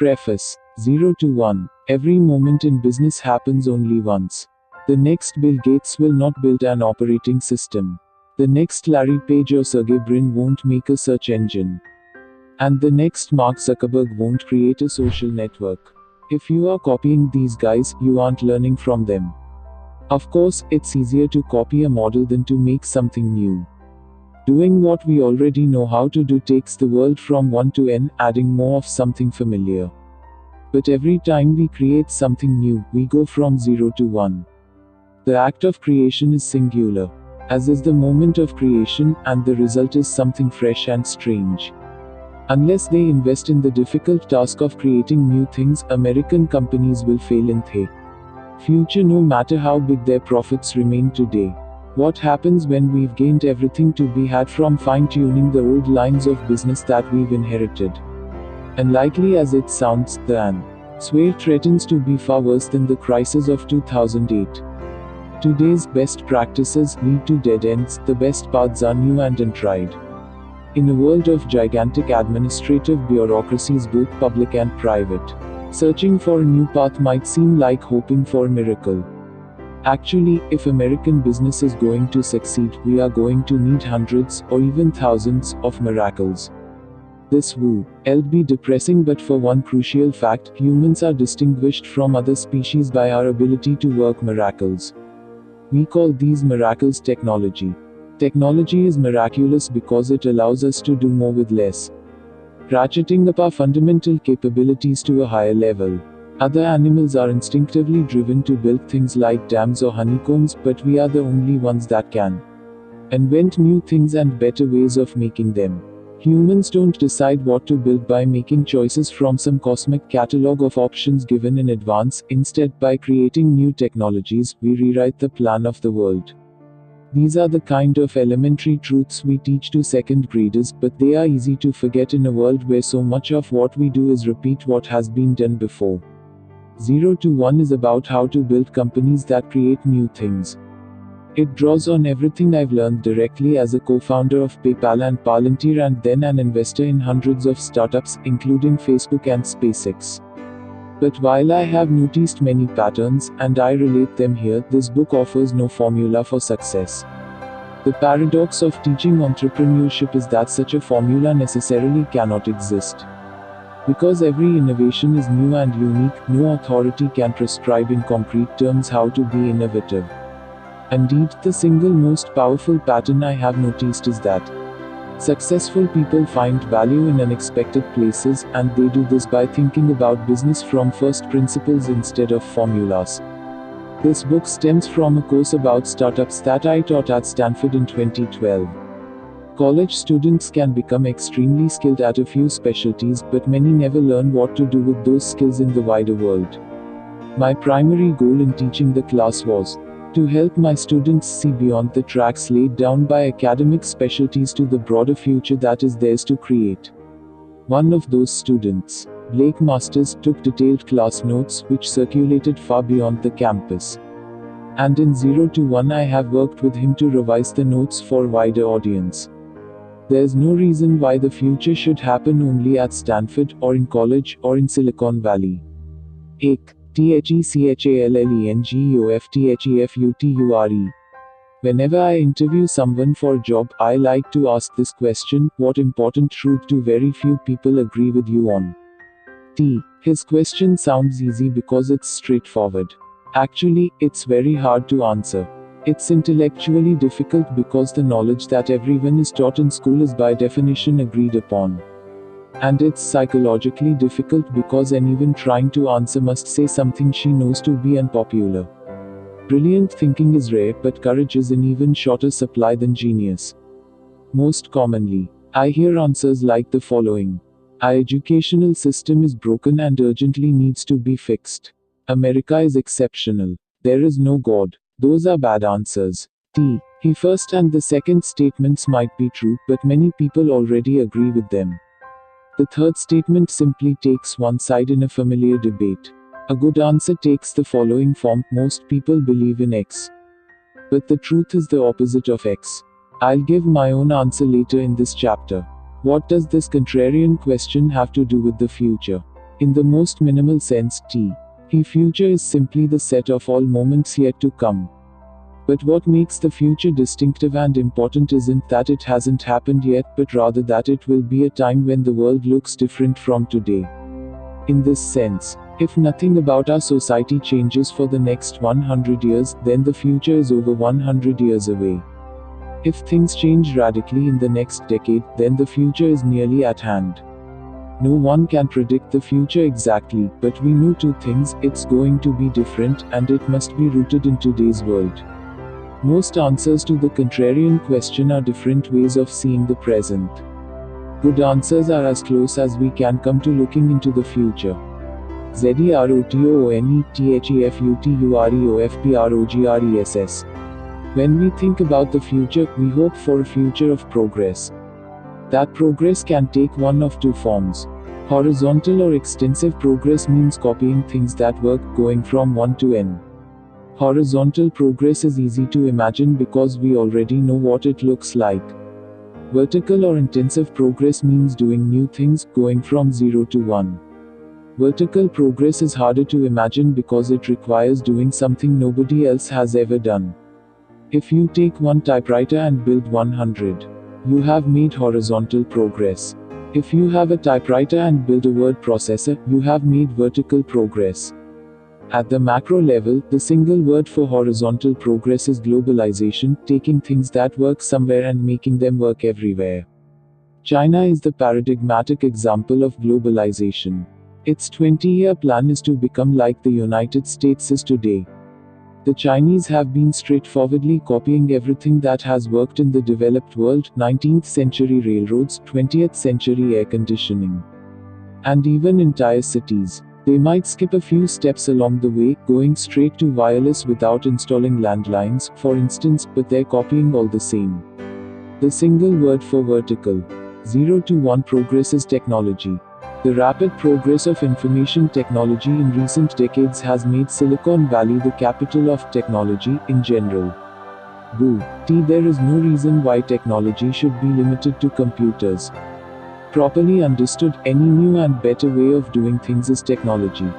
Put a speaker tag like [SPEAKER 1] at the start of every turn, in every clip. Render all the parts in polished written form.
[SPEAKER 1] Preface. 0 to 1. Every moment in business happens only once. The next Bill Gates will not build an operating system. The next Larry Page or Sergey Brin won't make a search engine. And the next Mark Zuckerberg won't create a social network. If you are copying these guys, you aren't learning from them. Of course, it's easier to copy a model than to make something new. Doing what we already know how to do takes the world from 1 to n, adding more of something familiar. But every time we create something new, we go from 0 to 1. The act of creation is singular, as is the moment of creation, and the result is something fresh and strange. Unless they invest in the difficult task of creating new things, American companies will fail in the future no matter how big their profits remain today. What happens when we've gained everything to be had from fine-tuning the old lines of business that we've inherited? Unlikely as it sounds, the answer threatens to be far worse than the crisis of 2008. Today's best practices lead to dead ends, the best paths are new and untried. In a world of gigantic administrative bureaucracies both public and private, searching for a new path might seem like hoping for a miracle. Actually, if American business is going to succeed, we are going to need hundreds, or even thousands, of miracles. This will be depressing, but for one crucial fact, humans are distinguished from other species by our ability to work miracles. We call these miracles technology. Technology is miraculous because it allows us to do more with less, ratcheting up our fundamental capabilities to a higher level. Other animals are instinctively driven to build things like dams or honeycombs, but we are the only ones that can invent new things and better ways of making them. Humans don't decide what to build by making choices from some cosmic catalog of options given in advance. Instead, by creating new technologies, we rewrite the plan of the world. These are the kind of elementary truths we teach to second graders, but they are easy to forget in a world where so much of what we do is repeat what has been done before. 0 to 1 is about how to build companies that create new things. It draws on everything I've learned directly as a co-founder of PayPal and Palantir and then an investor in hundreds of startups, including Facebook and SpaceX. But while I have noticed many patterns, and I relate them here, this book offers no formula for success. The paradox of teaching entrepreneurship is that such a formula necessarily cannot exist. Because every innovation is new and unique, no authority can prescribe in concrete terms how to be innovative. Indeed, the single most powerful pattern I have noticed is that successful people find value in unexpected places, and they do this by thinking about business from first principles instead of formulas. This book stems from a course about startups that I taught at Stanford in 2012. College students can become extremely skilled at a few specialties, but many never learn what to do with those skills in the wider world. My primary goal in teaching the class was to help my students see beyond the tracks laid down by academic specialties to the broader future that is theirs to create. One of those students, Blake Masters, took detailed class notes, which circulated far beyond the campus. And in 0 to 1 I have worked with him to revise the notes for a wider audience. There's no reason why the future should happen only at Stanford, or in college, or in Silicon Valley. THECHALLENGEOFTHEFUTURE. Whenever I interview someone for a job, I like to ask this question: what important truth do very few people agree with you on? His question sounds easy because it's straightforward. Actually, it's very hard to answer. It's intellectually difficult because the knowledge that everyone is taught in school is by definition agreed upon. And it's psychologically difficult because anyone trying to answer must say something she knows to be unpopular. Brilliant thinking is rare, but courage is in even shorter supply than genius. Most commonly, I hear answers like the following: our educational system is broken and urgently needs to be fixed. America is exceptional. There is no God. Those are bad answers. The first and the second statements might be true, but many people already agree with them. The third statement simply takes one side in a familiar debate. A good answer takes the following form: most people believe in X. But the truth is the opposite of X. I'll give my own answer later in this chapter. What does this contrarian question have to do with the future? In the most minimal sense, the future is simply the set of all moments yet to come. But what makes the future distinctive and important isn't that it hasn't happened yet, but rather that it will be a time when the world looks different from today. In this sense, if nothing about our society changes for the next 100 years, then the future is over 100 years away. If things change radically in the next decade, then the future is nearly at hand. No one can predict the future exactly, but we know two things: it's going to be different, and it must be rooted in today's world. Most answers to the contrarian question are different ways of seeing the present. Good answers are as close as we can come to looking into the future. ZEROTOONETHEFUTUREOFPROGRESS. When we think about the future, we hope for a future of progress. That progress can take one of two forms. Horizontal or extensive progress means copying things that work, going from 1 to n. Horizontal progress is easy to imagine because we already know what it looks like. Vertical or intensive progress means doing new things, going from 0 to 1. Vertical progress is harder to imagine because it requires doing something nobody else has ever done. If you take one typewriter and build 100, you have made horizontal progress. If you have a typewriter and build a word processor, you have made vertical progress. At the macro level, the single word for horizontal progress is globalization, taking things that work somewhere and making them work everywhere. China is the paradigmatic example of globalization. Its 20-year plan is to become like the United States is today. The Chinese have been straightforwardly copying everything that has worked in the developed world: 19th century railroads, 20th century air conditioning, and even entire cities. They might skip a few steps along the way, going straight to wireless without installing landlines, for instance, but they're copying all the same. The single word for vertical. 0 to 1 progress is technology. The rapid progress of information technology in recent decades has made Silicon Valley the capital of technology, in general. There is no reason why technology should be limited to computers. Properly understood, any new and better way of doing things is technology.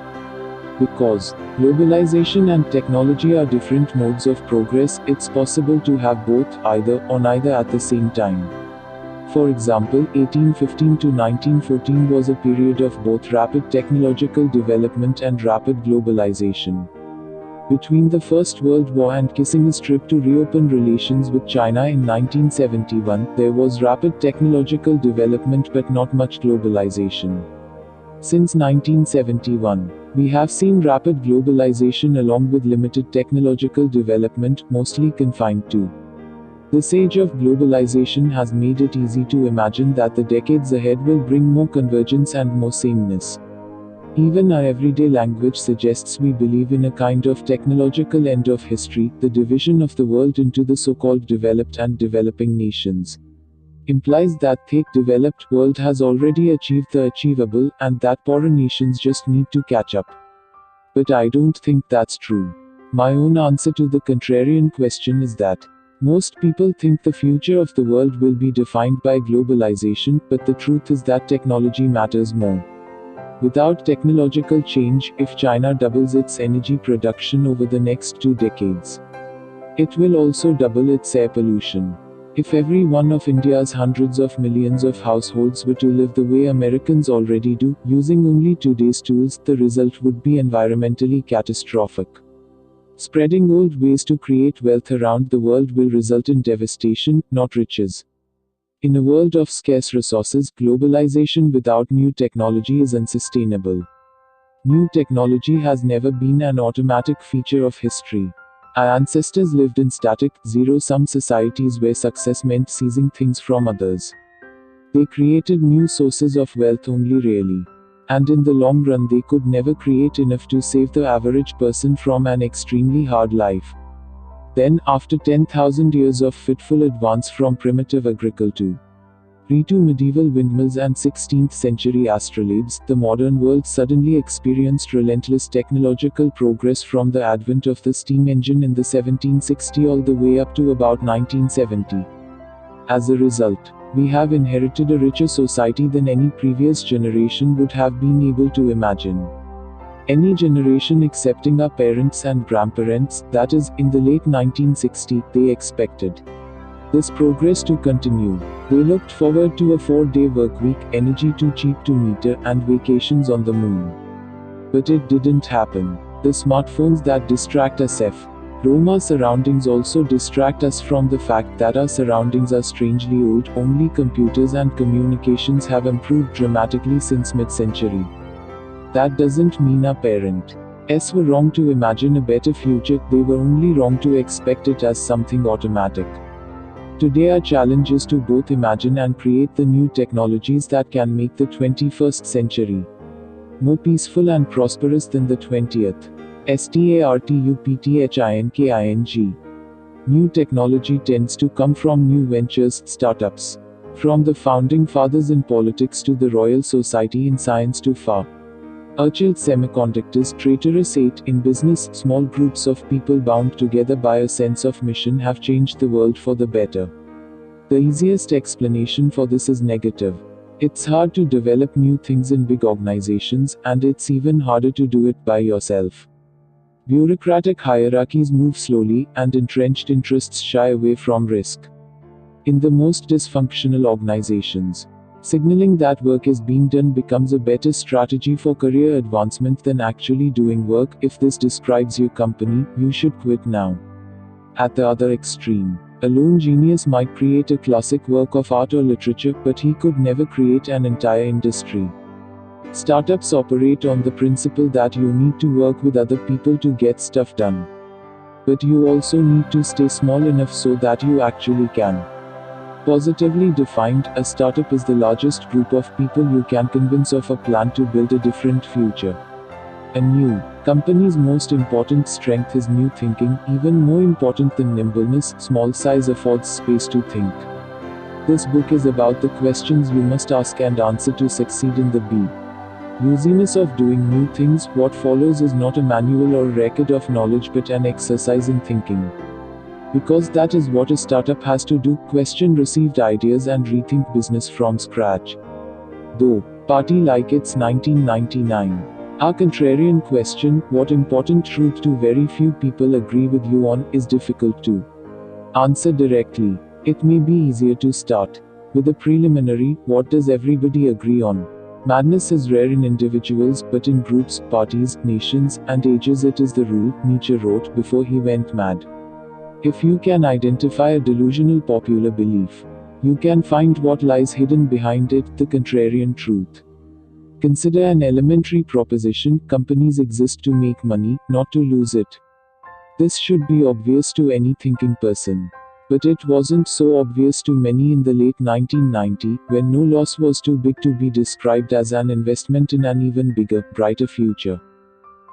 [SPEAKER 1] Because globalization and technology are different modes of progress, it's possible to have both, either, or neither at the same time. For example, 1815 to 1914 was a period of both rapid technological development and rapid globalization. Between the First World War and Kissinger's trip to reopen relations with China in 1971, there was rapid technological development but not much globalization. Since 1971, we have seen rapid globalization along with limited technological development, mostly confined to. This age of globalization has made it easy to imagine that the decades ahead will bring more convergence and more sameness. Even our everyday language suggests we believe in a kind of technological end of history, the division of the world into the so-called developed and developing nations. Implies that the developed world has already achieved the achievable, and that poorer nations just need to catch up. But I don't think that's true. My own answer to the contrarian question is that most people think the future of the world will be defined by globalization, but the truth is that technology matters more. Without technological change, if China doubles its energy production over the next 2 decades, it will also double its air pollution. If every one of India's hundreds of millions of households were to live the way Americans already do, using only today's tools, the result would be environmentally catastrophic. Spreading old ways to create wealth around the world will result in devastation, not riches. In a world of scarce resources, globalization without new technology is unsustainable. New technology has never been an automatic feature of history. Our ancestors lived in static, zero-sum societies where success meant seizing things from others. They created new sources of wealth only rarely. And in the long run they could never create enough to save the average person from an extremely hard life. Then, after 10,000 years of fitful advance from primitive agriculture to medieval windmills and 16th century astrolabes, the modern world suddenly experienced relentless technological progress from the advent of the steam engine in the 1760s all the way up to about 1970. As a result, We have inherited a richer society than any previous generation would have been able to imagine. Any generation excepting our parents and grandparents, that is, in the late 1960s, they expected this progress to continue. They looked forward to a 4-day workweek, energy too cheap to meter, and vacations on the moon. But it didn't happen. The smartphones that distract us from our surroundings also distract us from the fact that our surroundings are strangely old. Only computers and communications have improved dramatically since mid-century. That doesn't mean our parents were wrong to imagine a better future, they were only wrong to expect it as something automatic. Today our challenge is to both imagine and create the new technologies that can make the 21st century more peaceful and prosperous than the 20th. STARTUPTHINKING. New technology tends to come from new ventures, startups. From the founding fathers in politics to the Royal Society in science to far-fetched semiconductors, traitorous in business, small groups of people bound together by a sense of mission have changed the world for the better. The easiest explanation for this is negative. It's hard to develop new things in big organizations, and it's even harder to do it by yourself. Bureaucratic hierarchies move slowly, and entrenched interests shy away from risk. In the most dysfunctional organizations, signaling that work is being done becomes a better strategy for career advancement than actually doing work. If this describes your company, you should quit now. At the other extreme, a lone genius might create a classic work of art or literature, but he could never create an entire industry. Startups operate on the principle that you need to work with other people to get stuff done. But you also need to stay small enough so that you actually can. Positively defined, a startup is the largest group of people you can convince of a plan to build a different future. A new company's most important strength is new thinking, even more important than nimbleness. Small size affords space to think. This book is about the questions you must ask and answer to succeed in the business of doing new things. What follows is not a manual or record of knowledge but an exercise in thinking. Because that is what a startup has to do: question received ideas and rethink business from scratch. Though, party like it's 1999. Our contrarian question, what important truth do very few people agree with you on, is difficult to answer directly. It may be easier to start with a preliminary, what does everybody agree on? Madness is rare in individuals, but in groups, parties, nations, and ages it is the rule, Nietzsche wrote before he went mad. If you can identify a delusional popular belief, you can find what lies hidden behind it, the contrarian truth. Consider an elementary proposition: companies exist to make money, not to lose it. This should be obvious to any thinking person. But it wasn't so obvious to many in the late 1990s, when no loss was too big to be described as an investment in an even bigger, brighter future.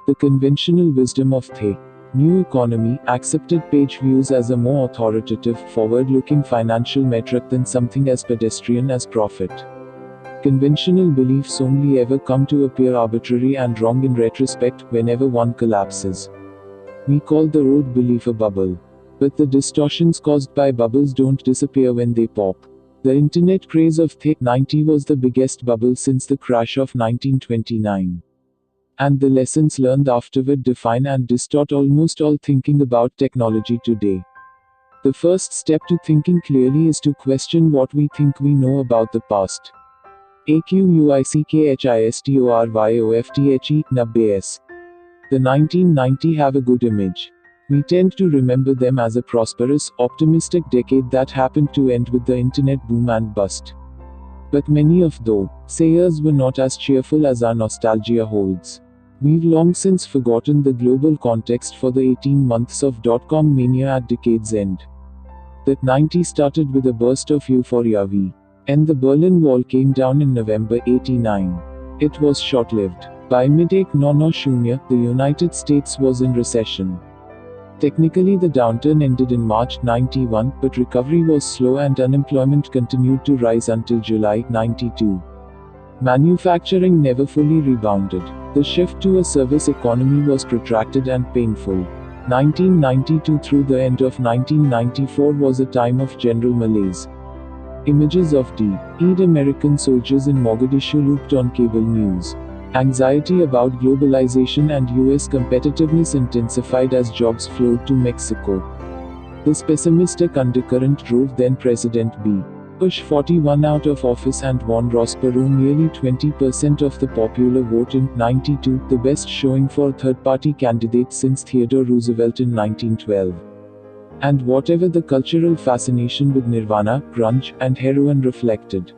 [SPEAKER 1] The conventional wisdom of the new economy accepted page views as a more authoritative, forward-looking financial metric than something as pedestrian as profit. Conventional beliefs only ever come to appear arbitrary and wrong in retrospect, whenever one collapses. We call the old belief a bubble. But the distortions caused by bubbles don't disappear when they pop. The internet craze of the 90s was the biggest bubble since the crash of 1929. And the lessons learned afterward define and distort almost all thinking about technology today. The first step to thinking clearly is to question what we think we know about the past. AQUICKHISTORYOFTHE, NUBAS. The 1990s have a good image. We tend to remember them as a prosperous, optimistic decade that happened to end with the internet boom and bust. But many of those sayers were not as cheerful as our nostalgia holds. We've long since forgotten the global context for the 18 months of dot-com mania at decade's end. The 90s started with a burst of euphoria and the Berlin Wall came down in November '89. It was short-lived. By mid-1990, the United States was in recession. Technically the downturn ended in March '91, but recovery was slow and unemployment continued to rise until July '92. Manufacturing never fully rebounded. The shift to a service economy was protracted and painful. 1992 through the end of 1994 was a time of general malaise. Images of dead American soldiers in Mogadishu looped on cable news. Anxiety about globalization and US competitiveness intensified as jobs flowed to Mexico. This pessimistic undercurrent drove then-President B. Bush 41 out of office and won Ross Perot nearly 20% of the popular vote in 92, the best showing for a third-party candidate since Theodore Roosevelt in 1912. And whatever the cultural fascination with Nirvana, grunge, and heroin reflected,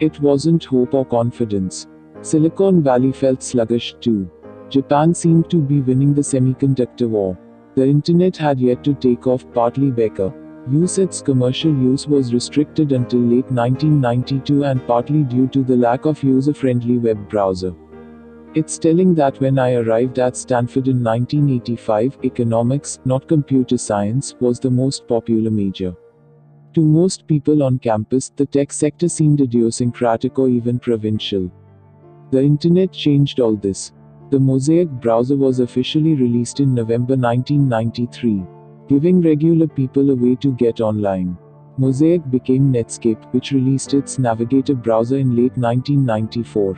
[SPEAKER 1] it wasn't hope or confidence. Silicon Valley felt sluggish too. Japan seemed to be winning the semiconductor war. The internet had yet to take off, partly because its commercial use was restricted until late 1992 and partly due to the lack of user-friendly web browser. It's telling that when I arrived at Stanford in 1985, economics, not computer science, was the most popular major. To most people on campus, the tech sector seemed idiosyncratic or even provincial. The internet changed all this. The Mosaic browser was officially released in November 1993, giving regular people a way to get online. Mosaic became Netscape, which released its Navigator browser in late 1994.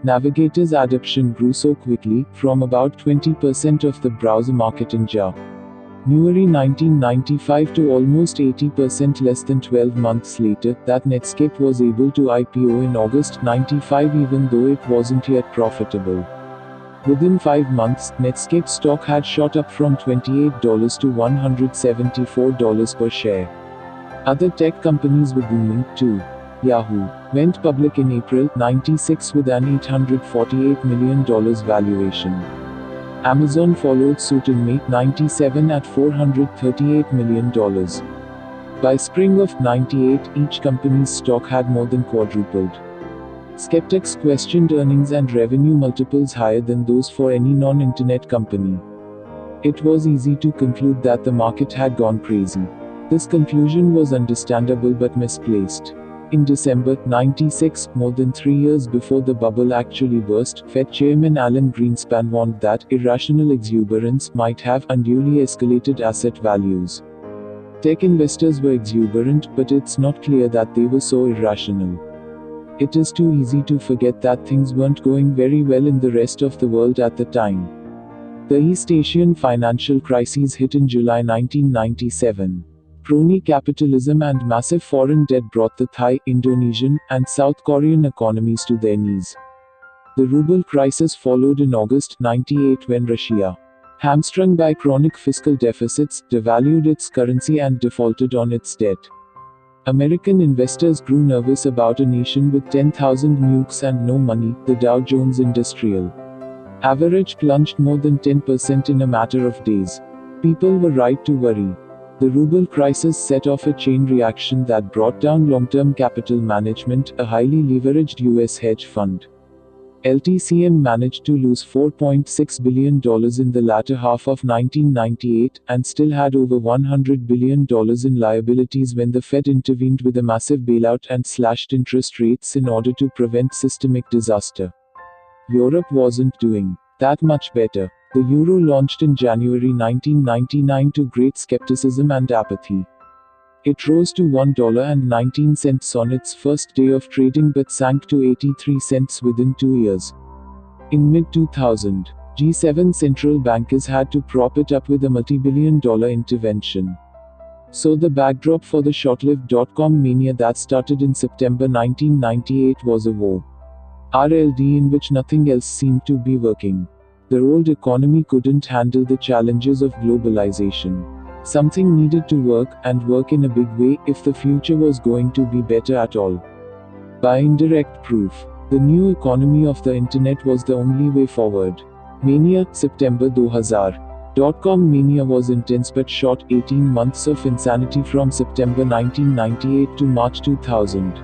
[SPEAKER 1] Navigator's adoption grew so quickly, from about 20% of the browser market in January 1995 to almost 80% less than 12 months later, that Netscape was able to IPO in August 95 even though it wasn't yet profitable. Within 5 months, Netscape stock had shot up from $28 to $174 per share. Other tech companies were booming, too. Yahoo went public in April 96 with an $848 million valuation. Amazon followed suit in May 97 at $438 million. By spring of 98, each company's stock had more than quadrupled. Skeptics questioned earnings and revenue multiples higher than those for any non-internet company. It was easy to conclude that the market had gone crazy. This conclusion was understandable but misplaced. In December 96, more than 3 years before the bubble actually burst, Fed Chairman Alan Greenspan warned that irrational exuberance might have unduly escalated asset values. Tech investors were exuberant, but it's not clear that they were so irrational. It is too easy to forget that things weren't going very well in the rest of the world at the time. The East Asian financial crises hit in July 1997. Crony capitalism and massive foreign debt brought the Thai, Indonesian, and South Korean economies to their knees. The ruble crisis followed in August 98 when Russia, hamstrung by chronic fiscal deficits, devalued its currency and defaulted on its debt. American investors grew nervous about a nation with 10,000 nukes and no money. The Dow Jones Industrial Average plunged more than 10% in a matter of days. People were right to worry. The ruble crisis set off a chain reaction that brought down long-term capital management, a highly leveraged US hedge fund. LTCM managed to lose $4.6 billion in the latter half of 1998, and still had over $100 billion in liabilities when the Fed intervened with a massive bailout and slashed interest rates in order to prevent systemic disaster. Europe wasn't doing that much better. The euro launched in January 1999 to great skepticism and apathy. It rose to $1.19 on its first day of trading but sank to 83 cents within 2 years. In mid-2000, G7 central bankers had to prop it up with a multi-billion-dollar intervention. So the backdrop for the short-lived dot-com mania that started in September 1998 was a war. RLD in which nothing else seemed to be working. The old economy couldn't handle the challenges of globalization. Something needed to work, and work in a big way, if the future was going to be better at all. By indirect proof, the new economy of the internet was the only way forward. Mania, September 2000. Dot-com mania was intense but short, 18 months of insanity from September 1998 to March 2000.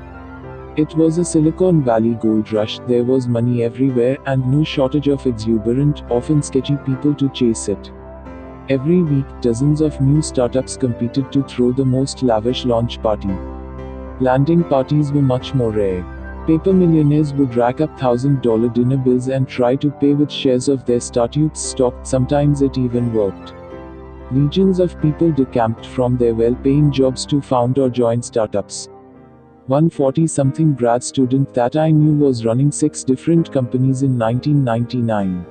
[SPEAKER 1] It was a Silicon Valley gold rush. There was money everywhere, and no shortage of exuberant, often sketchy people to chase it. Every week, dozens of new startups competed to throw the most lavish launch party. Landing parties were much more rare. Paper millionaires would rack up $1,000 dinner bills and try to pay with shares of their startups' stock. Sometimes it even worked. Legions of people decamped from their well-paying jobs to found or join startups. One 40-something grad student that I knew was running 6 different companies in 1999.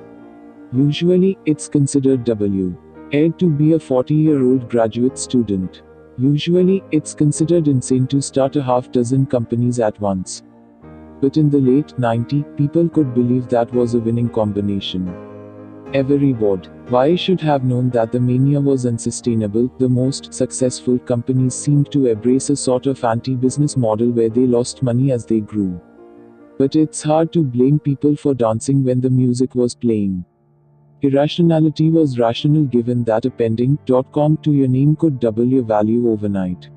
[SPEAKER 1] Usually, it's considered weird to be a 40-year-old graduate student. Usually, it's considered insane to start a half-dozen companies at once. But in the late 90s, people could believe that was a winning combination. Every board. Why should have known that the mania was unsustainable. The most successful companies seemed to embrace a sort of anti-business model where they lost money as they grew. But it's hard to blame people for dancing when the music was playing. Irrationality was rational given that appending .com to your name could double your value overnight.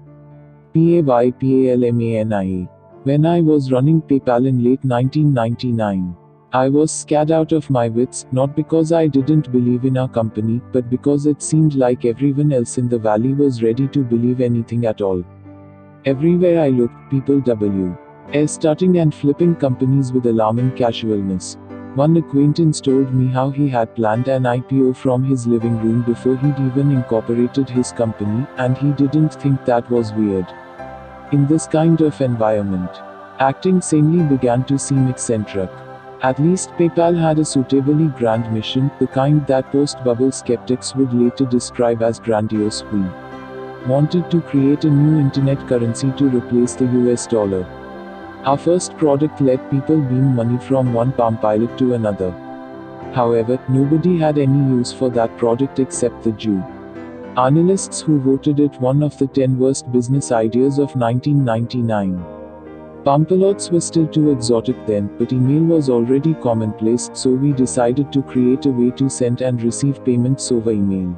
[SPEAKER 1] PayPalMania. When I was running PayPal in late 1999, I was scared out of my wits, not because I didn't believe in our company, but because it seemed like everyone else in the valley was ready to believe anything at all. Everywhere I looked, people were starting and flipping companies with alarming casualness. One acquaintance told me how he had planned an IPO from his living room before he'd even incorporated his company, and he didn't think that was weird. In this kind of environment, acting sanely began to seem eccentric. At least PayPal had a suitably grand mission, the kind that post-bubble skeptics would later describe as grandiose. We wanted to create a new internet currency to replace the US dollar. Our first product let people beam money from one Palm Pilot to another. However, nobody had any use for that product except the Jew. Analysts who voted it one of the 10 worst business ideas of 1999. Pampalots were still too exotic then, but email was already commonplace, so we decided to create a way to send and receive payments over email.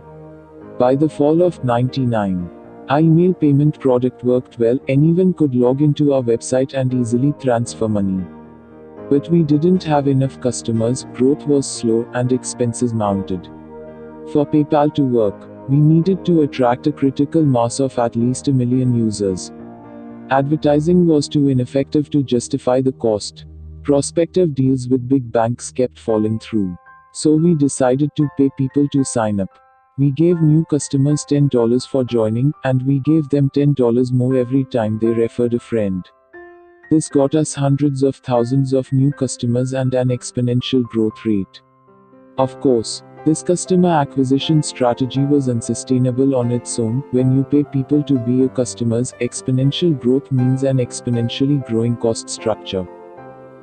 [SPEAKER 1] By the fall of '99, our email payment product worked well. Anyone could log into our website and easily transfer money. But we didn't have enough customers, growth was slow, and expenses mounted. For PayPal to work, we needed to attract a critical mass of at least 1 million users. Advertising was too ineffective to justify the cost. Prospective deals with big banks kept falling through. So we decided to pay people to sign up. We gave new customers $10 for joining, and we gave them $10 more every time they referred a friend. This got us hundreds of thousands of new customers and an exponential growth rate. Of course, this customer acquisition strategy was unsustainable on its own. When you pay people to be your customers, exponential growth means an exponentially growing cost structure.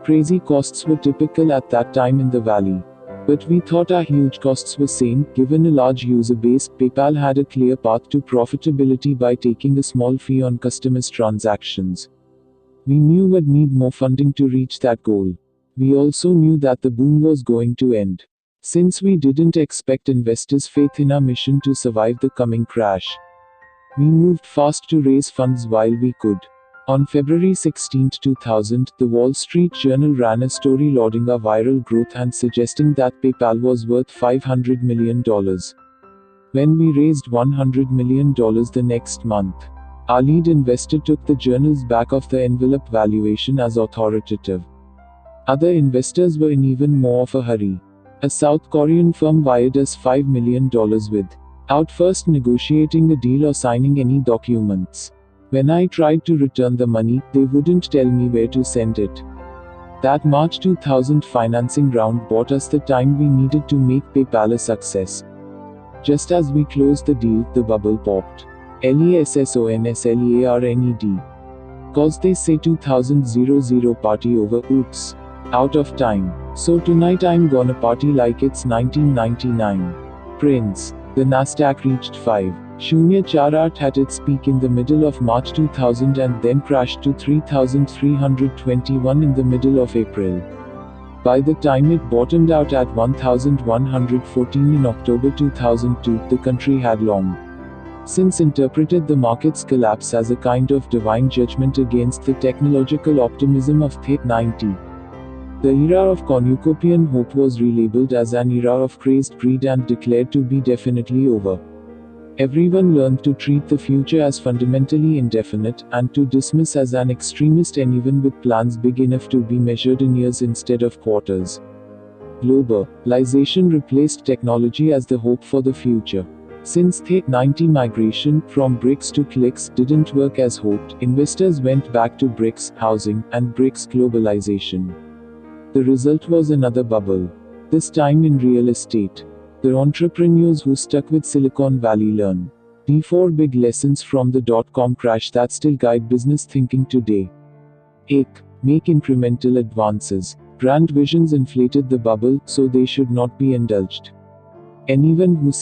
[SPEAKER 1] Crazy costs were typical at that time in the valley. But we thought our huge costs were sane. Given a large user base, PayPal had a clear path to profitability by taking a small fee on customers' transactions. We knew we'd need more funding to reach that goal. We also knew that the boom was going to end. Since we didn't expect investors' faith in our mission to survive the coming crash, we moved fast to raise funds while we could. On February 16, 2000, the Wall Street Journal ran a story lauding our viral growth and suggesting that PayPal was worth $500 million. When we raised $100 million the next month, our lead investor took the journal's back-of-the-envelope valuation as authoritative. Other investors were in even more of a hurry. A South Korean firm wired us $5 million without first negotiating a deal or signing any documents. When I tried to return the money, they wouldn't tell me where to send it. That March 2000 financing round bought us the time we needed to make PayPal a success. Just as we closed the deal, the bubble popped. LESSONSLEARNED. Cause they say 2000 party over, oops. Out of time. So tonight I'm gonna party like it's 1999. Prince. The Nasdaq reached 5.04 at its peak in the middle of March 2000 and then crashed to 3,321 in the middle of April. By the time it bottomed out at 1,114 in October 2002, the country had long since interpreted the market's collapse as a kind of divine judgment against the technological optimism of the 90s. The era of cornucopian hope was relabeled as an era of crazed greed and declared to be definitely over. Everyone learned to treat the future as fundamentally indefinite, and to dismiss as an extremist anyone with plans big enough to be measured in years instead of quarters. Globalization replaced technology as the hope for the future. Since the 90 migration from bricks to clicks didn't work as hoped, investors went back to bricks, housing, and bricks globalization. The result was another bubble. This time in real estate. The entrepreneurs who stuck with Silicon Valley learn the 4 big lessons from the dot-com crash that still guide business thinking today. 1. Make incremental advances. Brand visions inflated the bubble, so they should not be indulged. Anyone who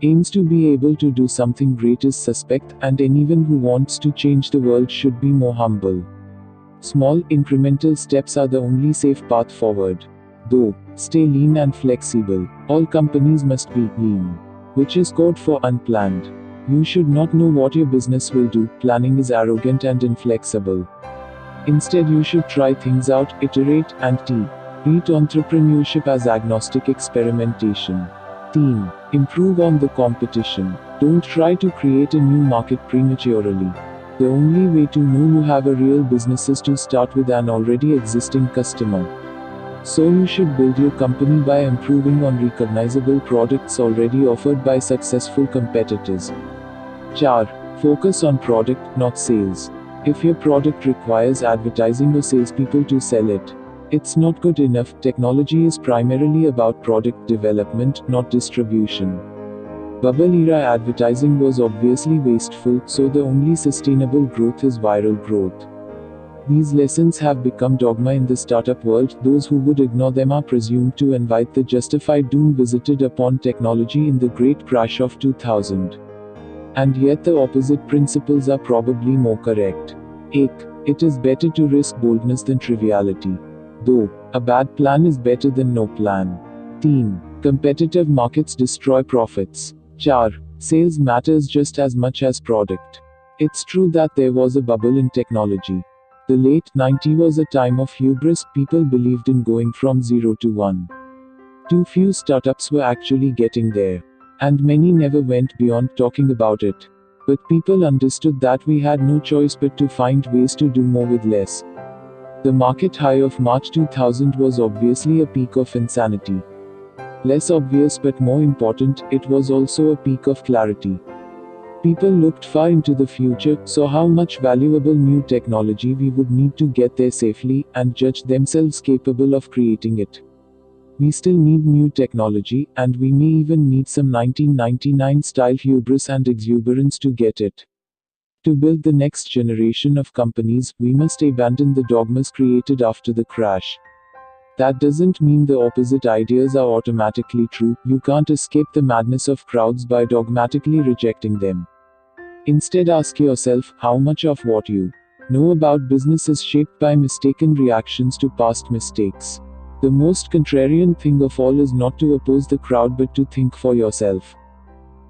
[SPEAKER 1] aims to be able to do something great is suspect, and anyone who wants to change the world should be more humble. Small, incremental steps are the only safe path forward. Though, stay lean and flexible. All companies must be lean, which is code for unplanned. You should not know what your business will do. Planning is arrogant and inflexible. Instead, you should try things out, iterate, and treat entrepreneurship as agnostic experimentation. Team. Improve on the competition. Don't try to create a new market prematurely. The only way to know you have a real business is to start with an already existing customer. So you should build your company by improving on recognizable products already offered by successful competitors. 4. Focus on product, not sales. If your product requires advertising or salespeople to sell it, it's not good enough. Technology is primarily about product development, not distribution. Bubble-era advertising was obviously wasteful, so the only sustainable growth is viral growth. These lessons have become dogma in the startup world. Those who would ignore them are presumed to invite the justified doom visited upon technology in the great crash of 2000. And yet the opposite principles are probably more correct. 8. It is better to risk boldness than triviality. Though, a bad plan is better than no plan. Team. Competitive markets destroy profits. 4. Sales matters just as much as product. It's true that there was a bubble in technology. The late 90s was a time of hubris. People believed in going from 0 to 1. Too few startups were actually getting there. And many never went beyond talking about it. But people understood that we had no choice but to find ways to do more with less. The market high of March 2000 was obviously a peak of insanity. Less obvious but more important, it was also a peak of clarity. People looked far into the future, saw how much valuable new technology we would need to get there safely, and judged themselves capable of creating it. We still need new technology, and we may even need some 1999-style hubris and exuberance to get it. To build the next generation of companies, we must abandon the dogmas created after the crash. That doesn't mean the opposite ideas are automatically true. You can't escape the madness of crowds by dogmatically rejecting them. Instead, ask yourself, how much of what you know about business is shaped by mistaken reactions to past mistakes? The most contrarian thing of all is not to oppose the crowd but to think for yourself.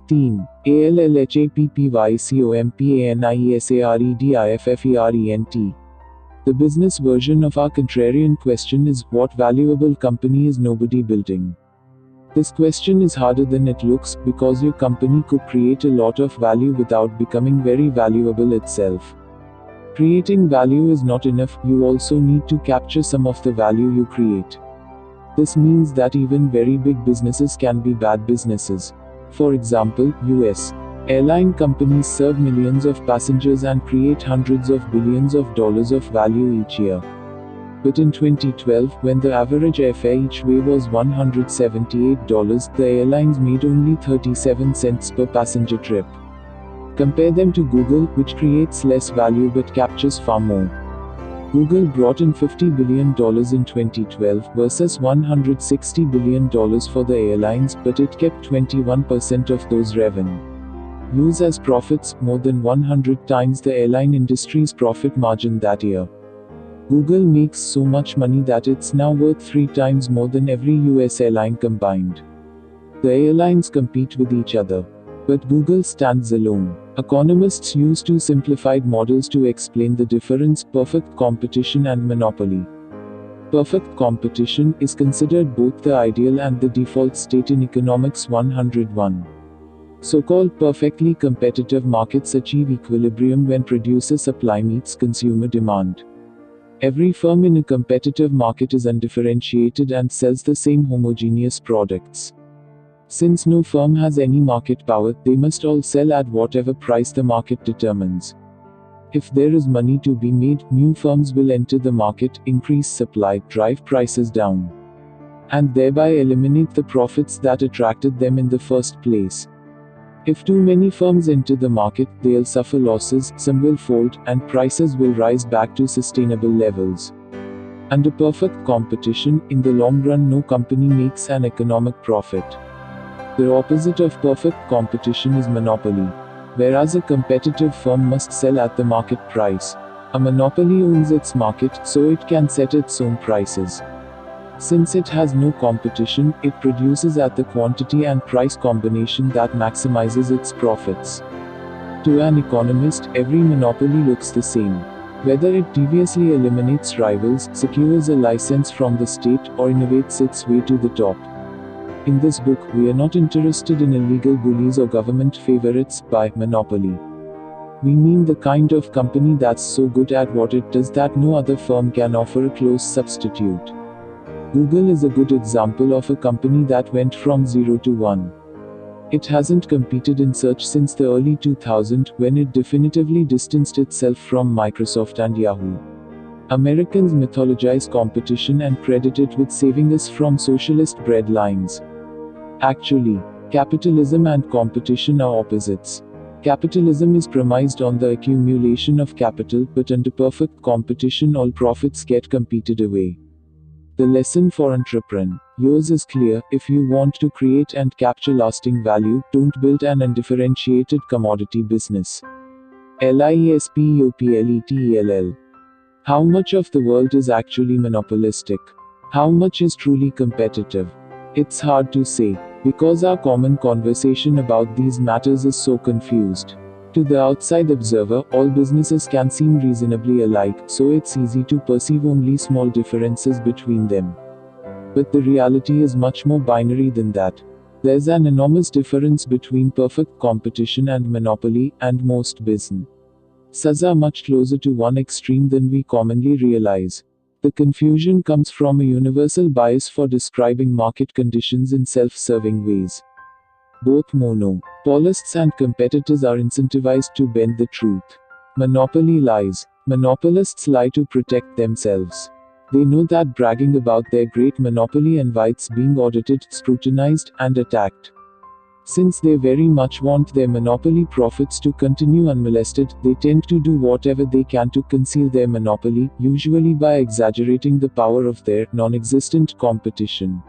[SPEAKER 1] Team. ALLHAPPYCOMPANIESAREDIFFERENT. The business version of our contrarian question is, what valuable company is nobody building? This question is harder than it looks, because your company could create a lot of value without becoming very valuable itself. Creating value is not enough, you also need to capture some of the value you create. This means that even very big businesses can be bad businesses. For example, US airline companies serve millions of passengers and create hundreds of billions of dollars of value each year. But in 2012, when the average airfare each way was $178, the airlines made only 37 cents per passenger trip. Compare them to Google, which creates less value but captures far more. Google brought in $50 billion in 2012 versus $160 billion for the airlines, but it kept 21% of those revenues as profits, more than 100 times the airline industry's profit margin that year. Google makes so much money that it's now worth 3 times more than every US airline combined. The airlines compete with each other, but Google stands alone. Economists use 2 simplified models to explain the difference: perfect competition and monopoly. Perfect competition is considered both the ideal and the default state in Economics 101. So-called perfectly competitive markets achieve equilibrium when producer supply meets consumer demand. Every firm in a competitive market is undifferentiated and sells the same homogeneous products. Since no firm has any market power, they must all sell at whatever price the market determines. If there is money to be made, new firms will enter the market, increase supply, drive prices down, and thereby eliminate the profits that attracted them in the first place. If too many firms enter the market, they'll suffer losses, some will fold, and prices will rise back to sustainable levels. Under perfect competition, in the long run, no company makes an economic profit. The opposite of perfect competition is monopoly. Whereas a competitive firm must sell at the market price, a monopoly owns its market, so it can set its own prices. Since it has no competition, it produces at the quantity and price combination that maximizes its profits. To an economist, every monopoly looks the same. Whether it deviously eliminates rivals, secures a license from the state, or innovates its way to the top. In this book, we are not interested in illegal bullies or government favorites. By monopoly, we mean the kind of company that's so good at what it does that no other firm can offer a close substitute. Google is a good example of a company that went from 0 to 1. It hasn't competed in search since the early 2000s, when it definitively distanced itself from Microsoft and Yahoo. Americans mythologize competition and credit it with saving us from socialist breadlines. Actually, capitalism and competition are opposites. Capitalism is premised on the accumulation of capital, but under perfect competition all profits get competed away. The lesson for entrepreneurs is clear: if you want to create and capture lasting value, don't build an undifferentiated commodity business. LISPOPLETELL. How much of the world is actually monopolistic? How much is truly competitive? It's hard to say, because our common conversation about these matters is so confused. To the outside observer, all businesses can seem reasonably alike, so it's easy to perceive only small differences between them. But the reality is much more binary than that. There's an enormous difference between perfect competition and monopoly, and most businesses are much closer to one extreme than we commonly realize. The confusion comes from a universal bias for describing market conditions in self-serving ways. Both monopolists and competitors are incentivized to bend the truth. Monopoly lies. Monopolists lie to protect themselves. They know that bragging about their great monopoly invites being audited, scrutinized, and attacked. Since they very much want their monopoly profits to continue unmolested, they tend to do whatever they can to conceal their monopoly, usually by exaggerating the power of their non-existent competition.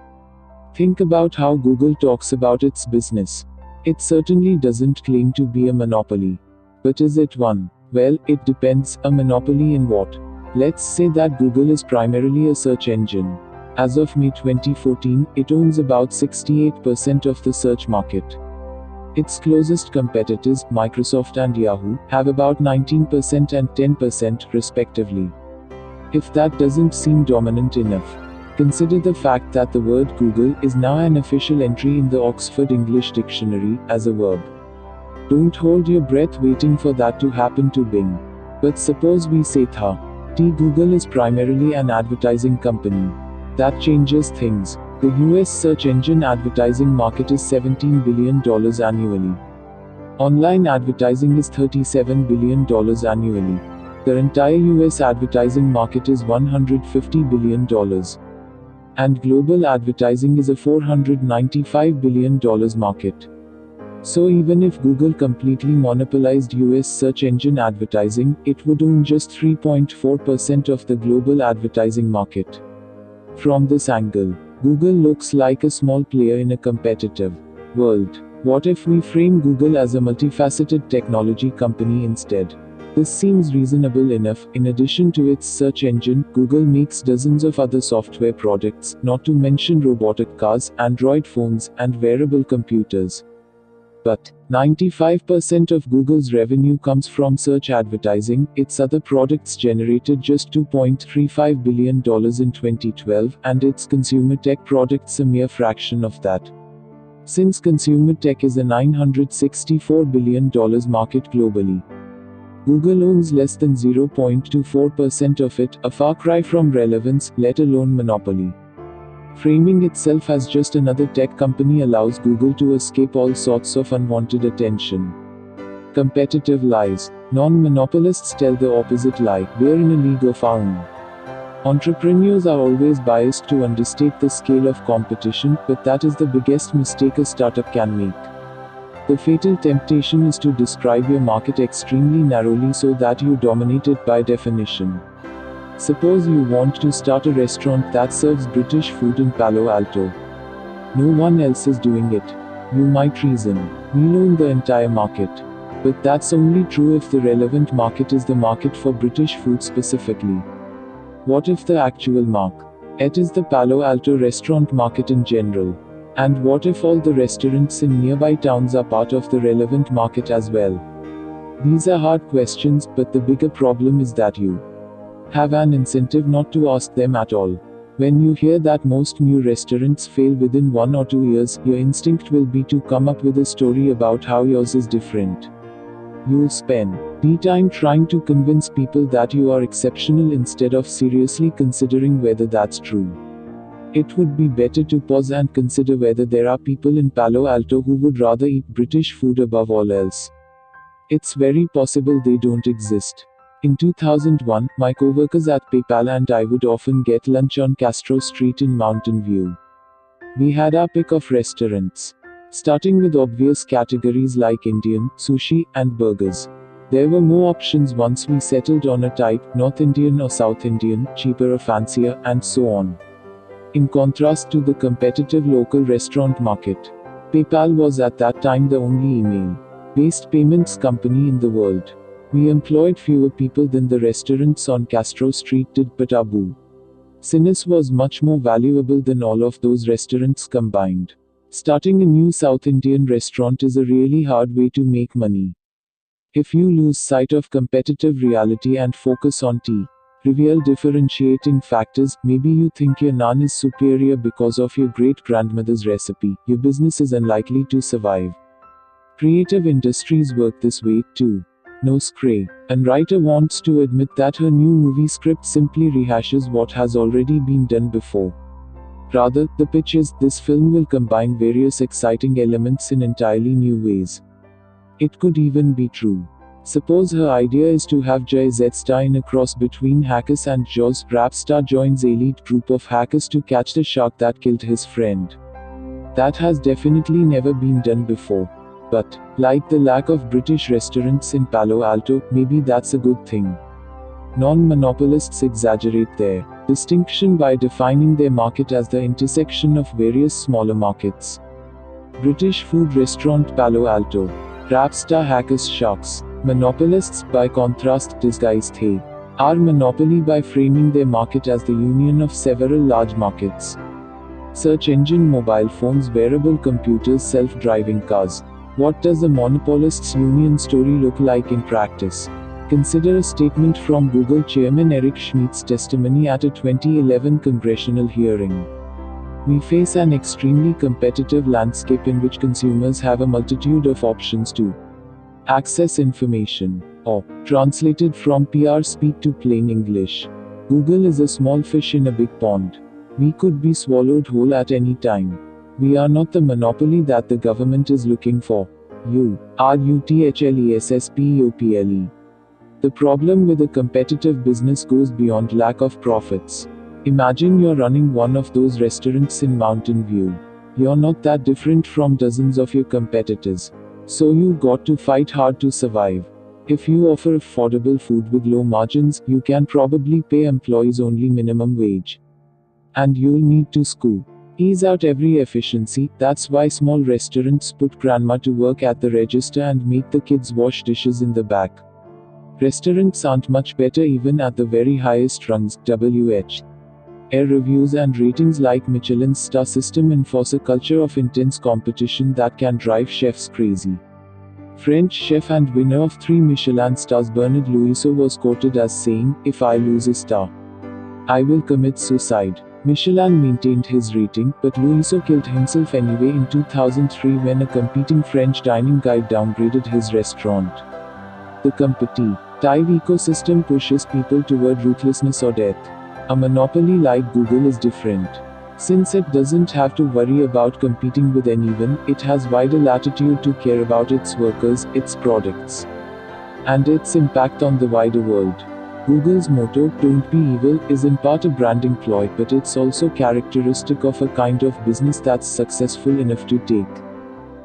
[SPEAKER 1] Think about how Google talks about its business. It certainly doesn't claim to be a monopoly. But is it one? Well, it depends. A monopoly in what? Let's say that Google is primarily a search engine. As of May 2014, it owns about 68% of the search market. Its closest competitors, Microsoft and Yahoo, have about 19% and 10% respectively. If that doesn't seem dominant enough, consider the fact that the word Google is now an official entry in the Oxford English Dictionary, as a verb. Don't hold your breath waiting for that to happen to Bing. But suppose we say Google is primarily an advertising company. That changes things. The US search engine advertising market is $17 billion annually. Online advertising is $37 billion annually. The entire US advertising market is $150 billion. And global advertising is a $495 billion market. So even if Google completely monopolized US search engine advertising, it would own just 3.4% of the global advertising market. From this angle, Google looks like a small player in a competitive world. What if we frame Google as a multifaceted technology company instead? This seems reasonable enough. In addition to its search engine, Google makes dozens of other software products, not to mention robotic cars, Android phones, and wearable computers. But 95% of Google's revenue comes from search advertising. Its other products generated just $2.35 billion in 2012, and its consumer tech products a mere fraction of that. Since consumer tech is a $964 billion market globally, Google owns less than 0.24% of it, a far cry from relevance, let alone monopoly. Framing itself as just another tech company allows Google to escape all sorts of unwanted attention. Competitive lies. Non-monopolists tell the opposite lie: we're in a league of our own. Entrepreneurs are always biased to understate the scale of competition, but that is the biggest mistake a startup can make. The fatal temptation is to describe your market extremely narrowly so that you dominate it by definition. Suppose you want to start a restaurant that serves British food in Palo Alto. No one else is doing it. You might reason, we'll own the entire market. But that's only true if the relevant market is the market for British food specifically. What if the actual market is the Palo Alto restaurant market in general? And what if all the restaurants in nearby towns are part of the relevant market as well? These are hard questions, but the bigger problem is that you have an incentive not to ask them at all. When you hear that most new restaurants fail within 1 or 2 years, your instinct will be to come up with a story about how yours is different. You'll spend the time trying to convince people that you are exceptional instead of seriously considering whether that's true. It would be better to pause and consider whether there are people in Palo Alto who would rather eat British food above all else. It's very possible they don't exist. In 2001, my coworkers at PayPal and I would often get lunch on Castro Street in Mountain View. We had our pick of restaurants, starting with obvious categories like Indian, sushi, and burgers. There were more options once we settled on a type: North Indian or South Indian, cheaper or fancier, and so on. In contrast to the competitive local restaurant market, PayPal was at that time the only email-based payments company in the world. We employed fewer people than the restaurants on Castro Street did, but our business was much more valuable than all of those restaurants combined. Starting a new South Indian restaurant is a really hard way to make money. If you lose sight of competitive reality and focus on trivial differentiating factors, maybe you think your naan is superior because of your great-grandmother's recipe, your business is unlikely to survive. Creative industries work this way, too. No scray. A writer wants to admit that her new movie script simply rehashes what has already been done before. Rather, the pitch is, this film will combine various exciting elements in entirely new ways. It could even be true. Suppose her idea is to have Jay-Z star in a cross between Hackers and Jaws. Rap star joins elite group of hackers to catch the shark that killed his friend. That has definitely never been done before. But, like the lack of British restaurants in Palo Alto, maybe that's a good thing. Non-monopolists exaggerate their distinction by defining their market as the intersection of various smaller markets. British food restaurant Palo Alto. Rap star hackers sharks. Monopolists, by contrast, disguised our monopoly by framing their market as the union of several large markets. Search engine, mobile phones, wearable computers, self-driving cars. What does the monopolists' union story look like in practice? Consider a statement from Google Chairman Eric Schmidt's testimony at a 2011 congressional hearing. We face an extremely competitive landscape in which consumers have a multitude of options to access information. Or, translated from PR speak to plain English, Google is a small fish in a big pond. We could be swallowed whole at any time. We are not the monopoly that the government is looking for. UTHLESSPOPLE. The problem with a competitive business goes beyond lack of profits. Imagine you're running one of those restaurants in Mountain View. You're not that different from dozens of your competitors. So you got to fight hard to survive. If you offer affordable food with low margins, you can probably pay employees only minimum wage. And you'll need to squeeze out every efficiency. That's why small restaurants put grandma to work at the register and make the kids wash dishes in the back. Restaurants aren't much better even at the very highest rungs. Air reviews and ratings like Michelin's star system enforce a culture of intense competition that can drive chefs crazy. French chef and winner of 3 Michelin stars Bernard Louiseau was quoted as saying, "If I lose a star, I will commit suicide." Michelin maintained his rating, but Louiseau killed himself anyway in 2003 when a competing French dining guide downgraded his restaurant. The competitive ecosystem pushes people toward ruthlessness or death. A monopoly like Google is different. Since it doesn't have to worry about competing with anyone, it has wider latitude to care about its workers, its products, and its impact on the wider world. Google's motto, "Don't be evil," is in part a branding ploy, but it's also characteristic of a kind of business that's successful enough to take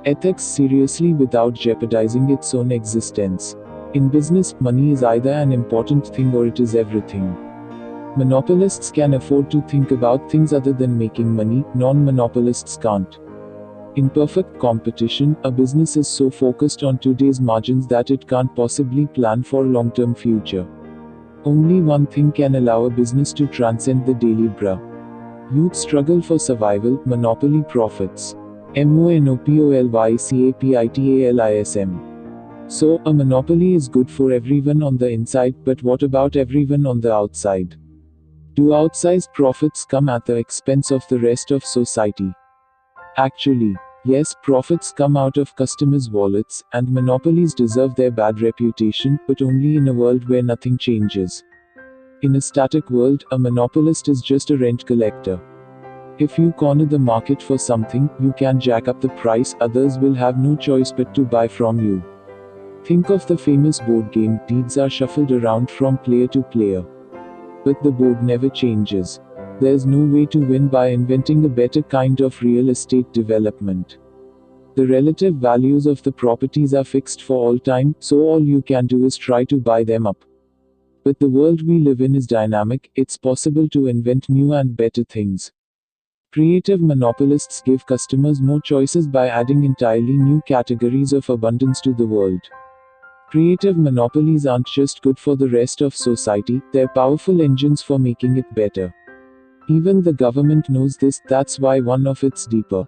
[SPEAKER 1] ethics seriously without jeopardizing its own existence. In business, money is either an important thing or it is everything. Monopolists can afford to think about things other than making money, non-monopolists can't. In perfect competition, a business is so focused on today's margins that it can't possibly plan for a long-term future. Only one thing can allow a business to transcend the daily bruh. Youth struggle for survival, monopoly profits. MONOPOLYCAPITALISM. So, a monopoly is good for everyone on the inside, but what about everyone on the outside? Do outsized profits come at the expense of the rest of society? Actually, yes, profits come out of customers' wallets, and monopolies deserve their bad reputation, but only in a world where nothing changes. In a static world, a monopolist is just a rent collector. If you corner the market for something, you can jack up the price, others will have no choice but to buy from you. Think of the famous board game, deeds are shuffled around from player to player. But the board never changes. There's no way to win by inventing a better kind of real estate development. The relative values of the properties are fixed for all time, so all you can do is try to buy them up. But the world we live in is dynamic, it's possible to invent new and better things. Creative monopolists give customers more choices by adding entirely new categories of abundance to the world. Creative monopolies aren't just good for the rest of society, they're powerful engines for making it better. Even the government knows this, that's why one of its deeper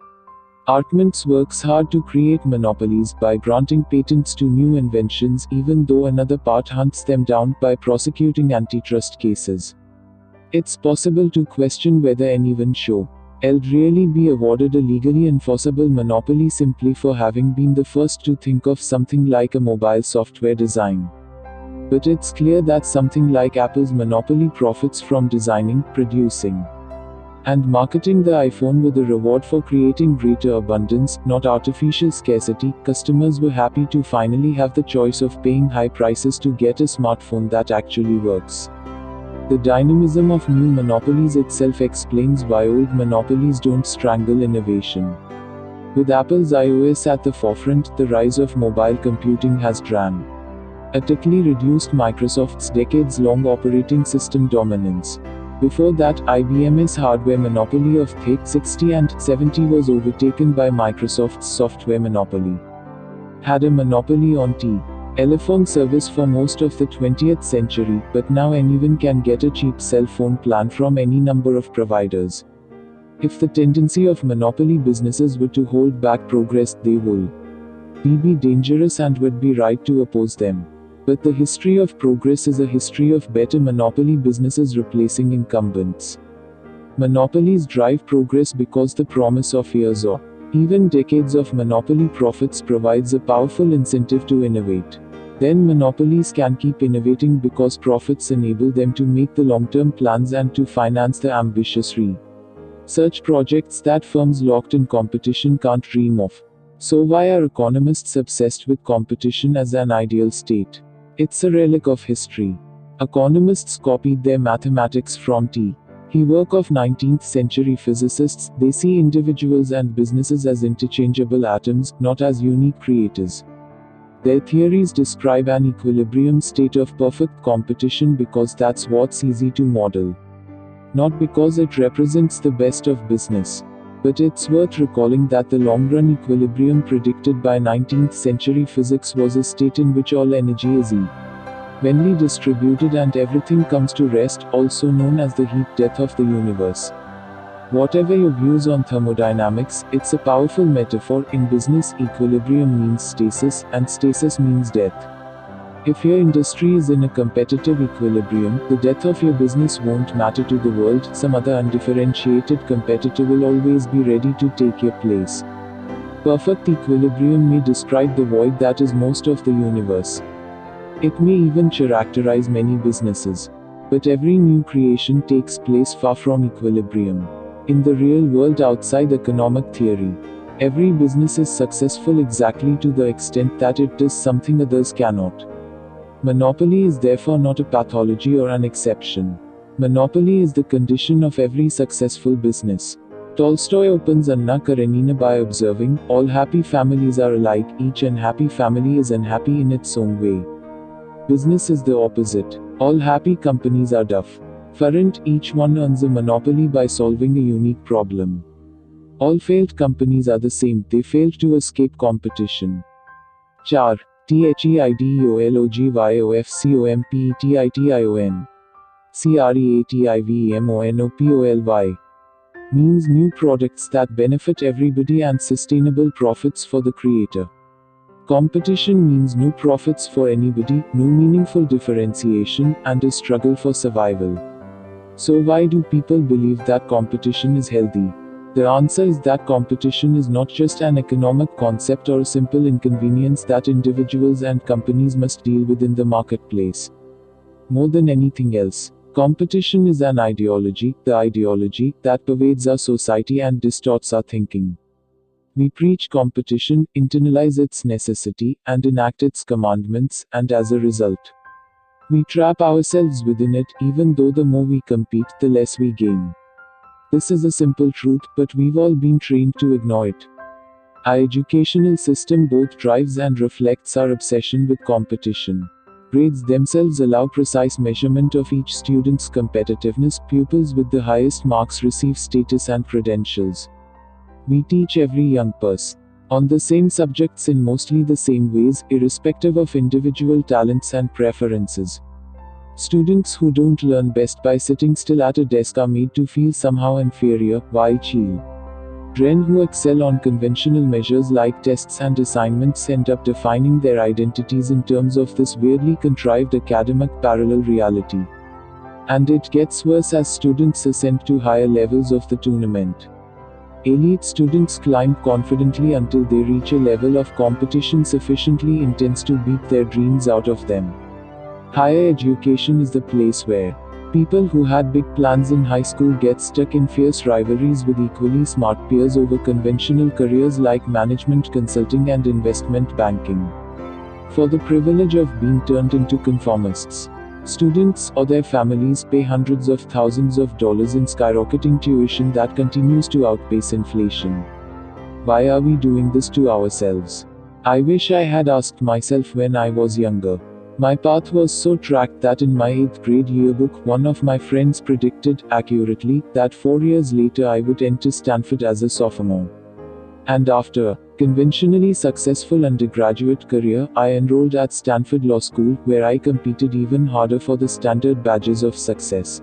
[SPEAKER 1] Artments works hard to create monopolies by granting patents to new inventions, even though another part hunts them down by prosecuting antitrust cases. It's possible to question whether anyone shall really be awarded a legally enforceable monopoly simply for having been the first to think of something like a mobile software design. But it's clear that something like Apple's monopoly profits from designing, producing, and marketing the iPhone with a reward for creating greater abundance, not artificial scarcity. Customers were happy to finally have the choice of paying high prices to get a smartphone that actually works. The dynamism of new monopolies itself explains why old monopolies don't strangle innovation. With Apple's iOS at the forefront, the rise of mobile computing has dramatically reduced Microsoft's decades-long operating system dominance. Before that, IBM's hardware monopoly of x60 and x70 was overtaken by Microsoft's software monopoly. Had a monopoly on telephone service for most of the 20th century, but now anyone can get a cheap cell phone plan from any number of providers. If the tendency of monopoly businesses were to hold back progress, they would be dangerous and would be right to oppose them. But the history of progress is a history of better monopoly businesses replacing incumbents. Monopolies drive progress because the promise of years or even decades of monopoly profits provides a powerful incentive to innovate. Then monopolies can keep innovating because profits enable them to make the long-term plans and to finance the ambitious research projects that firms locked in competition can't dream of. So why are economists obsessed with competition as an ideal state? It's a relic of history. Economists copied their mathematics from the work of 19th century physicists. They see individuals and businesses as interchangeable atoms, not as unique creators. Their theories describe an equilibrium state of perfect competition because that's what's easy to model. Not because it represents the best of business. But it's worth recalling that the long-run equilibrium predicted by 19th century physics was a state in which all energy is evenly distributed and everything comes to rest, also known as the heat death of the universe. Whatever your views on thermodynamics, it's a powerful metaphor. In business, equilibrium means stasis, and stasis means death. If your industry is in a competitive equilibrium, the death of your business won't matter to the world. Some other undifferentiated competitor will always be ready to take your place. Perfect equilibrium may describe the void that is most of the universe. It may even characterize many businesses. But every new creation takes place far from equilibrium. In the real world outside economic theory, every business is successful exactly to the extent that it does something others cannot. Monopoly is therefore not a pathology or an exception. Monopoly is the condition of every successful business. Tolstoy opens Anna Karenina by observing, all happy families are alike, each unhappy family is unhappy in its own way. Business is the opposite. All happy companies are different, each one earns a monopoly by solving a unique problem. All failed companies are the same, they failed to escape competition. 4. THEIDEOLOGYOFCOMPETITION means new products that benefit everybody and sustainable profits for the creator. Competition means no profits for anybody, no meaningful differentiation, and a struggle for survival. So why do people believe that competition is healthy? The answer is that competition is not just an economic concept or a simple inconvenience that individuals and companies must deal with in the marketplace. More than anything else, competition is an ideology, the ideology that pervades our society and distorts our thinking. We preach competition, internalize its necessity, and enact its commandments, and as a result, we trap ourselves within it, even though the more we compete, the less we gain. This is a simple truth, but we've all been trained to ignore it. Our educational system both drives and reflects our obsession with competition. Grades themselves allow precise measurement of each student's competitiveness. Pupils with the highest marks receive status and credentials. We teach every young person on the same subjects in mostly the same ways, irrespective of individual talents and preferences. Students who don't learn best by sitting still at a desk are made to feel somehow inferior, while children who excel on conventional measures like tests and assignments end up defining their identities in terms of this weirdly contrived academic parallel reality. And it gets worse as students ascend to higher levels of the tournament. Elite students climb confidently until they reach a level of competition sufficiently intense to beat their dreams out of them. Higher education is the place where people who had big plans in high school get stuck in fierce rivalries with equally smart peers over conventional careers like management consulting and investment banking. For the privilege of being turned into conformists, students or their families pay hundreds of thousands of dollars in skyrocketing tuition that continues to outpace inflation. Why are we doing this to ourselves? I wish I had asked myself when I was younger. My path was so tracked that in my 8th grade yearbook, one of my friends predicted, accurately, that 4 years later I would enter Stanford as a sophomore. And after a conventionally successful undergraduate career, I enrolled at Stanford Law School, where I competed even harder for the standard badges of success.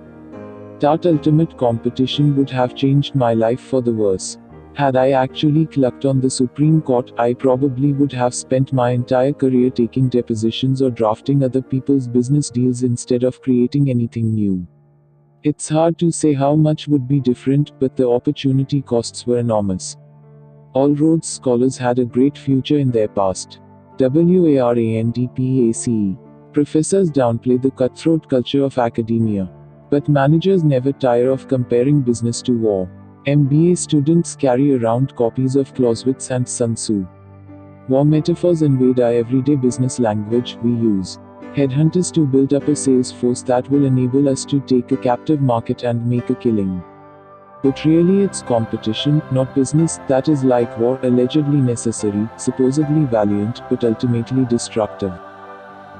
[SPEAKER 1] That ultimate competition would have changed my life for the worse. Had I actually clerked on the Supreme Court, I probably would have spent my entire career taking depositions or drafting other people's business deals instead of creating anything new. It's hard to say how much would be different, but the opportunity costs were enormous. All Rhodes scholars had a great future in their past. WARANDPACE. Professors downplay the cutthroat culture of academia. But managers never tire of comparing business to war. MBA students carry around copies of Clausewitz and Sun Tzu. War metaphors invade our everyday business language. We use headhunters to build up a sales force that will enable us to take a captive market and make a killing. But really it's competition, not business, that is like war, allegedly necessary, supposedly valiant, but ultimately destructive.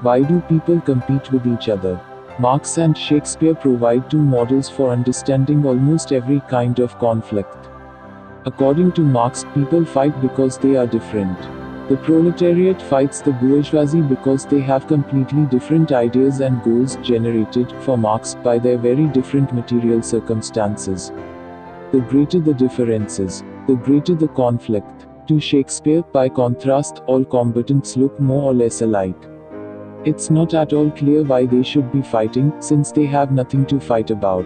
[SPEAKER 1] Why do people compete with each other? Marx and Shakespeare provide two models for understanding almost every kind of conflict. According to Marx, people fight because they are different. The proletariat fights the bourgeoisie because they have completely different ideas and goals, generated, for Marx, by their very different material circumstances. The greater the differences, the greater the conflict. To Shakespeare, by contrast, all combatants look more or less alike. It's not at all clear why they should be fighting, since they have nothing to fight about.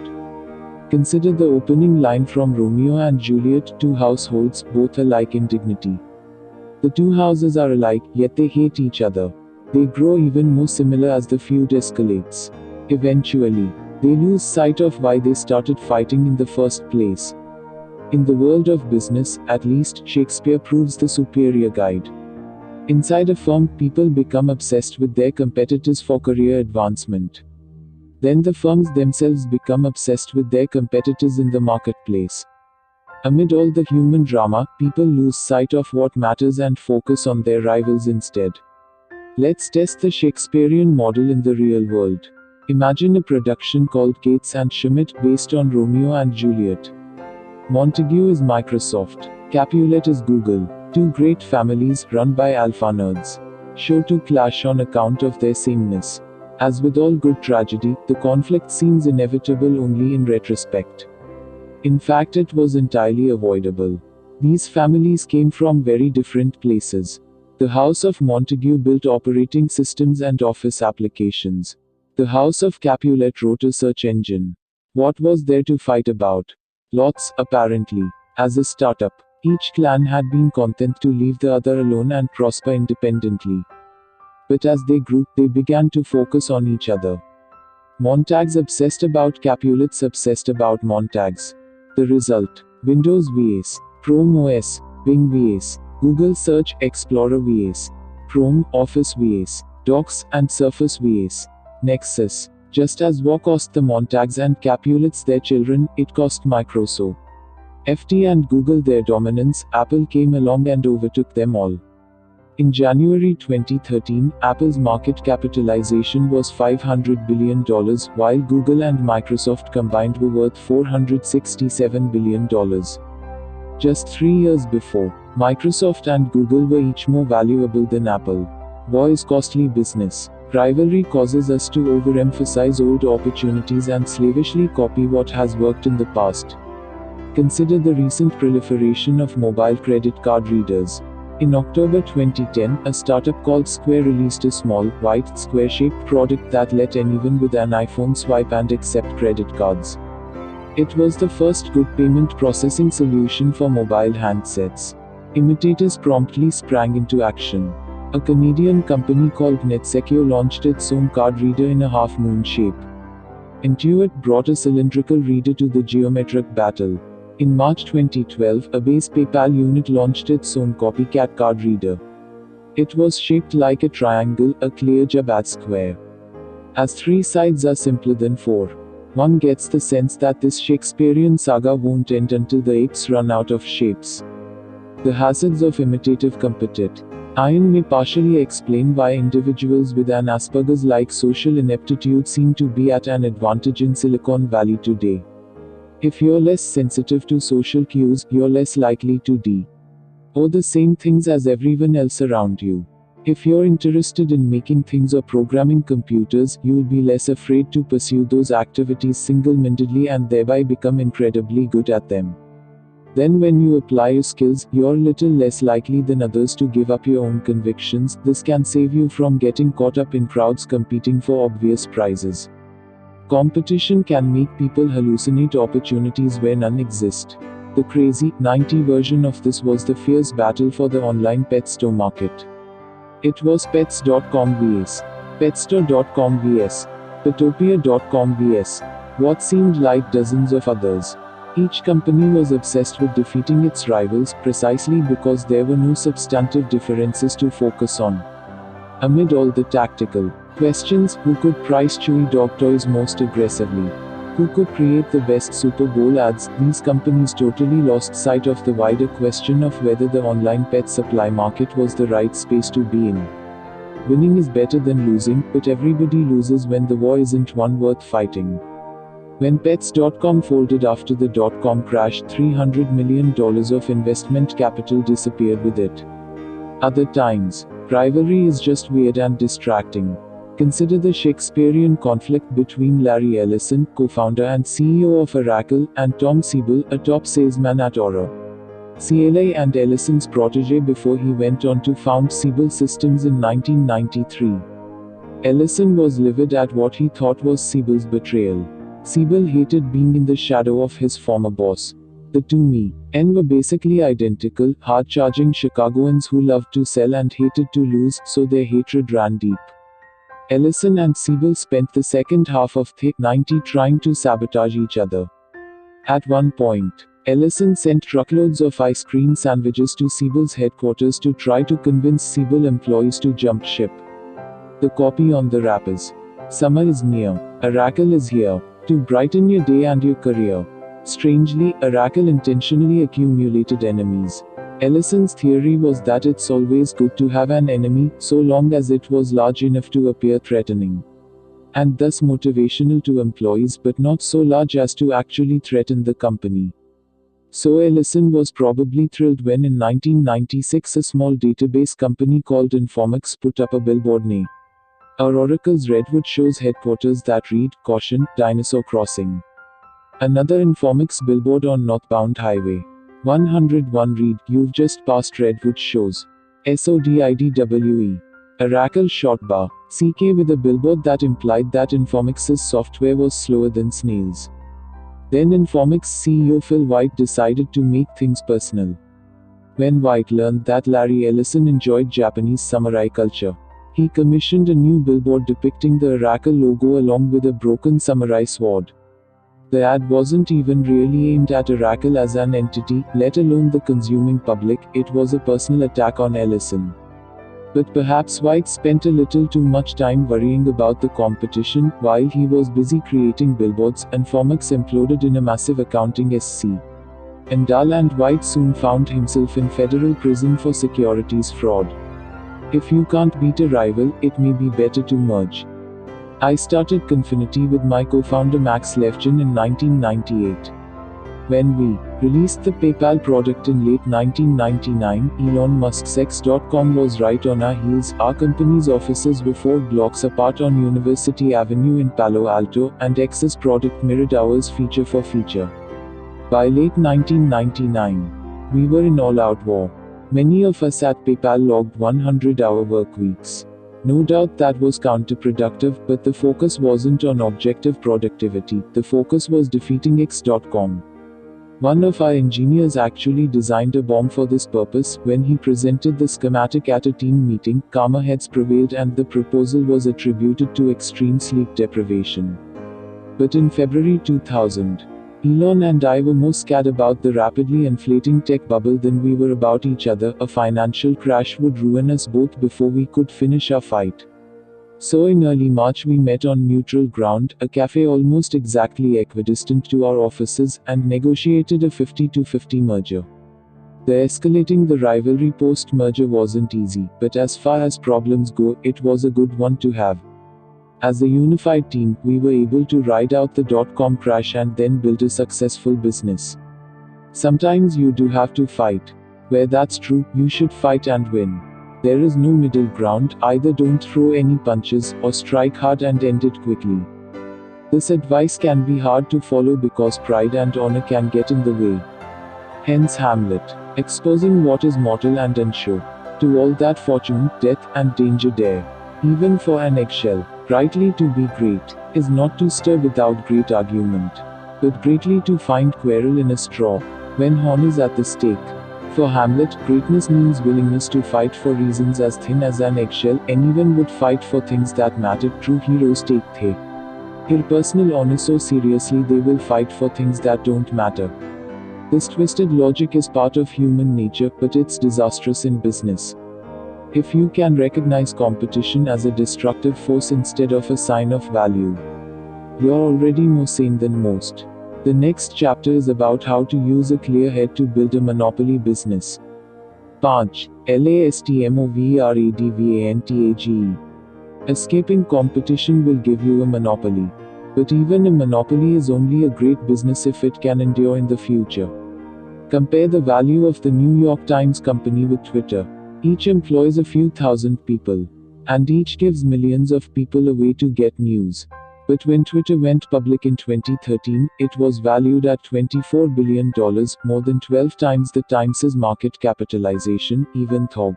[SPEAKER 1] Consider the opening line from Romeo and Juliet, two households, both alike in dignity. The two houses are alike, yet they hate each other. They grow even more similar as the feud escalates. Eventually, they lose sight of why they started fighting in the first place. In the world of business, at least, Shakespeare proves the superior guide. Inside a firm, people become obsessed with their competitors for career advancement. Then the firms themselves become obsessed with their competitors in the marketplace. Amid all the human drama, people lose sight of what matters and focus on their rivals instead. Let's test the Shakespearean model in the real world. Imagine a production called Gates and Schmidt based on Romeo and Juliet. Montague is Microsoft. Capulet is Google. Two great families, run by alpha nerds. Sure to clash on account of their sameness. As with all good tragedy, the conflict seems inevitable only in retrospect. In fact, it was entirely avoidable. These families came from very different places. The House of Montague built operating systems and office applications. The House of Capulet wrote a search engine. What was there to fight about? Lots, apparently. As a startup, each clan had been content to leave the other alone and prosper independently. But as they grew, they began to focus on each other. Montagues obsessed about Capulets obsessed about Montagues. The result: Windows vs. Chrome OS, Bing vs. Google Search Explorer vs. Chrome, Office vs. Docs, and Surface vs. Nexus. Just as war cost the Montagues and Capulets their children, it cost Microsoft, and Google their dominance. Apple came along and overtook them all. In January 2013, Apple's market capitalization was $500 billion, while Google and Microsoft combined were worth $467 billion. Just 3 years before, Microsoft and Google were each more valuable than Apple. War is costly business. Rivalry causes us to overemphasize old opportunities and slavishly copy what has worked in the past. Consider the recent proliferation of mobile credit card readers. In October 2010, a startup called Square released a small, white, square-shaped product that let anyone with an iPhone swipe and accept credit cards. It was the first good payment processing solution for mobile handsets. Imitators promptly sprang into action. A Canadian company called NetSecure launched its own card reader in a half-moon shape. Intuit brought a cylindrical reader to the geometric battle. In March 2012, a base PayPal unit launched its own copycat card reader. It was shaped like a triangle, a clear jab square. As 3 sides are simpler than 4. One gets the sense that this Shakespearean saga won't end until the apes run out of shapes. The hazards of imitative competition. Iron may partially explain why individuals with an Asperger's-like social ineptitude seem to be at an advantage in Silicon Valley today. If you're less sensitive to social cues, you're less likely to do the same things as everyone else around you. If you're interested in making things or programming computers, you'll be less afraid to pursue those activities single-mindedly and thereby become incredibly good at them. Then when you apply your skills, you're little less likely than others to give up your own convictions. This can save you from getting caught up in crowds competing for obvious prizes. Competition can make people hallucinate opportunities where none exist. The crazy, 90s version of this was the fierce battle for the online pet store market. It was Pets.com vs. Petstore.com vs. Petopia.com vs. what seemed like dozens of others. Each company was obsessed with defeating its rivals, precisely because there were no substantive differences to focus on. Amid all the tactical questions, who could price chewy dog toys most aggressively? Who could create the best Super Bowl ads? These companies totally lost sight of the wider question of whether the online pet supply market was the right space to be in. Winning is better than losing, but everybody loses when the war isn't one worth fighting. When Pets.com folded after the dot-com crash, $300 million of investment capital disappeared with it. Other times, rivalry is just weird and distracting. Consider the Shakespearean conflict between Larry Ellison, co-founder and CEO of Oracle, and Tom Siebel, a top salesman at Aura. CLA and Ellison's protege before he went on to found Siebel Systems in 1993. Ellison was livid at what he thought was Siebel's betrayal. Siebel hated being in the shadow of his former boss. The two men were basically identical, hard-charging Chicagoans who loved to sell and hated to lose, so their hatred ran deep. Ellison and Siebel spent the second half of the 90s trying to sabotage each other. At one point, Ellison sent truckloads of ice cream sandwiches to Siebel's headquarters to try to convince Siebel employees to jump ship. The copy on the wrappers. Summer is near. Oracle is here. To brighten your day and your career. Strangely, Oracle intentionally accumulated enemies. Ellison's theory was that it's always good to have an enemy, so long as it was large enough to appear threatening. And thus motivational to employees, but not so large as to actually threaten the company. So Ellison was probably thrilled when in 1996 a small database company called Informix put up a billboard near Oracle's Redwood shows headquarters that read, "Caution, Dinosaur Crossing." Another Informix billboard on northbound Highway 101 read, "You've just passed Redwood shows. SODIDWE. Oracle short bar. CK with a billboard that implied that Informix's software was slower than snails. Then Informix CEO Phil White decided to make things personal. When White learned that Larry Ellison enjoyed Japanese samurai culture, he commissioned a new billboard depicting the Oracle logo along with a broken samurai sword. The ad wasn't even really aimed at Oracle as an entity, let alone the consuming public, it was a personal attack on Ellison. But perhaps White spent a little too much time worrying about the competition, while he was busy creating billboards, and Informix imploded in a massive accounting scandal and White soon found himself in federal prison for securities fraud. If you can't beat a rival, it may be better to merge. I started Confinity with my co-founder Max Levchin in 1998. When we released the PayPal product in late 1999, Elon Musk's X.com was right on our heels. Our company's offices were 4 blocks apart on University Avenue in Palo Alto, and X's product mirrored ours feature for feature. By late 1999, we were in all-out war. Many of us at PayPal logged 100-hour work weeks. No doubt that was counterproductive, but the focus wasn't on objective productivity, the focus was defeating X.com. One of our engineers actually designed a bomb for this purpose. When he presented the schematic at a team meeting, calmer heads prevailed and the proposal was attributed to extreme sleep deprivation. But in February 2000, Elon and I were more scared about the rapidly inflating tech bubble than we were about each other. A financial crash would ruin us both before we could finish our fight. So in early March we met on neutral ground, a cafe almost exactly equidistant to our offices, and negotiated a 50-50 merger. The escalating the rivalry post-merger wasn't easy, but as far as problems go, it was a good one to have. As a unified team, we were able to ride out the dot-com crash and then build a successful business. Sometimes you do have to fight. Where that's true, you should fight and win. There is no middle ground, either don't throw any punches, or strike hard and end it quickly. This advice can be hard to follow because pride and honor can get in the way. Hence Hamlet, exposing what is mortal and unsure. To all that fortune, death, and danger dare. Even for an eggshell, rightly to be great, is not to stir without great argument, but greatly to find quarrel in a straw, when horn is at the stake. For Hamlet, greatness means willingness to fight for reasons as thin as an eggshell. Anyone would fight for things that mattered. True heroes take their personal honor so seriously they will fight for things that don't matter. This twisted logic is part of human nature, but it's disastrous in business. If you can recognize competition as a destructive force instead of a sign of value, you're already more sane than most. The next chapter is about how to use a clear head to build a monopoly business. 5. LASTMOVERADVANTAGE. Escaping competition will give you a monopoly. But even a monopoly is only a great business if it can endure in the future. Compare the value of the New York Times company with Twitter. Each employs a few thousand people, and each gives millions of people a way to get news. But when Twitter went public in 2013, it was valued at $24 billion, more than 12 times the Times' market capitalization. Even though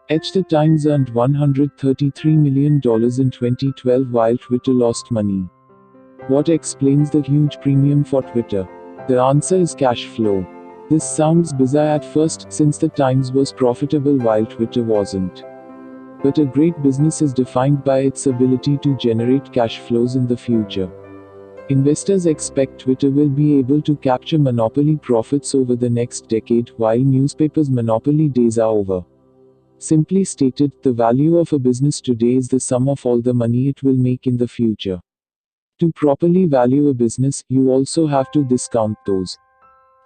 [SPEAKER 1] the Times earned $133 million in 2012 while Twitter lost money. What explains the huge premium for Twitter? The answer is cash flow. This sounds bizarre at first, since the Times was profitable while Twitter wasn't. But a great business is defined by its ability to generate cash flows in the future. Investors expect Twitter will be able to capture monopoly profits over the next decade, while newspapers' monopoly days are over. Simply stated, the value of a business today is the sum of all the money it will make in the future. To properly value a business, you also have to discount those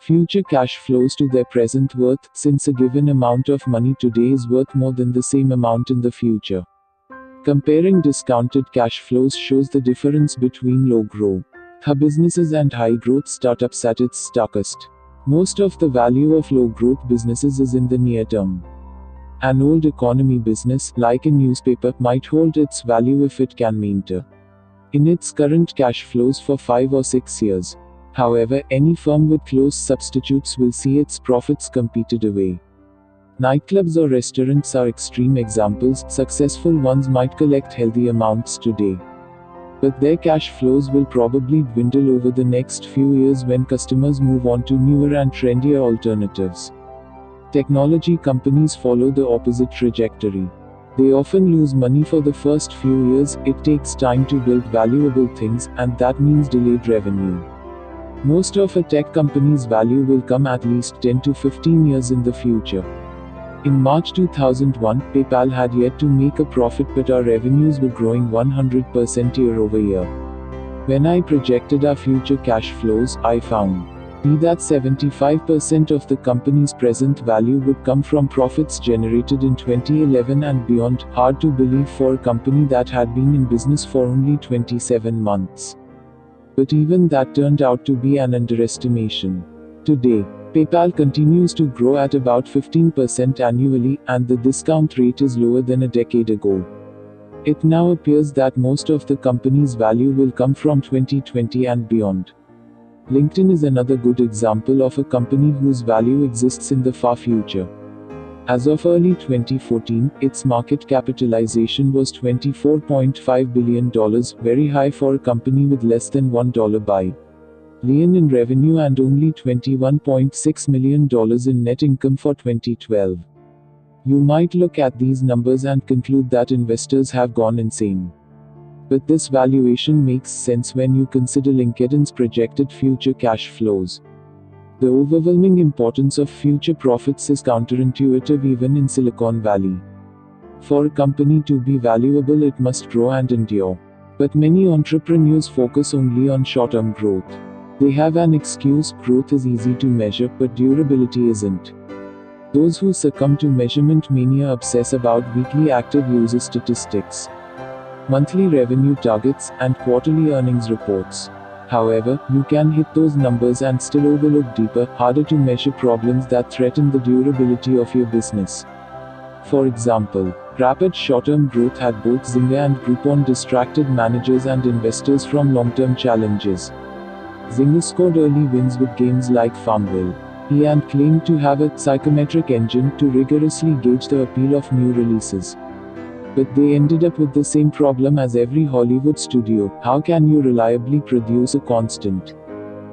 [SPEAKER 1] future cash flows to their present worth, since a given amount of money today is worth more than the same amount in the future. Comparing discounted cash flows shows the difference between low growth businesses and high growth startups at its starkest. Most of the value of low growth businesses is in the near term. An old economy business, like a newspaper, might hold its value if it can maintain in its current cash flows for 5 or 6 years. However, any firm with close substitutes will see its profits competed away. Nightclubs or restaurants are extreme examples. Successful ones might collect healthy amounts today, but their cash flows will probably dwindle over the next few years when customers move on to newer and trendier alternatives. Technology companies follow the opposite trajectory. They often lose money for the first few years. It takes time to build valuable things, and that means delayed revenue. Most of a tech company's value will come at least 10 to 15 years in the future. In March 2001, PayPal had yet to make a profit, but our revenues were growing 100% year over year. When I projected our future cash flows, I found that 75% of the company's present value would come from profits generated in 2011 and beyond. Hard to believe for a company that had been in business for only 27 months. But even that turned out to be an underestimation. Today, PayPal continues to grow at about 15% annually, and the discount rate is lower than a decade ago. It now appears that most of the company's value will come from 2020 and beyond. LinkedIn is another good example of a company whose value exists in the far future. As of early 2014, its market capitalization was $24.5 billion, very high for a company with less than $1 billion in revenue and only $21.6 million in net income for 2012. You might look at these numbers and conclude that investors have gone insane. But this valuation makes sense when you consider LinkedIn's projected future cash flows. The overwhelming importance of future profits is counterintuitive even in Silicon Valley. For a company to be valuable, it must grow and endure. But many entrepreneurs focus only on short-term growth. They have an excuse: growth is easy to measure, but durability isn't. Those who succumb to measurement mania obsess about weekly active user statistics, monthly revenue targets, and quarterly earnings reports. However, you can hit those numbers and still overlook deeper, harder to measure problems that threaten the durability of your business. For example, rapid short-term growth had both Zynga and Groupon distracted managers and investors from long-term challenges. Zynga scored early wins with games like Farmville and claimed to have a psychometric engine to rigorously gauge the appeal of new releases. But they ended up with the same problem as every Hollywood studio: how can you reliably produce a constant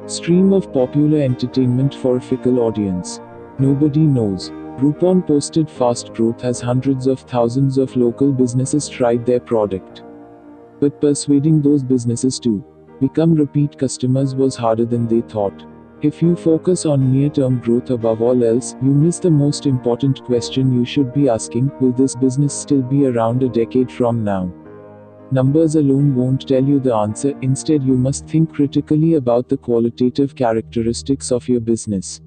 [SPEAKER 1] stream of popular entertainment for a fickle audience? Nobody knows. Groupon posted fast growth as hundreds of thousands of local businesses tried their product. But persuading those businesses to become repeat customers was harder than they thought. If you focus on near-term growth above all else, you miss the most important question you should be asking: will this business still be around a decade from now? Numbers alone won't tell you the answer. Instead, you must think critically about the qualitative characteristics of your business.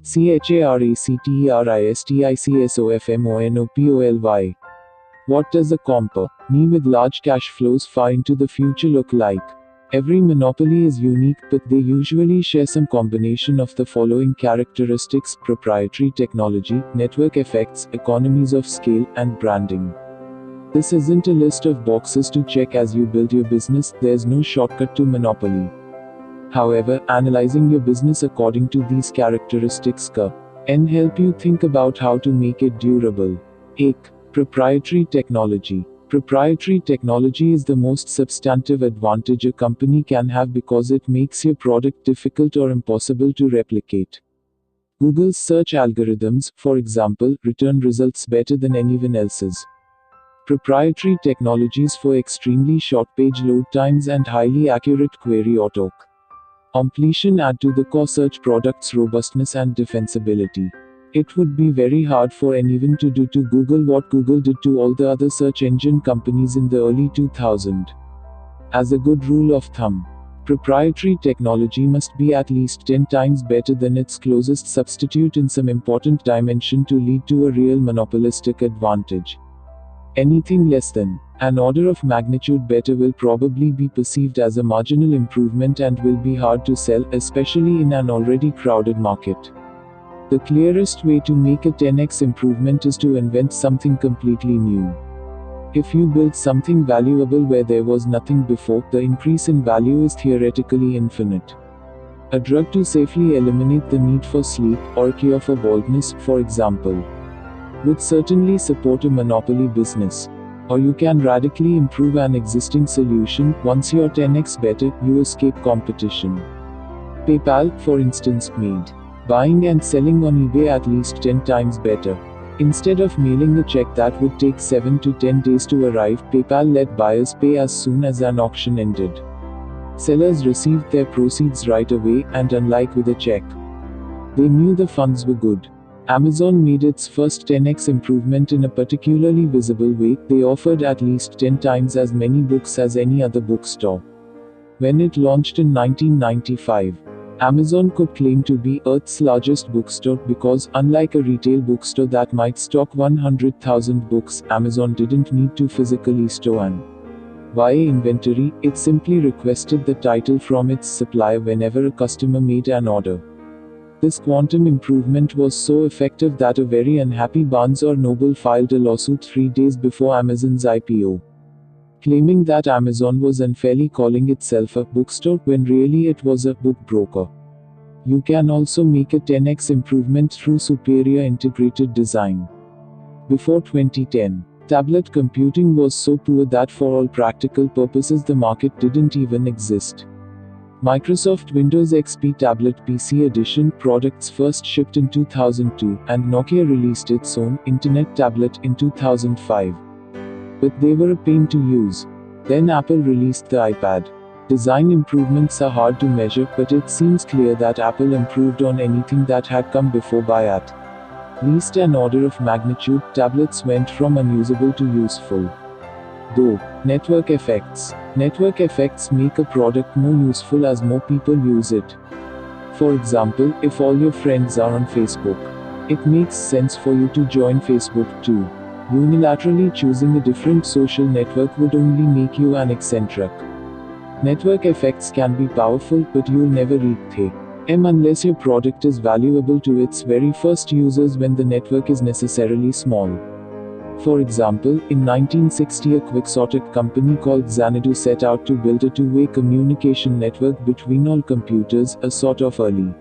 [SPEAKER 1] CHARACTERISTICSOFMONOPOLY. What does a company with large cash flows far into the future look like? Every monopoly is unique, but they usually share some combination of the following characteristics: proprietary technology, network effects, economies of scale, and branding. This isn't a list of boxes to check as you build your business. There's no shortcut to monopoly. However, analyzing your business according to these characteristics can help you think about how to make it durable. 1. Proprietary technology. Proprietary technology is the most substantive advantage a company can have because it makes your product difficult or impossible to replicate. Google's search algorithms, for example, return results better than anyone else's. Proprietary technologies for extremely short page load times and highly accurate query auto completion add to the core search product's robustness and defensibility. It would be very hard for anyone to do to Google what Google did to all the other search engine companies in the early 2000s. As a good rule of thumb, proprietary technology must be at least 10 times better than its closest substitute in some important dimension to lead to a real monopolistic advantage. Anything less than an order of magnitude better will probably be perceived as a marginal improvement and will be hard to sell, especially in an already crowded market. The clearest way to make a 10x improvement is to invent something completely new. If you build something valuable where there was nothing before, the increase in value is theoretically infinite. A drug to safely eliminate the need for sleep, or a cure for baldness, for example, would certainly support a monopoly business. Or you can radically improve an existing solution. Once you're 10x better, you escape competition. PayPal, for instance, made buying and selling on eBay at least 10 times better. Instead of mailing a check that would take 7 to 10 days to arrive, PayPal let buyers pay as soon as an auction ended. Sellers received their proceeds right away, and unlike with a check, they knew the funds were good. Amazon made its first 10x improvement in a particularly visible way. They offered at least 10 times as many books as any other bookstore. When it launched in 1995, Amazon could claim to be Earth's largest bookstore because, unlike a retail bookstore that might stock 100,000 books, Amazon didn't need to physically store an YA inventory. It simply requested the title from its supplier whenever a customer made an order. This quantum improvement was so effective that a very unhappy Barnes or Noble filed a lawsuit 3 days before Amazon's IPO, claiming that Amazon was unfairly calling itself a bookstore when really it was a book broker. You can also make a 10x improvement through superior integrated design. Before 2010, tablet computing was so poor that for all practical purposes the market didn't even exist. Microsoft Windows XP Tablet PC Edition products first shipped in 2002, and Nokia released its own Internet tablet in 2005. But they were a pain to use. Then Apple released the iPad. Design improvements are hard to measure, but it seems clear that Apple improved on anything that had come before by at least an order of magnitude. Tablets went from unusable to useful. Though, network effects. Network effects make a product more useful as more people use it. For example, if all your friends are on Facebook, it makes sense for you to join Facebook too. Unilaterally choosing a different social network would only make you an eccentric. Network effects can be powerful, but you'll never reach them unless your product is valuable to its very first users when the network is necessarily small. For example, in 1960 a quixotic company called Xanadu set out to build a two-way communication network between all computers, a sort of early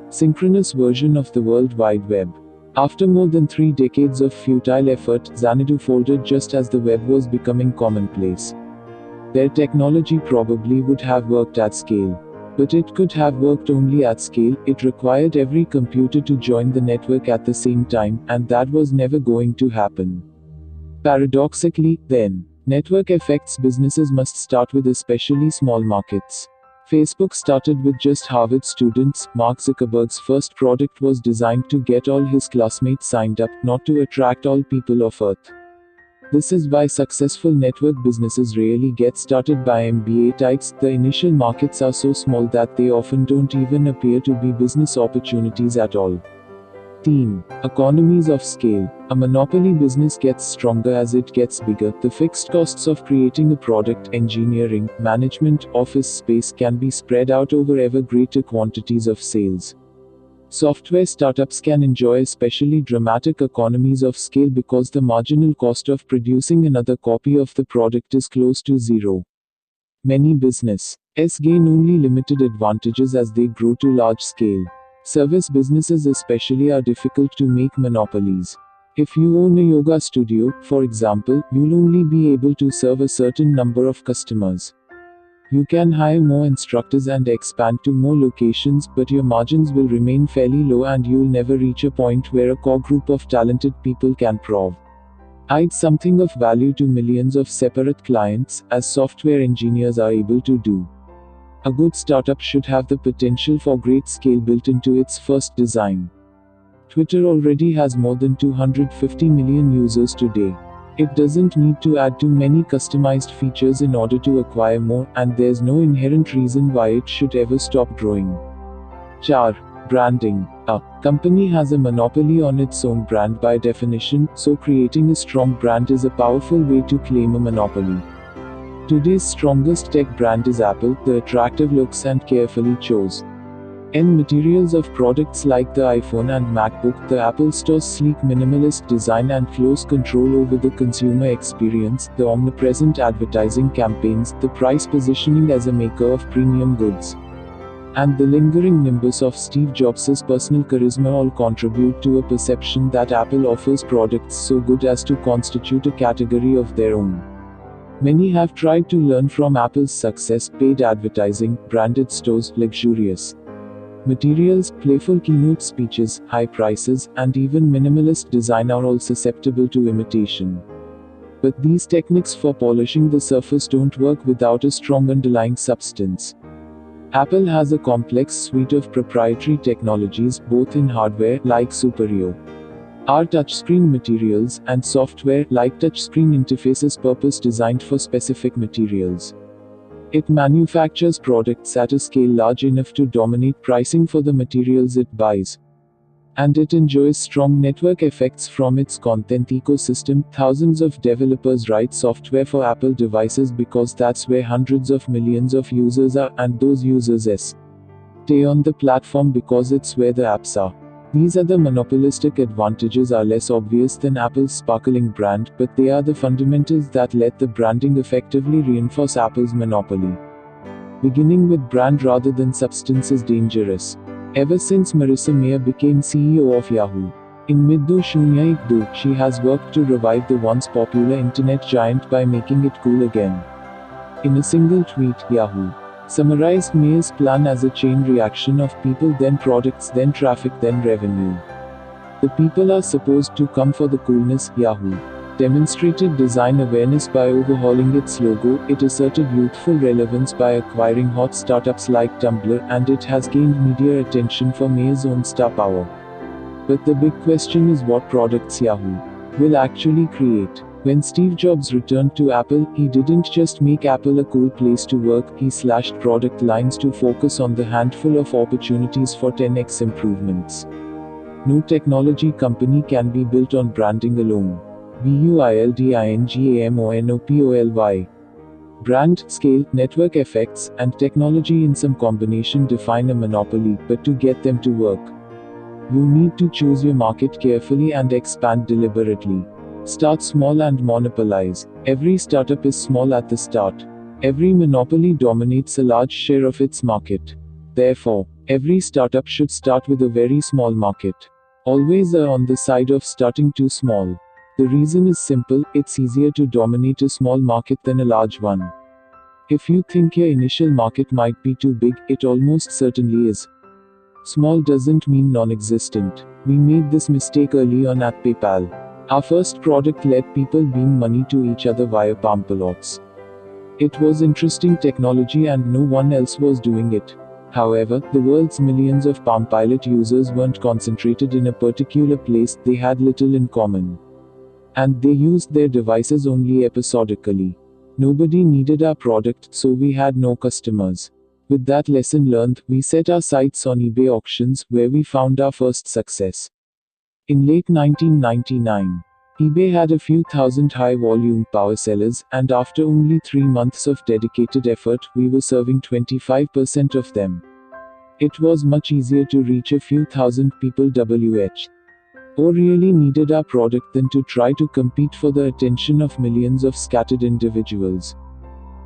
[SPEAKER 1] synchronous version of the World Wide Web. After more than 3 decades of futile effort, Xanadu folded just as the web was becoming commonplace. Their technology probably would have worked at scale. But it could have worked only at scale. It required every computer to join the network at the same time, and that was never going to happen. Paradoxically, then, network effects businesses must start with especially small markets. Facebook started with just Harvard students. Mark Zuckerberg's first product was designed to get all his classmates signed up, not to attract all people of Earth. This is why successful network businesses rarely get started by MBA types. The initial markets are so small that they often don't even appear to be business opportunities at all. Team. Economies of scale. A monopoly business gets stronger as it gets bigger. The fixed costs of creating a product, engineering, management, office space can be spread out over ever greater quantities of sales. Software startups can enjoy especially dramatic economies of scale because the marginal cost of producing another copy of the product is close to zero. Many businesses gain only limited advantages as they grow to large scale. Service businesses especially are difficult to make monopolies. If you own a yoga studio, for example, you'll only be able to serve a certain number of customers. You can hire more instructors and expand to more locations, but your margins will remain fairly low and you'll never reach a point where a core group of talented people can prove Adds something of value to millions of separate clients, as software engineers are able to do. A good startup should have the potential for great scale built into its first design. Twitter already has more than 250 million users today. It doesn't need to add too many customized features in order to acquire more, and there's no inherent reason why it should ever stop growing. 4. Branding. A company has a monopoly on its own brand by definition, so creating a strong brand is a powerful way to claim a monopoly. Today's strongest tech brand is Apple, the attractive looks and carefully chose materials of products like the iPhone and MacBook, the Apple Store's sleek minimalist design and close control over the consumer experience, the omnipresent advertising campaigns, the price positioning as a maker of premium goods, and the lingering nimbus of Steve Jobs' personal charisma all contribute to a perception that Apple offers products so good as to constitute a category of their own. Many have tried to learn from Apple's success: paid advertising, branded stores, luxurious materials, playful keynote speeches, high prices, and even minimalist design are all susceptible to imitation. But these techniques for polishing the surface don't work without a strong underlying substance. Apple has a complex suite of proprietary technologies, both in hardware, like superior touchscreen materials, and software, like touchscreen interfaces purpose-designed for specific materials. It manufactures products at a scale large enough to dominate pricing for the materials it buys. And it enjoys strong network effects from its content ecosystem. Thousands of developers write software for Apple devices because that's where hundreds of millions of users are, and those users stay on the platform because it's where the apps are. These other monopolistic advantages are less obvious than Apple's sparkling brand, but they are the fundamentals that let the branding effectively reinforce Apple's monopoly. Beginning with brand rather than substance is dangerous. Ever since Marissa Mayer became CEO of Yahoo! In mid-2012, she has worked to revive the once popular internet giant by making it cool again. In a single tweet, Yahoo! Summarized Mayer's plan as a chain reaction of people, then products, then traffic, then revenue. The people are supposed to come for the coolness. Yahoo! Demonstrated design awareness by overhauling its logo, it asserted youthful relevance by acquiring hot startups like Tumblr, and it has gained media attention for Mayer's own star power. But the big question is what products Yahoo! Will actually create. When Steve Jobs returned to Apple, he didn't just make Apple a cool place to work, he slashed product lines to focus on the handful of opportunities for 10x improvements. No technology company can be built on branding alone. BUILDINGAMONOPOLY. Brand, scale, network effects, and technology in some combination define a monopoly, but to get them to work, you need to choose your market carefully and expand deliberately. Start small and monopolize. Every startup is small at the start. Every monopoly dominates a large share of its market. Therefore, every startup should start with a very small market. Always err on the side of starting too small. The reason is simple: it's easier to dominate a small market than a large one. If you think your initial market might be too big, it almost certainly is. Small doesn't mean non-existent. We made this mistake early on at PayPal. Our first product let people beam money to each other via Palm Pilots. It was interesting technology and no one else was doing it. However, the world's millions of Palm Pilot users weren't concentrated in a particular place, they had little in common. And they used their devices only episodically. Nobody needed our product, so we had no customers. With that lesson learned, we set our sights on eBay auctions, where we found our first success. In late 1999, eBay had a few thousand high-volume power sellers, and after only 3 months of dedicated effort, we were serving 25% of them. It was much easier to reach a few thousand people or really needed our product than to try to compete for the attention of millions of scattered individuals.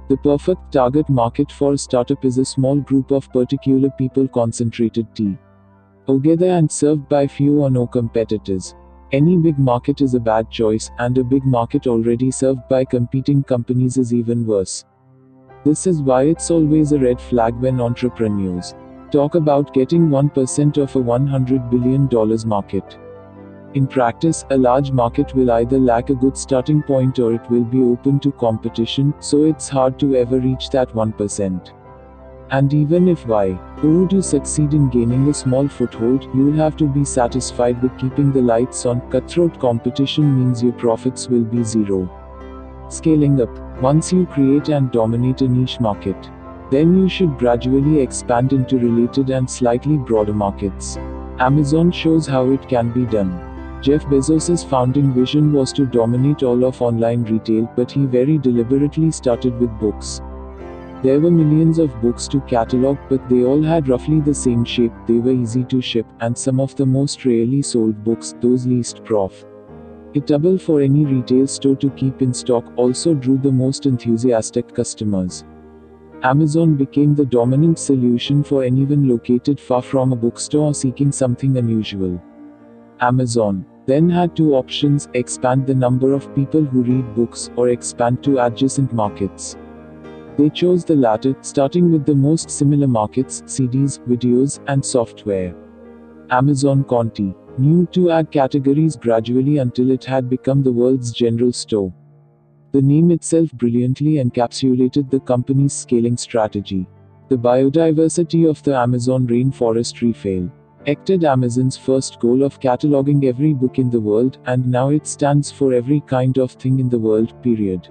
[SPEAKER 1] The perfect target market for a startup is a small group of particular people concentrated together and served by few or no competitors. Any big market is a bad choice, and a big market already served by competing companies is even worse. This is why it's always a red flag when entrepreneurs talk about getting 1% of a $100 billion market. In practice, a large market will either lack a good starting point or it will be open to competition, so it's hard to ever reach that 1%. And even if you do succeed in gaining a small foothold, you'll have to be satisfied with keeping the lights on. Cutthroat competition means your profits will be zero. Scaling up. Once you create and dominate a niche market, then you should gradually expand into related and slightly broader markets. Amazon shows how it can be done. Jeff Bezos' founding vision was to dominate all of online retail, but he very deliberately started with books. There were millions of books to catalog, but they all had roughly the same shape, they were easy to ship, and some of the most rarely sold books, those least profitable for any retail store to keep in stock, also drew the most enthusiastic customers. Amazon became the dominant solution for anyone located far from a bookstore or seeking something unusual. Amazon then had two options: expand the number of people who read books, or expand to adjacent markets. They chose the latter, starting with the most similar markets: CDs, videos, and software. Amazon continued to add categories gradually until it had become the world's general store. The name itself brilliantly encapsulated the company's scaling strategy. The biodiversity of the Amazon rainforest reflected Amazon's first goal of cataloging every book in the world, and now it stands for every kind of thing in the world, period.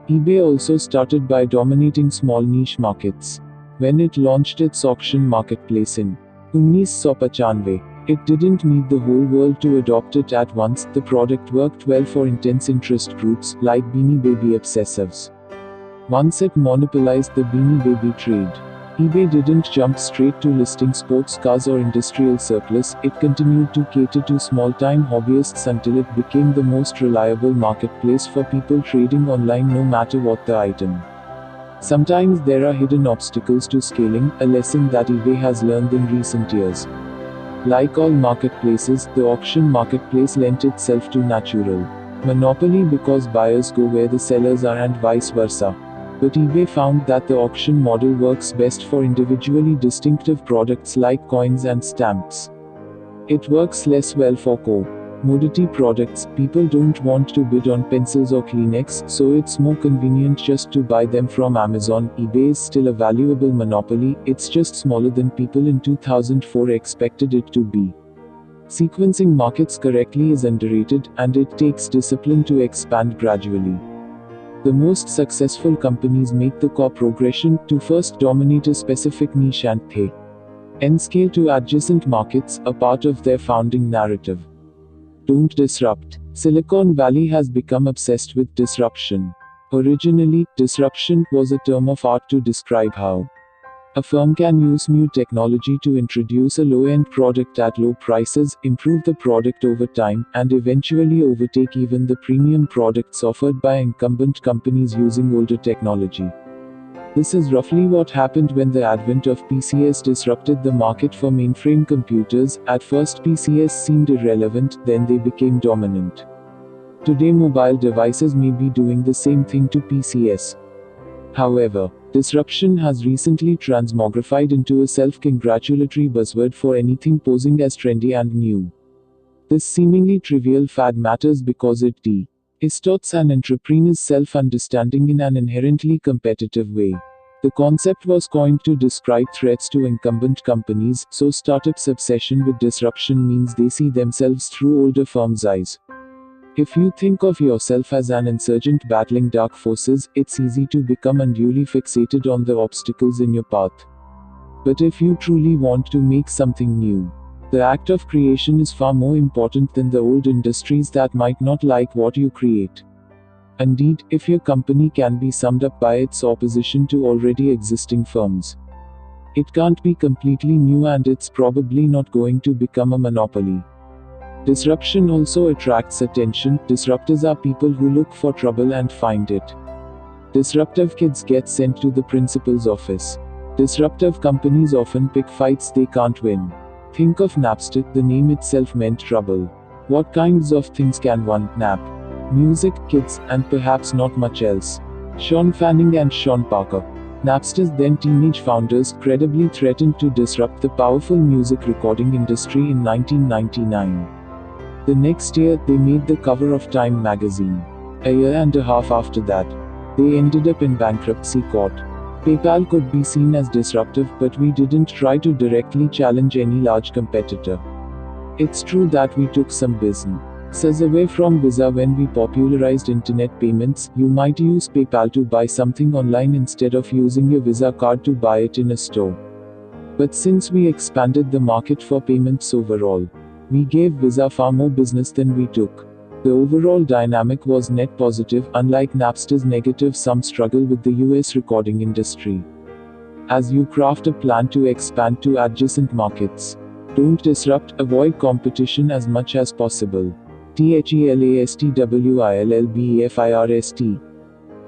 [SPEAKER 1] eBay also started by dominating small niche markets. When it launched its auction marketplace in 1995, it didn't need the whole world to adopt it at once. The product worked well for intense interest groups, like Beanie Baby obsessives. Once it monopolized the Beanie Baby trade, eBay didn't jump straight to listing sports cars or industrial surplus. It continued to cater to small-time hobbyists until it became the most reliable marketplace for people trading online, no matter what the item. Sometimes there are hidden obstacles to scaling, a lesson that eBay has learned in recent years. Like all marketplaces, the auction marketplace lent itself to natural monopoly because buyers go where the sellers are and vice versa. But eBay found that the auction model works best for individually distinctive products like coins and stamps. It works less well for commodity products. People don't want to bid on pencils or Kleenex, so it's more convenient just to buy them from Amazon. eBay is still a valuable monopoly, it's just smaller than people in 2004 expected it to be. Sequencing markets correctly is underrated, and it takes discipline to expand gradually. The most successful companies make the core progression to first dominate a specific niche and then scale to adjacent markets, a part of their founding narrative. Don't disrupt. Silicon Valley has become obsessed with disruption. Originally, disruption was a term of art to describe how a firm can use new technology to introduce a low-end product at low prices, improve the product over time, and eventually overtake even the premium products offered by incumbent companies using older technology. This is roughly what happened when the advent of PCs disrupted the market for mainframe computers. At first PCs seemed irrelevant, then they became dominant. Today mobile devices may be doing the same thing to PCs. However, disruption has recently transmogrified into a self-congratulatory buzzword for anything posing as trendy and new. This seemingly trivial fad matters because it distorts an entrepreneur's self-understanding in an inherently competitive way. The concept was coined to describe threats to incumbent companies, so startups' obsession with disruption means they see themselves through older firms' eyes. If you think of yourself as an insurgent battling dark forces, it's easy to become unduly fixated on the obstacles in your path. But if you truly want to make something new, the act of creation is far more important than the old industries that might not like what you create. Indeed, if your company can be summed up by its opposition to already existing firms, it can't be completely new, and it's probably not going to become a monopoly. Disruption also attracts attention. Disruptors are people who look for trouble and find it. Disruptive kids get sent to the principal's office. Disruptive companies often pick fights they can't win. Think of Napster, the name itself meant trouble. What kinds of things can one nap? Music, kids, and perhaps not much else. Sean Fanning and Sean Parker, Napster's then teenage founders, credibly threatened to disrupt the powerful music recording industry in 1999. The next year, they made the cover of Time magazine. A year and a half after that, they ended up in bankruptcy court. PayPal could be seen as disruptive, but we didn't try to directly challenge any large competitor. It's true that we took some business away from Visa when we popularized internet payments. You might use PayPal to buy something online instead of using your Visa card to buy it in a store. But since we expanded the market for payments overall, we gave Visa far more business than we took. The overall dynamic was net positive. Unlike Napster's negative sum struggle with the US recording industry. As you craft a plan to expand to adjacent markets, don't disrupt, avoid competition as much as possible. THELASTWILLBEFIRST.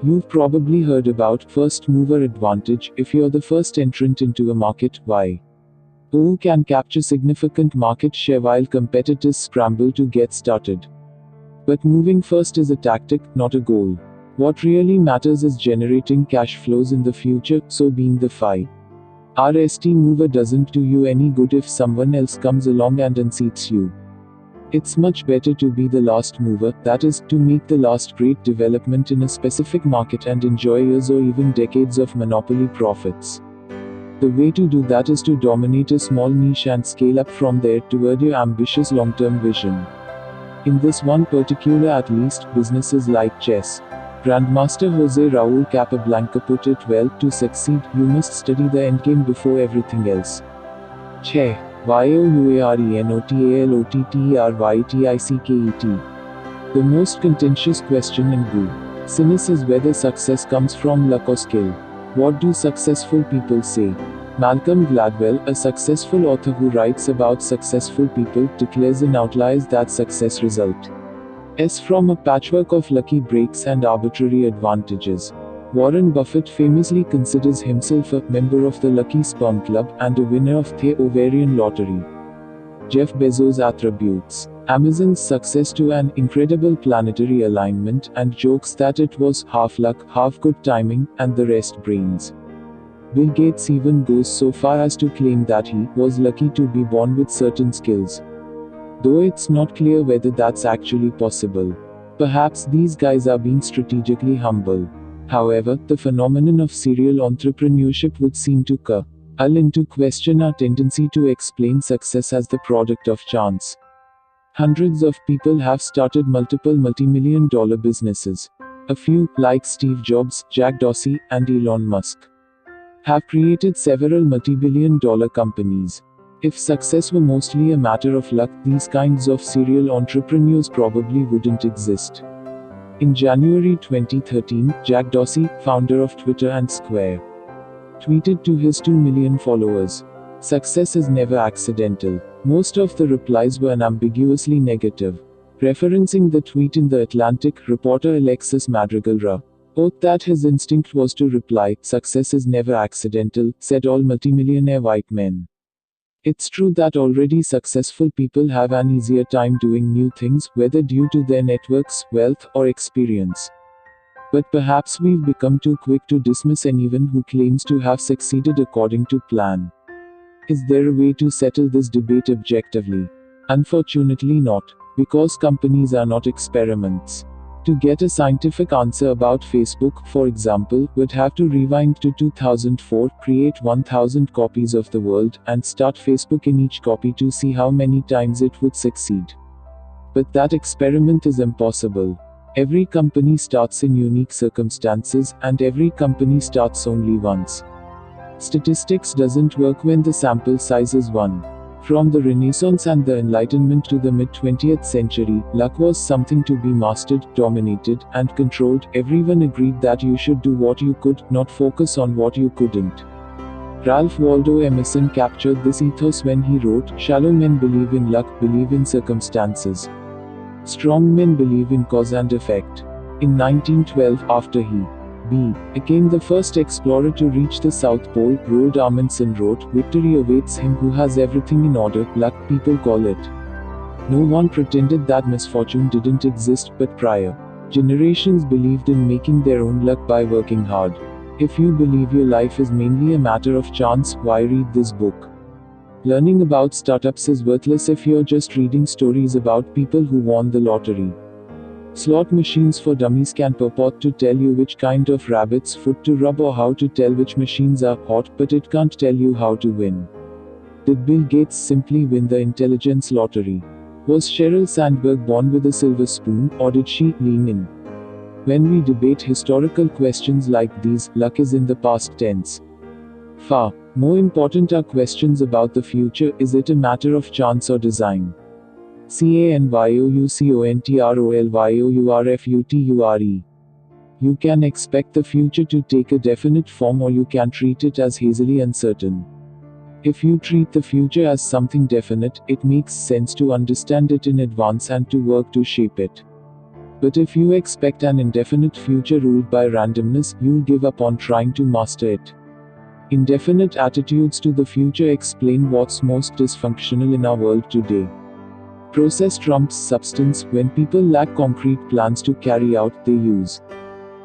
[SPEAKER 1] You've probably heard about first mover advantage. If you're the first entrant into a market, you can capture significant market share while competitors scramble to get started. But moving first is a tactic, not a goal. What really matters is generating cash flows in the future, so being the first mover doesn't do you any good if someone else comes along and unseats you. It's much better to be the last mover, that is, to make the last great development in a specific market and enjoy years or even decades of monopoly profits. The way to do that is to dominate a small niche and scale up from there toward your ambitious long-term vision. In this one particular at least, businesses like chess. Grandmaster Jose Raul Capablanca put it well, to succeed, you must study the endgame before everything else. Che. YOUARENOTALOTTERYTICKET. The most contentious question in business is whether success comes from luck or skill. What do successful people say? Malcolm Gladwell, a successful author who writes about successful people, declares in Outliers that success results from a patchwork of lucky breaks and arbitrary advantages. Warren Buffett famously considers himself a member of the Lucky Sperm Club and a winner of the ovarian lottery. Jeff Bezos attributes Amazon's success to an incredible planetary alignment and jokes that it was half luck, half good timing, and the rest brains. Bill Gates even goes so far as to claim that he was lucky to be born with certain skills. Though it's not clear whether that's actually possible. Perhaps these guys are being strategically humble. However, the phenomenon of serial entrepreneurship would seem to call into question our tendency to explain success as the product of chance. Hundreds of people have started multiple multi-million-dollar businesses. A few, like Steve Jobs, Jack Dorsey, and Elon Musk, have created several multi-billion-dollar companies. If success were mostly a matter of luck, these kinds of serial entrepreneurs probably wouldn't exist. In January 2013, Jack Dorsey, founder of Twitter and Square, tweeted to his 2 million followers, "Success is never accidental." Most of the replies were unambiguously negative. Referencing the tweet in The Atlantic, reporter Alexis Madrigal wrote that his instinct was to reply, "Success is never accidental, said all multimillionaire white men." It's true that already successful people have an easier time doing new things, whether due to their networks, wealth, or experience. But perhaps we've become too quick to dismiss anyone who claims to have succeeded according to plan. Is there a way to settle this debate objectively? Unfortunately not, because companies are not experiments. To get a scientific answer about Facebook, for example, we'd have to rewind to 2004, create 1,000 copies of the world, and start Facebook in each copy to see how many times it would succeed. But that experiment is impossible. Every company starts in unique circumstances, and every company starts only once. Statistics doesn't work when the sample size is 1. From the Renaissance and the Enlightenment to the mid-20th century, luck was something to be mastered, dominated, and controlled. Everyone agreed that you should do what you could, not focus on what you couldn't. Ralph Waldo Emerson captured this ethos when he wrote, "Shallow men believe in luck, believe in circumstances. Strong men believe in cause and effect." In 1912, after he became the first explorer to reach the South Pole, Roald Amundsen wrote, "Victory awaits him who has everything in order, luck, people call it." No one pretended that misfortune didn't exist, but prior generations believed in making their own luck by working hard. If you believe your life is mainly a matter of chance, why read this book? Learning about startups is worthless if you're just reading stories about people who won the lottery. Slot machines for dummies can purport to tell you which kind of rabbit's foot to rub or how to tell which machines are hot, but it can't tell you how to win. Did Bill Gates simply win the intelligence lottery? Was Sheryl Sandberg born with a silver spoon, or did she lean in? When we debate historical questions like these, luck is in the past tense. Far more important are questions about the future. Is it a matter of chance or design? CANYOUCONTROLYOURFUTURE. You can expect the future to take a definite form, or you can treat it as hazily uncertain. If you treat the future as something definite, it makes sense to understand it in advance and to work to shape it. But if you expect an indefinite future ruled by randomness, you'll give up on trying to master it. Indefinite attitudes to the future explain what's most dysfunctional in our world today. Process trumps substance. When people lack concrete plans to carry out, they use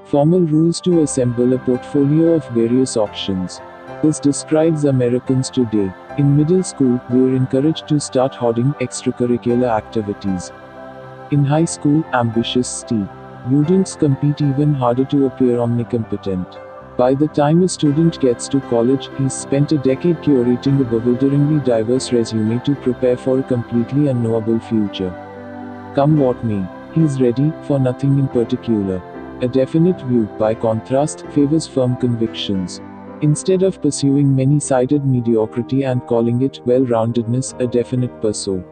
[SPEAKER 1] formal rules to assemble a portfolio of various options. This describes Americans today. In middle school, we're encouraged to start hoarding extracurricular activities. In high school, ambitious students compete even harder to appear omnicompetent. By the time a student gets to college, he's spent a decade curating a bewilderingly diverse resume to prepare for a completely unknowable future. Come what may, he's ready for nothing in particular. A definite view, by contrast, favors firm convictions. Instead of pursuing many-sided mediocrity and calling it well-roundedness, a definite pursuit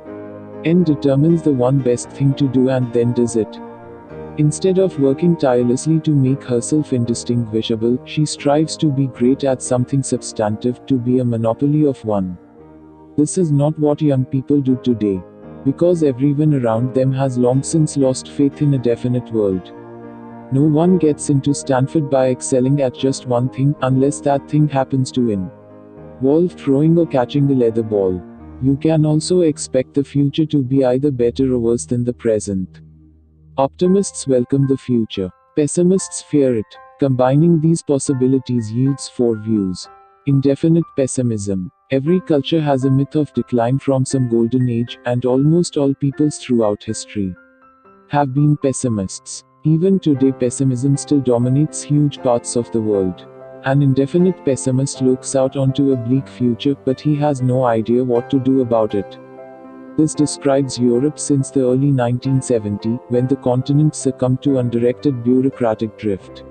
[SPEAKER 1] determines the one best thing to do and then does it. Instead of working tirelessly to make herself indistinguishable, she strives to be great at something substantive, to be a monopoly of one. This is not what young people do today, because everyone around them has long since lost faith in a definite world. No one gets into Stanford by excelling at just one thing, unless that thing happens to involve throwing or catching a leather ball. You can also expect the future to be either better or worse than the present. Optimists welcome the future. Pessimists fear it. Combining these possibilities yields four views. Indefinite pessimism. Every culture has a myth of decline from some golden age, and almost all peoples throughout history have been pessimists. Even today, pessimism still dominates huge parts of the world. An indefinite pessimist looks out onto a bleak future, but he has no idea what to do about it. This describes Europe since the early 1970s, when the continent succumbed to undirected bureaucratic drift.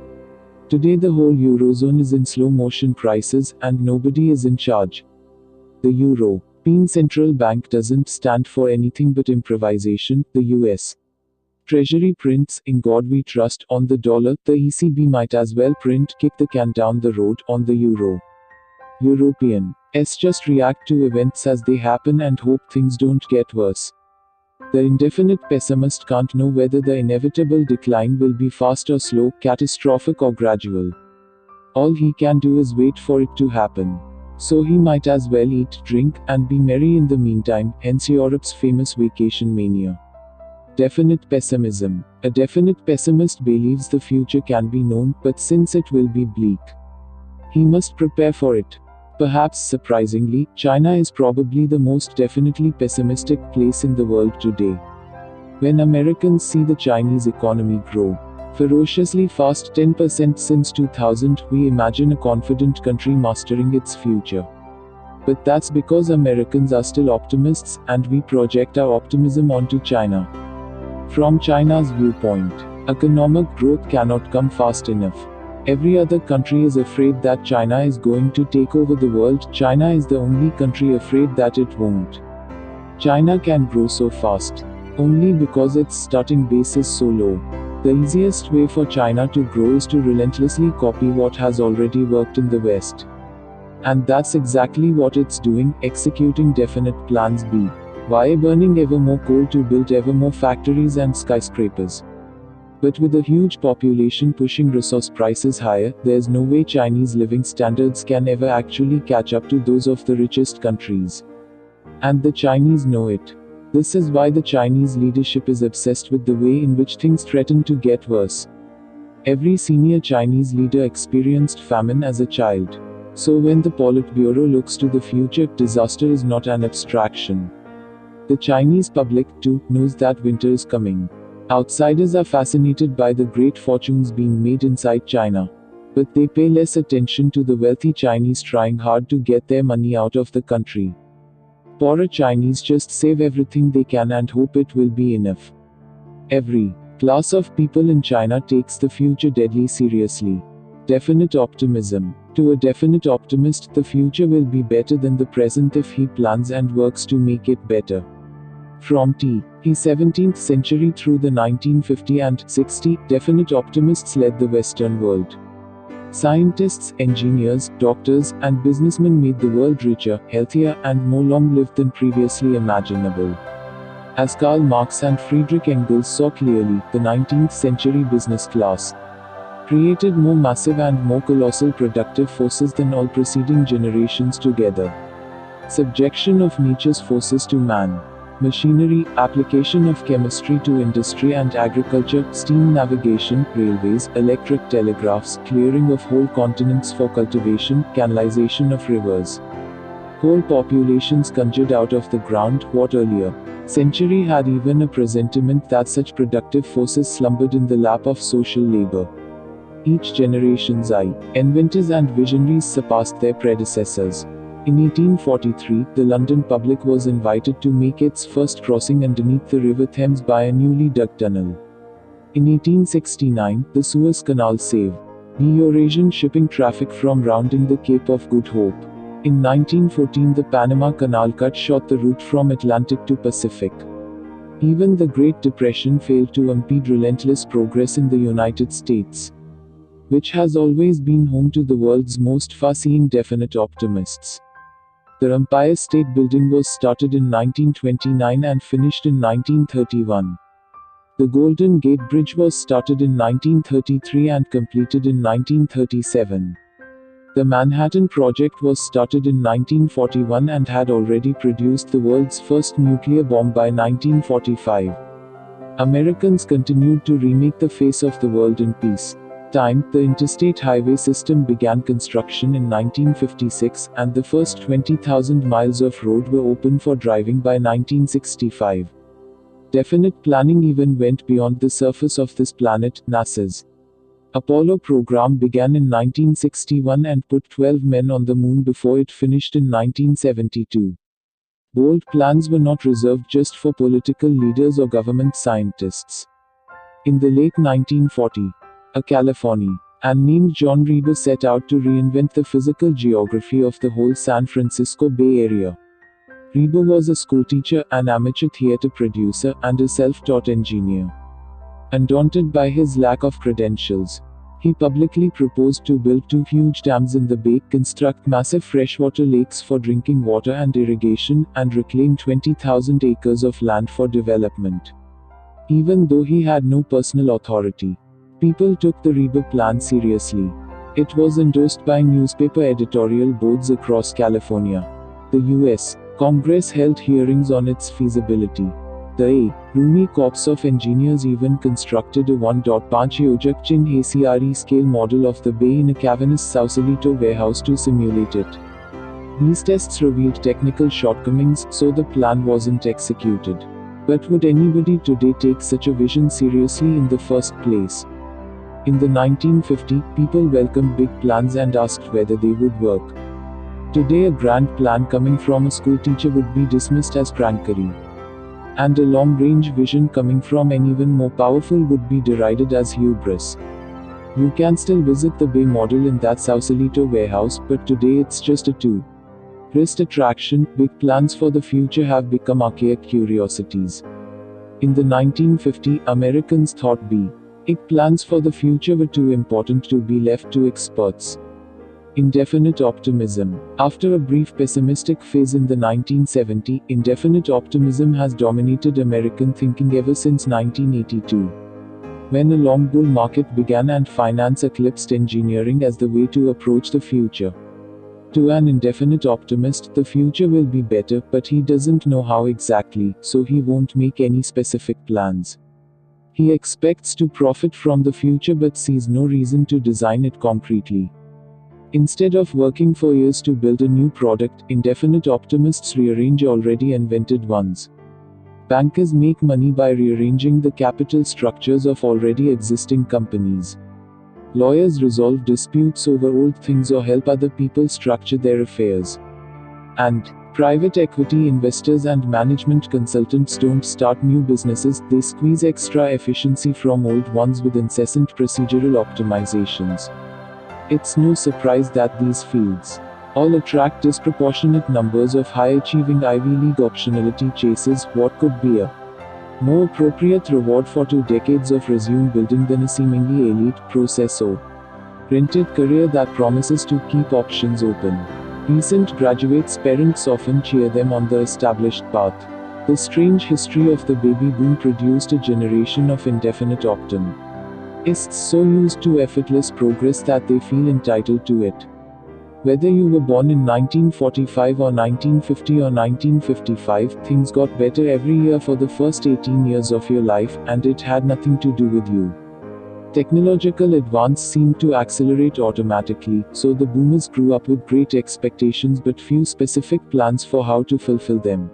[SPEAKER 1] Today the whole Eurozone is in slow motion crisis, and nobody is in charge. The European Central Bank doesn't stand for anything but improvisation. The US Treasury prints, "In God We Trust," on the dollar. The ECB might as well print, "Kick the can down the road," on the euro. Europeans just react to events as they happen and hope things don't get worse. The indefinite pessimist can't know whether the inevitable decline will be fast or slow, catastrophic or gradual. All he can do is wait for it to happen. So he might as well eat, drink, and be merry in the meantime, hence Europe's famous vacation mania. Definite pessimism. A definite pessimist believes the future can be known, but since it will be bleak, he must prepare for it. Perhaps surprisingly, China is probably the most definitely pessimistic place in the world today. When Americans see the Chinese economy grow ferociously fast, 10% since 2000, we imagine a confident country mastering its future. But that's because Americans are still optimists, and we project our optimism onto China. From China's viewpoint, economic growth cannot come fast enough. Every other country is afraid that China is going to take over the world. China is the only country afraid that it won't. China can grow so fast only because its starting base is so low. The easiest way for China to grow is to relentlessly copy what has already worked in the West. And that's exactly what it's doing, executing definite plans B. Why burning ever more coal to build ever more factories and skyscrapers? But with a huge population pushing resource prices higher, there's no way Chinese living standards can ever actually catch up to those of the richest countries. And the Chinese know it. This is why the Chinese leadership is obsessed with the way in which things threaten to get worse. Every senior Chinese leader experienced famine as a child. So when the Politburo looks to the future, disaster is not an abstraction. The Chinese public, too, knows that winter is coming. Outsiders are fascinated by the great fortunes being made inside China. But they pay less attention to the wealthy Chinese trying hard to get their money out of the country. Poorer Chinese just save everything they can and hope it will be enough. Every class of people in China takes the future deadly seriously. Definite optimism. To a definite optimist, the future will be better than the present if he plans and works to make it better. From the 17th century through the 1950 and 60, definite optimists led the Western world. Scientists, engineers, doctors, and businessmen made the world richer, healthier, and more long-lived than previously imaginable. As Karl Marx and Friedrich Engels saw clearly, the 19th century business class created more massive and more colossal productive forces than all preceding generations together. Subjection of nature's forces to man. Machinery, application of chemistry to industry and agriculture, steam navigation, railways, electric telegraphs, clearing of whole continents for cultivation, canalization of rivers. Whole populations conjured out of the ground, what earlier century had even a presentiment that such productive forces slumbered in the lap of social labor. Each generation's inventors and visionaries surpassed their predecessors. In 1843, the London public was invited to make its first crossing underneath the River Thames by a newly dug tunnel. In 1869, the Suez Canal saved the Eurasian shipping traffic from rounding the Cape of Good Hope. In 1914, the Panama Canal cut short the route from Atlantic to Pacific. Even the Great Depression failed to impede relentless progress in the United States, which has always been home to the world's most far-seeing definite optimists. The Empire State Building was started in 1929 and finished in 1931. The Golden Gate Bridge was started in 1933 and completed in 1937. The Manhattan Project was started in 1941 and had already produced the world's first nuclear bomb by 1945. Americans continued to remake the face of the world in peace time. The interstate highway system began construction in 1956, and the first 20,000 miles of road were open for driving by 1965. Definite planning even went beyond the surface of this planet. NASA's Apollo program began in 1961 and put 12 men on the moon before it finished in 1972. Bold plans were not reserved just for political leaders or government scientists. In the late 1940s, a Californian named John Reber set out to reinvent the physical geography of the whole San Francisco Bay Area. Reber was a schoolteacher, an amateur theater producer, and a self-taught engineer. Undaunted by his lack of credentials, he publicly proposed to build 2 huge dams in the bay, construct massive freshwater lakes for drinking water and irrigation, and reclaim 20,000 acres of land for development. Even though he had no personal authority, people took the Reber plan seriously. It was endorsed by newspaper editorial boards across California. The U.S. Congress held hearings on its feasibility. The Roomy Corps of Engineers even constructed a 1.5 Yojak-Chin HCRE scale model of the bay in a cavernous Sausalito warehouse to simulate it. These tests revealed technical shortcomings, so the plan wasn't executed. But would anybody today take such a vision seriously in the first place? In the 1950s, people welcomed big plans and asked whether they would work. Today, a grand plan coming from a schoolteacher would be dismissed as prankery. And a long-range vision coming from an even more powerful would be derided as hubris. You can still visit the Bay model in that Sausalito warehouse, but today it's just a tourist attraction. Big plans for the future have become archaic curiosities. In the 1950s, Americans thought big plans for the future were too important to be left to experts. Indefinite optimism. After a brief pessimistic phase in the 1970s, indefinite optimism has dominated American thinking ever since 1982. When a long bull market began and finance eclipsed engineering as the way to approach the future. To an indefinite optimist, the future will be better, but he doesn't know how exactly, so he won't make any specific plans. He expects to profit from the future but sees no reason to design it concretely. Instead of working for years to build a new product, indefinite optimists rearrange already invented ones. Bankers make money by rearranging the capital structures of already existing companies. Lawyers resolve disputes over old things or help other people structure their affairs. And private equity investors and management consultants don't start new businesses, they squeeze extra efficiency from old ones with incessant procedural optimizations. It's no surprise that these fields all attract disproportionate numbers of high-achieving Ivy League optionality chasers. What could be a more appropriate reward for 2 decades of resume building than a seemingly elite process-oriented career that promises to keep options open? Recent graduates' parents often cheer them on the established path. The strange history of the baby boom produced a generation of indefinite optimists so used to effortless progress that they feel entitled to it. Whether you were born in 1945 or 1950 or 1955, things got better every year for the first 18 years of your life, and it had nothing to do with you. Technological advance seemed to accelerate automatically, so the boomers grew up with great expectations but few specific plans for how to fulfill them.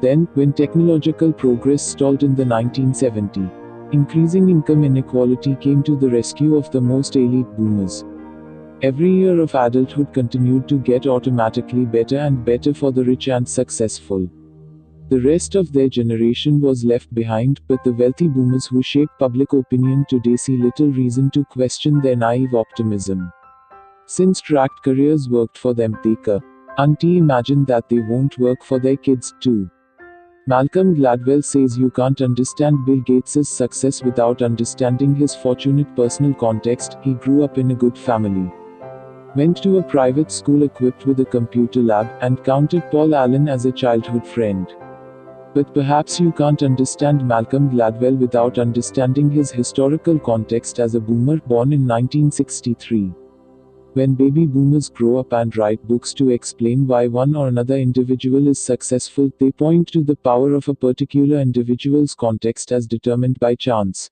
[SPEAKER 1] Then, when technological progress stalled in the 1970s, increasing income inequality came to the rescue of the most elite boomers. Every year of adulthood continued to get automatically better and better for the rich and successful. The rest of their generation was left behind, but the wealthy boomers who shape public opinion today see little reason to question their naive optimism. Since tracked careers worked for them, they can't imagine that they won't work for their kids too. Malcolm Gladwell says you can't understand Bill Gates' success without understanding his fortunate personal context. He grew up in a good family, went to a private school equipped with a computer lab, and counted Paul Allen as a childhood friend. But perhaps you can't understand Malcolm Gladwell without understanding his historical context as a boomer born in 1963. When baby boomers grow up and write books to explain why one or another individual is successful, they point to the power of a particular individual's context as determined by chance.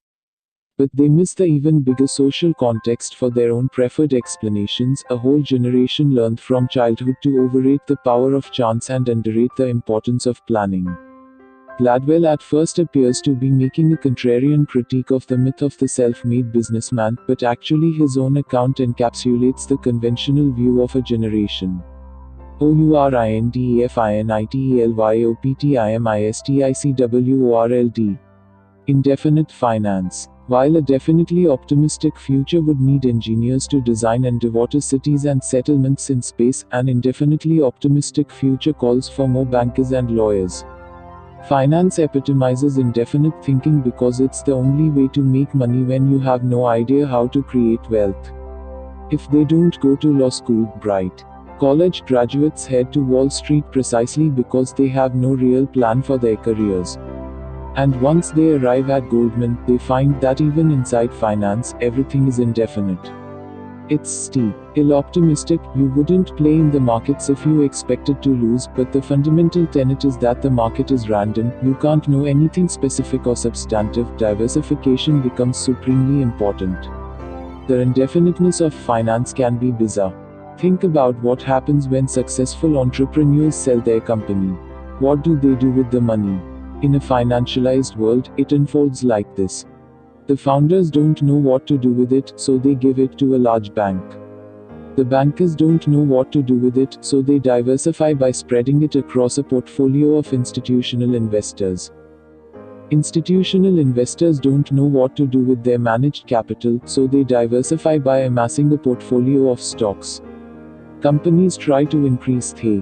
[SPEAKER 1] But they miss the even bigger social context for their own preferred explanations. A whole generation learned from childhood to overrate the power of chance and underrate the importance of planning. Gladwell at first appears to be making a contrarian critique of the myth of the self-made businessman, but actually his own account encapsulates the conventional view of a generation. OURINDEFINITELYOPTIMISTICWORLD. Indefinite finance. While a definitely optimistic future would need engineers to design underwater cities and settlements in space, an indefinitely optimistic future calls for more bankers and lawyers. Finance epitomizes indefinite thinking because it's the only way to make money when you have no idea how to create wealth. If they don't go to law school, bright college graduates head to Wall Street precisely because they have no real plan for their careers. And once they arrive at Goldman, they find that even inside finance, everything is indefinite. It's still optimistic. You wouldn't play in the markets if you expected to lose, but the fundamental tenet is that the market is random. You can't know anything specific or substantive. Diversification becomes supremely important. The indefiniteness of finance can be bizarre. Think about what happens when successful entrepreneurs sell their company. What do they do with the money? In a financialized world, it unfolds like this. The founders don't know what to do with it, so they give it to a large bank. The bankers don't know what to do with it, so they diversify by spreading it across a portfolio of institutional investors. Institutional investors don't know what to do with their managed capital, so they diversify by amassing a portfolio of stocks. Companies try to increase their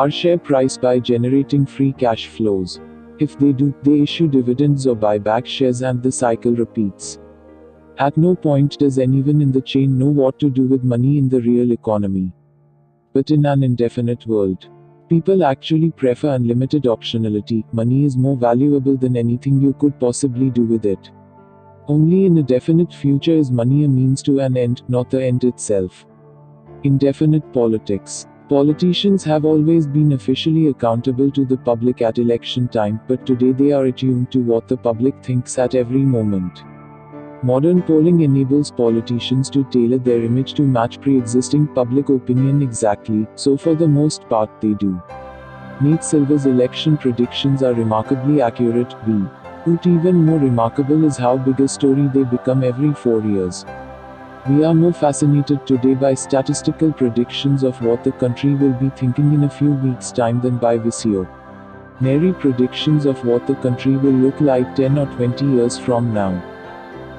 [SPEAKER 1] share price by generating free cash flows. If they do, they issue dividends or buy back shares and the cycle repeats. At no point does anyone in the chain know what to do with money in the real economy. But in an indefinite world, people actually prefer unlimited optionality. Money is more valuable than anything you could possibly do with it. Only in a definite future is money a means to an end, not the end itself. Indefinite politics. Politicians have always been officially accountable to the public at election time, but today they are attuned to what the public thinks at every moment. Modern polling enables politicians to tailor their image to match pre-existing public opinion exactly, so for the most part they do. Nate Silver's election predictions are remarkably accurate. What even more remarkable is how big a story they become every 4 years. We are more fascinated today by statistical predictions of what the country will be thinking in a few weeks' time than by visionary predictions of what the country will look like 10 or 20 years from now.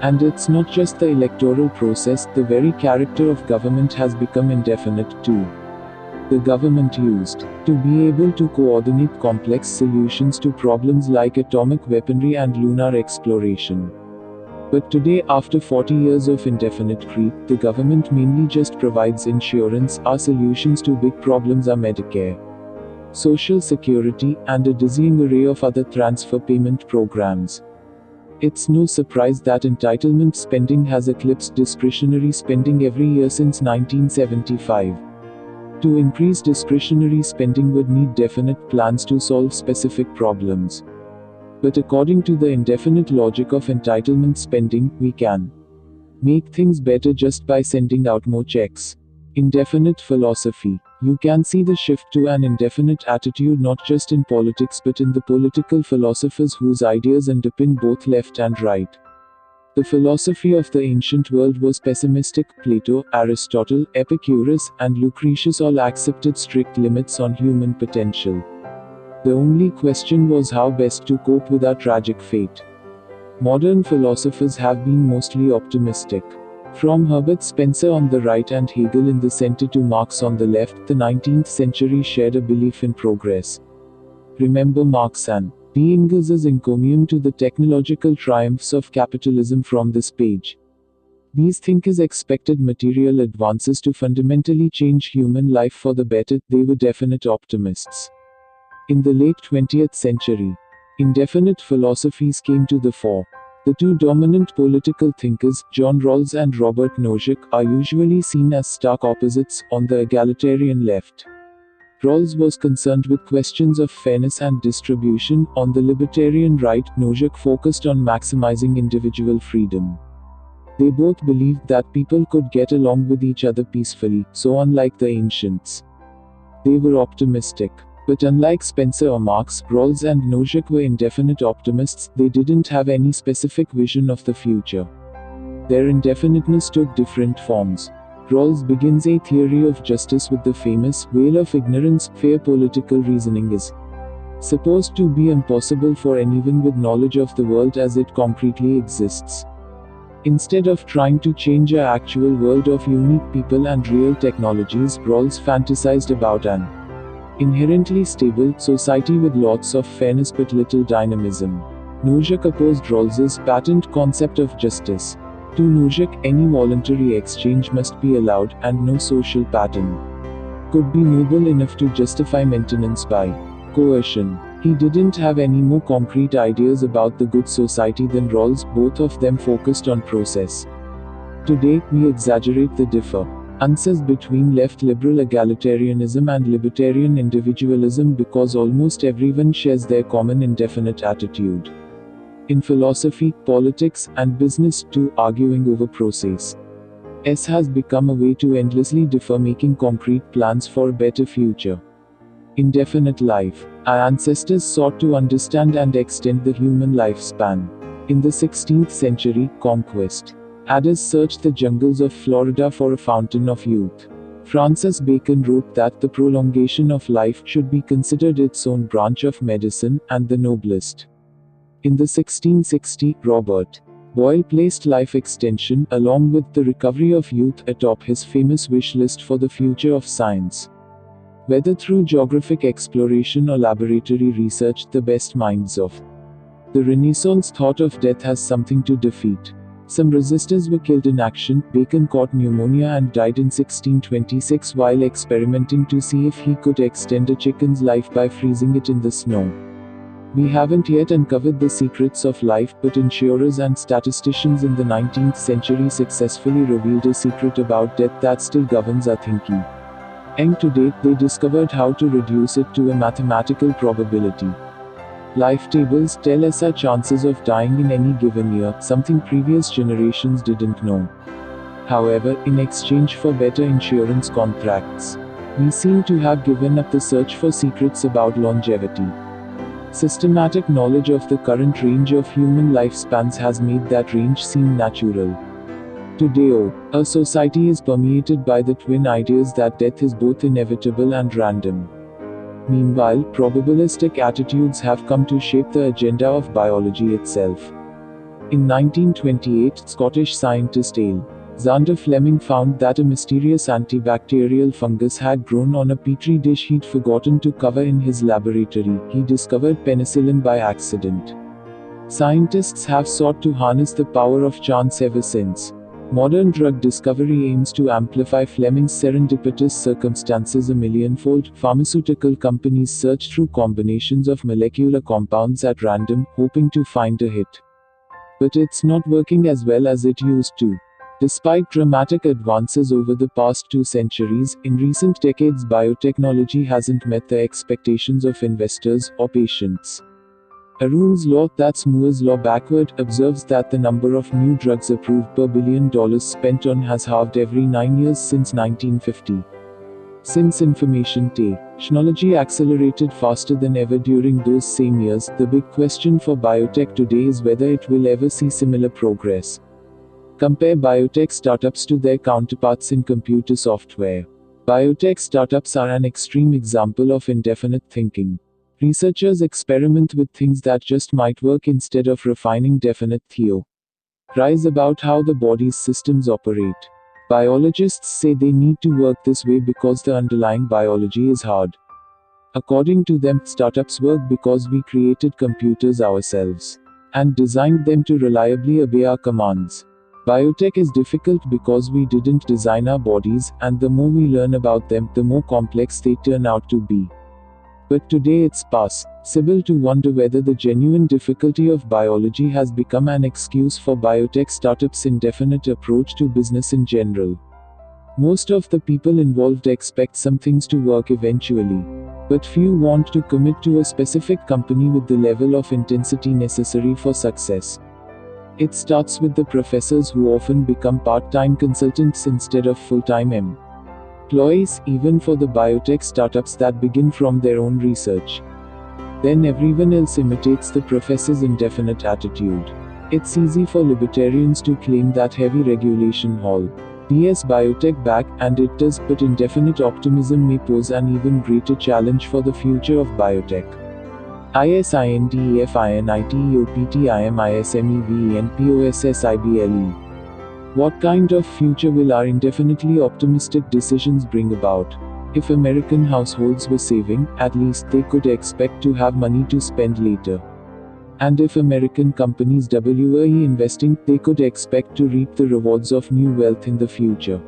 [SPEAKER 1] And it's not just the electoral process, the very character of government has become indefinite too. The government used to be able to coordinate complex solutions to problems like atomic weaponry and lunar exploration. But today, after 40 years of indefinite creep, the government mainly just provides insurance. Our solutions to big problems are Medicare, Social Security, and a dizzying array of other transfer payment programs. It's no surprise that entitlement spending has eclipsed discretionary spending every year since 1975. To increase discretionary spending would need definite plans to solve specific problems. But according to the indefinite logic of entitlement spending, we can make things better just by sending out more checks. Indefinite philosophy. You can see the shift to an indefinite attitude not just in politics but in the political philosophers whose ideas underpin both left and right. The philosophy of the ancient world was pessimistic. Plato, Aristotle, Epicurus, and Lucretius all accepted strict limits on human potential. The only question was how best to cope with our tragic fate. Modern philosophers have been mostly optimistic. From Herbert Spencer on the right and Hegel in the center to Marx on the left, the 19th century shared a belief in progress. Remember Marx and Engels' encomium to the technological triumphs of capitalism from this page. These thinkers expected material advances to fundamentally change human life for the better. They were definite optimists. In the late 20th century, indefinite philosophies came to the fore. The two dominant political thinkers, John Rawls and Robert Nozick, are usually seen as stark opposites on the egalitarian left. Rawls was concerned with questions of fairness and distribution. On the libertarian right, Nozick focused on maximizing individual freedom. They both believed that people could get along with each other peacefully, so unlike the ancients, they were optimistic. But unlike Spencer or Marx, Rawls and Nozick were indefinite optimists. They didn't have any specific vision of the future. Their indefiniteness took different forms. Rawls begins a theory of justice with the famous veil of ignorance. Fair political reasoning is supposed to be impossible for anyone with knowledge of the world as it concretely exists. Instead of trying to change our actual world of unique people and real technologies, Rawls fantasized about an inherently stable society with lots of fairness but little dynamism. Nozick opposed Rawls's patent concept of justice. To Nozick, any voluntary exchange must be allowed, and no social pattern could be noble enough to justify maintenance by coercion. He didn't have any more concrete ideas about the good society than Rawls. Both of them focused on process. Today, we exaggerate the differences between left liberal egalitarianism and libertarian individualism because almost everyone shares their common indefinite attitude. In philosophy, politics, and business too, arguing over process has become a way to endlessly differ, making concrete plans for a better future. Indefinite life. Our ancestors sought to understand and extend the human lifespan. In the 16th century, conquest Adders searched the jungles of Florida for a fountain of youth. Francis Bacon wrote that the prolongation of life should be considered its own branch of medicine, and the noblest. In the 1660, Robert Boyle placed life extension, along with the recovery of youth, atop his famous wish list for the future of science. Whether through geographic exploration or laboratory research, the best minds of the Renaissance thought of death as something to defeat. Some resistors were killed in action. Bacon caught pneumonia and died in 1626 while experimenting to see if he could extend a chicken's life by freezing it in the snow. We haven't yet uncovered the secrets of life, but insurers and statisticians in the 19th century successfully revealed a secret about death that still governs our thinking. And to date, they discovered how to reduce it to a mathematical probability. Life tables tell us our chances of dying in any given year, something previous generations didn't know. However, in exchange for better insurance contracts, we seem to have given up the search for secrets about longevity. Systematic knowledge of the current range of human lifespans has made that range seem natural. Today, our society is permeated by the twin ideas that death is both inevitable and random. Meanwhile, probabilistic attitudes have come to shape the agenda of biology itself. In 1928, Scottish scientist Alexander Fleming found that a mysterious antibacterial fungus had grown on a petri dish he'd forgotten to cover in his laboratory. He discovered penicillin by accident. Scientists have sought to harness the power of chance ever since. Modern drug discovery aims to amplify Fleming's serendipitous circumstances a millionfold. Pharmaceutical companies search through combinations of molecular compounds at random, hoping to find a hit. But it's not working as well as it used to. Despite dramatic advances over the past 2 centuries, in recent decades biotechnology hasn't met the expectations of investors or patients. Arun's law, that's Moore's law backward, observes that the number of new drugs approved per $1 billion spent on has halved every 9 years since 1950. Since information technology accelerated faster than ever during those same years, the big question for biotech today is whether it will ever see similar progress. Compare biotech startups to their counterparts in computer software. Biotech startups are an extreme example of indefinite thinking. Researchers experiment with things that just might work instead of refining definite theories about how the body's systems operate. Biologists say they need to work this way because the underlying biology is hard. According to them, startups work because we created computers ourselves and designed them to reliably obey our commands. Biotech is difficult because we didn't design our bodies, and the more we learn about them, the more complex they turn out to be. But today it's possible to wonder whether the genuine difficulty of biology has become an excuse for biotech startups' indefinite approach to business in general. Most of the people involved expect some things to work eventually, but few want to commit to a specific company with the level of intensity necessary for success. It starts with the professors who often become part-time consultants instead of full-time employees, even for the biotech startups that begin from their own research. Then everyone else imitates the professor's indefinite attitude. It's easy for libertarians to claim that heavy regulation holds biotech back, and it does, but indefinite optimism may pose an even greater challenge for the future of biotech. ISINDEFINITEOPTIMISMEVENPOSSIBLE. What kind of future will our indefinitely optimistic decisions bring about? If American households were saving, at least they could expect to have money to spend later. And if American companies were investing, they could expect to reap the rewards of new wealth in the future.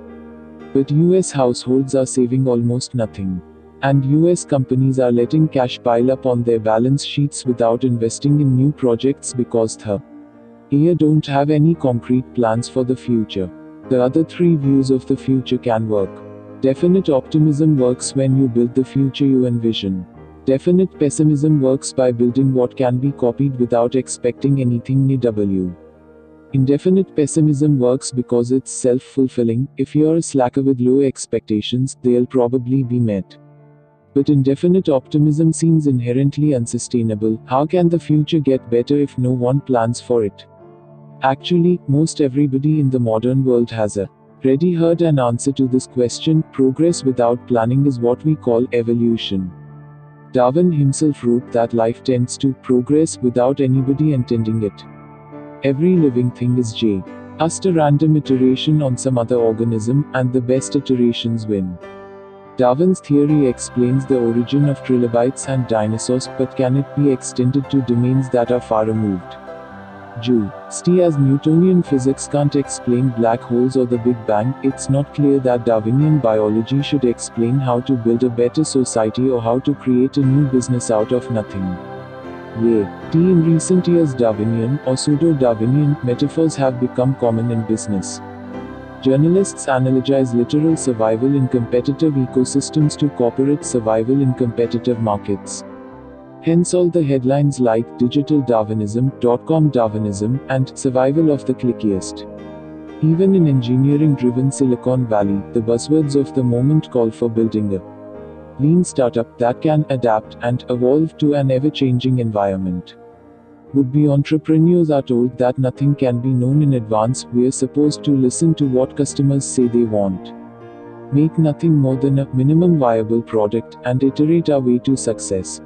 [SPEAKER 1] But US households are saving almost nothing. And US companies are letting cash pile up on their balance sheets without investing in new projects because they don't have any concrete plans for the future. The other 3 views of the future can work. Definite optimism works when you build the future you envision. Definite pessimism works by building what can be copied without expecting anything new. Indefinite pessimism works because it's self-fulfilling. If you're a slacker with low expectations, they'll probably be met. But indefinite optimism seems inherently unsustainable. How can the future get better if no one plans for it? Actually, most everybody in the modern world has already heard an answer to this question. Progress without planning is what we call evolution. Darwin himself wrote that life tends to progress without anybody intending it. Every living thing is just a random iteration on some other organism, and the best iterations win. Darwin's theory explains the origin of trilobites and dinosaurs, but can it be extended to domains that are far removed? Just as Newtonian physics can't explain black holes or the Big Bang, it's not clear that Darwinian biology should explain how to build a better society or how to create a new business out of nothing. In recent years, Darwinian, or pseudo-Darwinian, metaphors have become common in business. Journalists analogize literal survival in competitive ecosystems to corporate survival in competitive markets. Hence all the headlines like digital Darwinism, .com Darwinism, and survival of the clickiest. Even in engineering-driven Silicon Valley, the buzzwords of the moment call for building a lean startup that can adapt and evolve to an ever-changing environment. Would-be entrepreneurs are told that nothing can be known in advance. We're supposed to listen to what customers say they want, make nothing more than a minimum viable product, and iterate our way to success.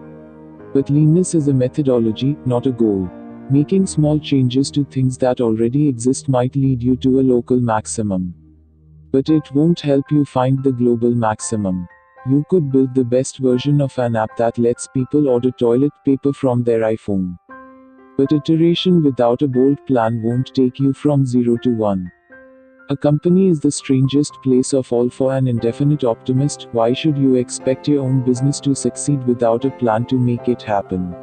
[SPEAKER 1] But leanness is a methodology, not a goal. Making small changes to things that already exist might lead you to a local maximum, but it won't help you find the global maximum. You could build the best version of an app that lets people order toilet paper from their iPhone, but iteration without a bold plan won't take you from 0 to 1. A company is the strangest place of all for an indefinite optimist. Why should you expect your own business to succeed without a plan to make it happen?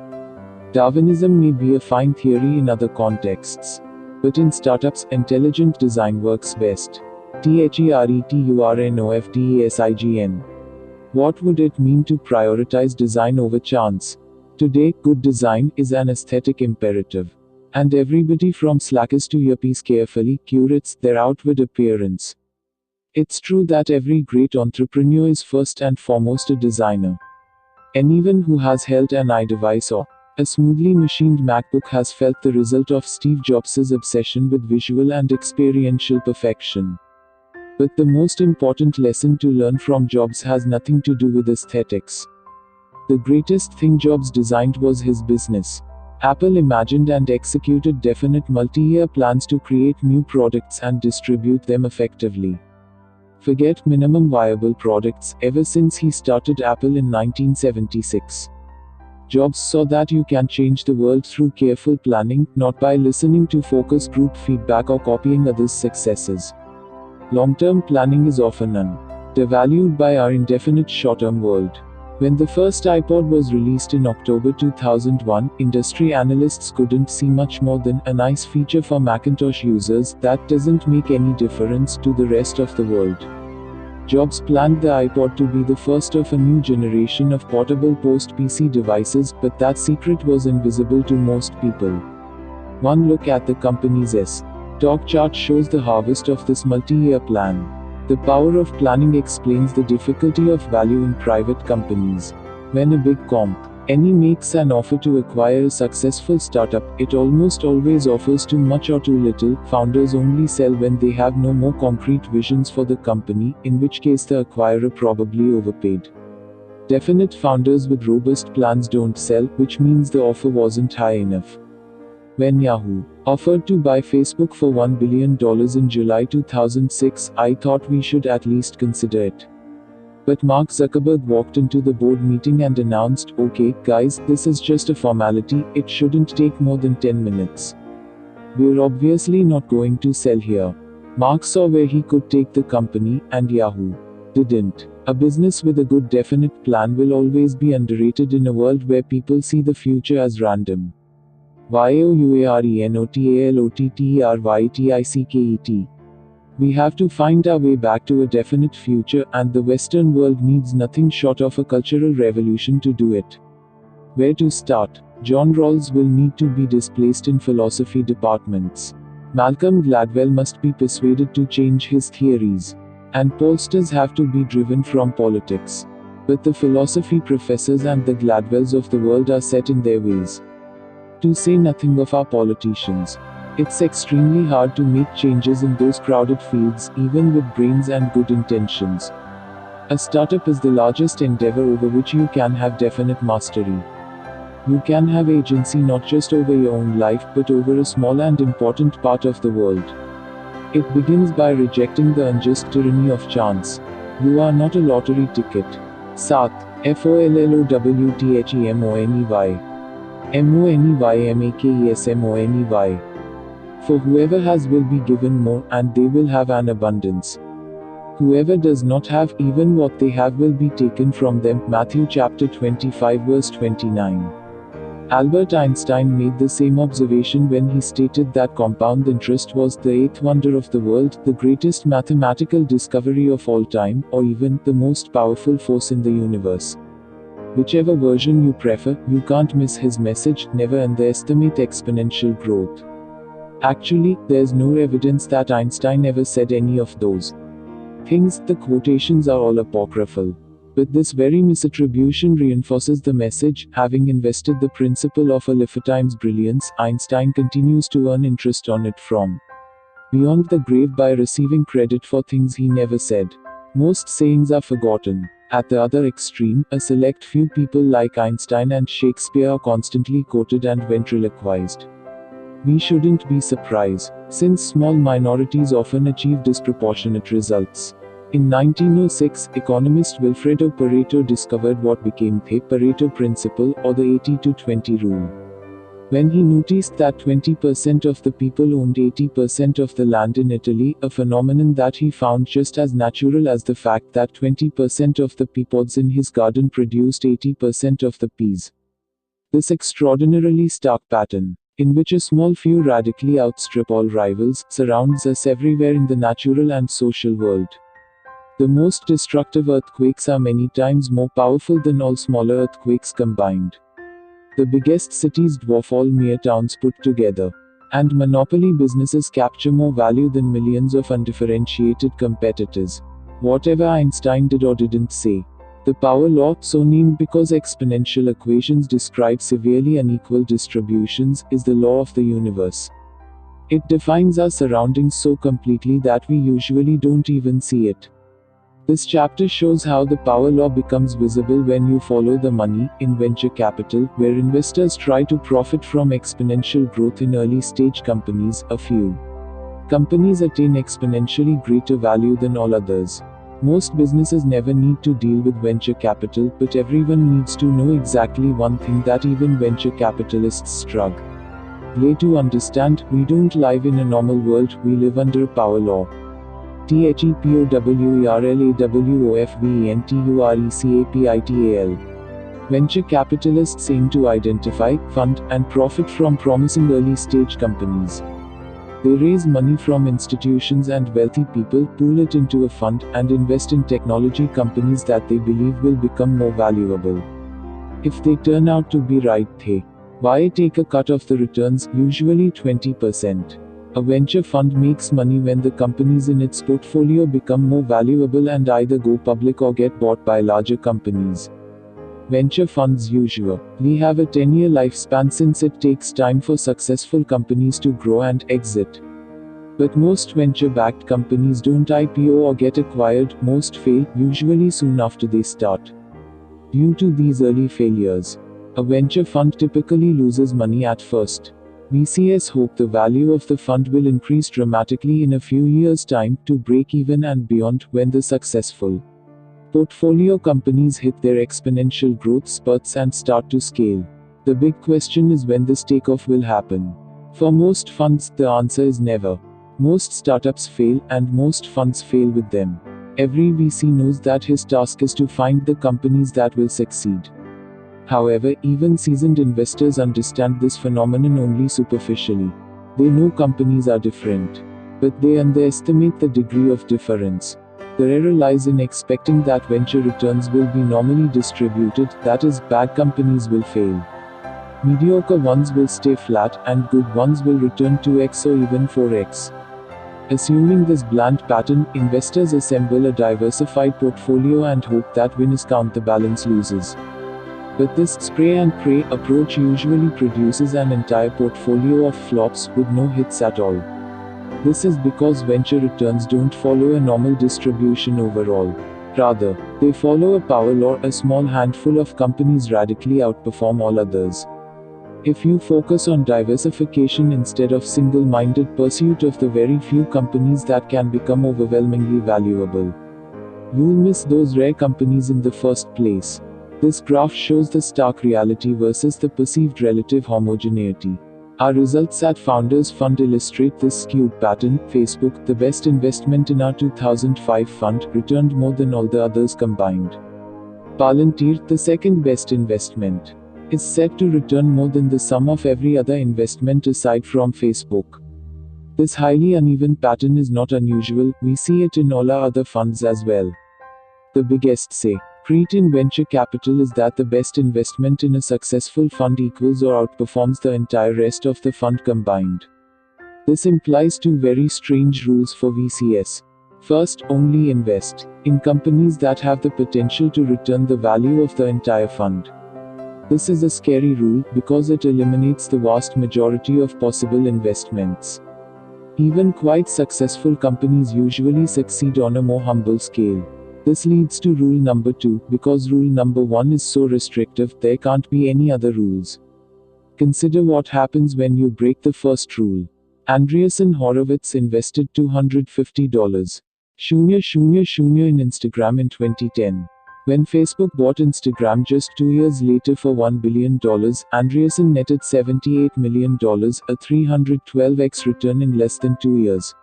[SPEAKER 1] Darwinism may be a fine theory in other contexts, but in startups, intelligent design works best. THERETURNOFDESIGN. What would it mean to prioritize design over chance? Today, good design is an aesthetic imperative, and everybody from slackers to yuppies carefully curates their outward appearance. It's true that every great entrepreneur is first and foremost a designer. Anyone who has held an iDevice or a smoothly machined MacBook has felt the result of Steve Jobs' obsession with visual and experiential perfection. But the most important lesson to learn from Jobs has nothing to do with aesthetics. The greatest thing Jobs designed was his business. Apple imagined and executed definite multi-year plans to create new products and distribute them effectively. Forget minimum viable products. Ever since he started Apple in 1976, Jobs saw that you can change the world through careful planning, not by listening to focus group feedback or copying others' successes. Long-term planning is often undervalued by our indefinite short-term world. When the first iPod was released in October 2001, industry analysts couldn't see much more than a nice feature for Macintosh users that doesn't make any difference to the rest of the world. Jobs planned the iPod to be the first of a new generation of portable post-PC devices, but that secret was invisible to most people. One look at the company's stock chart shows the harvest of this multi-year plan. The power of planning explains the difficulty of value in private companies. When a big company makes an offer to acquire a successful startup, it almost always offers too much or too little. Founders only sell when they have no more concrete visions for the company, in which case the acquirer probably overpaid. Definite founders with robust plans don't sell, which means the offer wasn't high enough. When Yahoo offered to buy Facebook for $1 billion in July 2006, I thought we should at least consider it. But Mark Zuckerberg walked into the board meeting and announced, "Okay, guys, this is just a formality, it shouldn't take more than 10 minutes. We're obviously not going to sell here." Mark saw where he could take the company, and Yahoo didn't. A business with a good definite plan will always be underrated in a world where people see the future as random. YOURENOTALOTTERYTICKET. We have to find our way back to a definite future, and the Western world needs nothing short of a cultural revolution to do it. Where to start? John Rawls will need to be displaced in philosophy departments. Malcolm Gladwell must be persuaded to change his theories. And pollsters have to be driven from politics. But the philosophy professors and the Gladwells of the world are set in their ways. To say nothing of our politicians. It's extremely hard to make changes in those crowded fields, even with brains and good intentions. A startup is the largest endeavor over which you can have definite mastery. You can have agency not just over your own life, but over a small and important part of the world. It begins by rejecting the unjust tyranny of chance. You are not a lottery ticket. Sath. FOLLOWTHEMONEY. MONEYMAKESMONEY. For whoever has will be given more, and they will have an abundance. Whoever does not have, even what they have will be taken from them. Matthew chapter 25 verse 29. Albert Einstein made the same observation when he stated that compound interest was the eighth wonder of the world, the greatest mathematical discovery of all time, or even the most powerful force in the universe. Whichever version you prefer, you can't miss his message: never underestimate exponential growth. Actually, there's no evidence that Einstein ever said any of those things. The quotations are all apocryphal. But this very misattribution reinforces the message. Having invested the principle of a lifetime's brilliance, Einstein continues to earn interest on it from beyond the grave by receiving credit for things he never said. Most sayings are forgotten. At the other extreme, a select few people like Einstein and Shakespeare are constantly quoted and ventriloquized. We shouldn't be surprised, since small minorities often achieve disproportionate results. In 1906, economist Wilfredo Pareto discovered what became the Pareto principle, or the 80-20 rule. When he noticed that 20% of the people owned 80% of the land in Italy, a phenomenon that he found just as natural as the fact that 20% of the pea pods in his garden produced 80% of the peas. This extraordinarily stark pattern, in which a small few radically outstrip all rivals, surrounds us everywhere in the natural and social world. The most destructive earthquakes are many times more powerful than all smaller earthquakes combined. The biggest cities dwarf all mere towns put together. And monopoly businesses capture more value than millions of undifferentiated competitors. Whatever Einstein did or didn't say, the power law, so named because exponential equations describe severely unequal distributions, is the law of the universe. It defines our surroundings so completely that we usually don't even see it. This chapter shows how the power law becomes visible when you follow the money. In venture capital, where investors try to profit from exponential growth in early-stage companies, a few companies attain exponentially greater value than all others. Most businesses never need to deal with venture capital, but everyone needs to know exactly one thing that even venture capitalists struggle to understand: we don't live in a normal world, we live under a power law. THEPOWERLAWOFVENTURECAPITAL. Venture capitalists aim to identify, fund, and profit from promising early-stage companies. They raise money from institutions and wealthy people, pool it into a fund, and invest in technology companies that they believe will become more valuable. If they turn out to be right, they take a cut of the returns, usually 20%. A venture fund makes money when the companies in its portfolio become more valuable and either go public or get bought by larger companies. Venture funds usually have a 10-year lifespan, since it takes time for successful companies to grow and exit. But most venture-backed companies don't IPO or get acquired. Most fail, usually soon after they start. Due to these early failures, a venture fund typically loses money at first. VCs hope the value of the fund will increase dramatically in a few years' time, to break even and beyond, when the successful portfolio companies hit their exponential growth spurts and start to scale. The big question is when this takeoff will happen. For most funds, the answer is never. Most startups fail, and most funds fail with them. Every VC knows that his task is to find the companies that will succeed. However, even seasoned investors understand this phenomenon only superficially. They know companies are different, but they underestimate the degree of difference. The error lies in expecting that venture returns will be normally distributed, that is, bad companies will fail. Mediocre ones will stay flat, and good ones will return 2x or even 4x. Assuming this bland pattern, investors assemble a diversified portfolio and hope that winners counterbalance losers. But this spray and pray approach usually produces an entire portfolio of flops, with no hits at all. This is because venture returns don't follow a normal distribution overall. Rather, they follow a power law. A small handful of companies radically outperform all others. If you focus on diversification instead of single-minded pursuit of the very few companies that can become overwhelmingly valuable, you'll miss those rare companies in the first place. This graph shows the stark reality versus the perceived relative homogeneity. Our results at Founders Fund illustrate this skewed pattern. Facebook, the best investment in our 2005 fund, returned more than all the others combined. Palantir, the second best investment, is said to return more than the sum of every other investment aside from Facebook. This highly uneven pattern is not unusual, we see it in all our other funds as well. The biggest say, Secret in venture capital is that the best investment in a successful fund equals or outperforms the entire rest of the fund combined. This implies two very strange rules for VCS. First, only invest in companies that have the potential to return the value of the entire fund. This is a scary rule because it eliminates the vast majority of possible investments. Even quite successful companies usually succeed on a more humble scale. This leads to rule number 2, because rule number 1 is so restrictive, there can't be any other rules. Consider what happens when you break the first rule. Andreessen Horowitz invested $250 in Instagram in 2010. When Facebook bought Instagram just 2 years later for $1 billion, Andreessen netted $78 million, a 312x return in less than 2 years.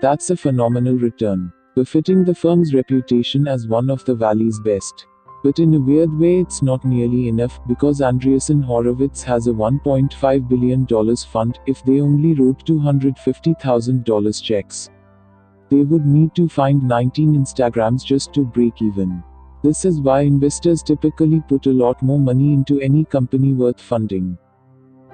[SPEAKER 1] That's a phenomenal return, befitting the firm's reputation as one of the Valley's best. But in a weird way it's not nearly enough, because Andreessen Horowitz has a $1.5 billion fund. If they only wrote $250,000 checks, they would need to find 19 Instagrams just to break even. This is why investors typically put a lot more money into any company worth funding.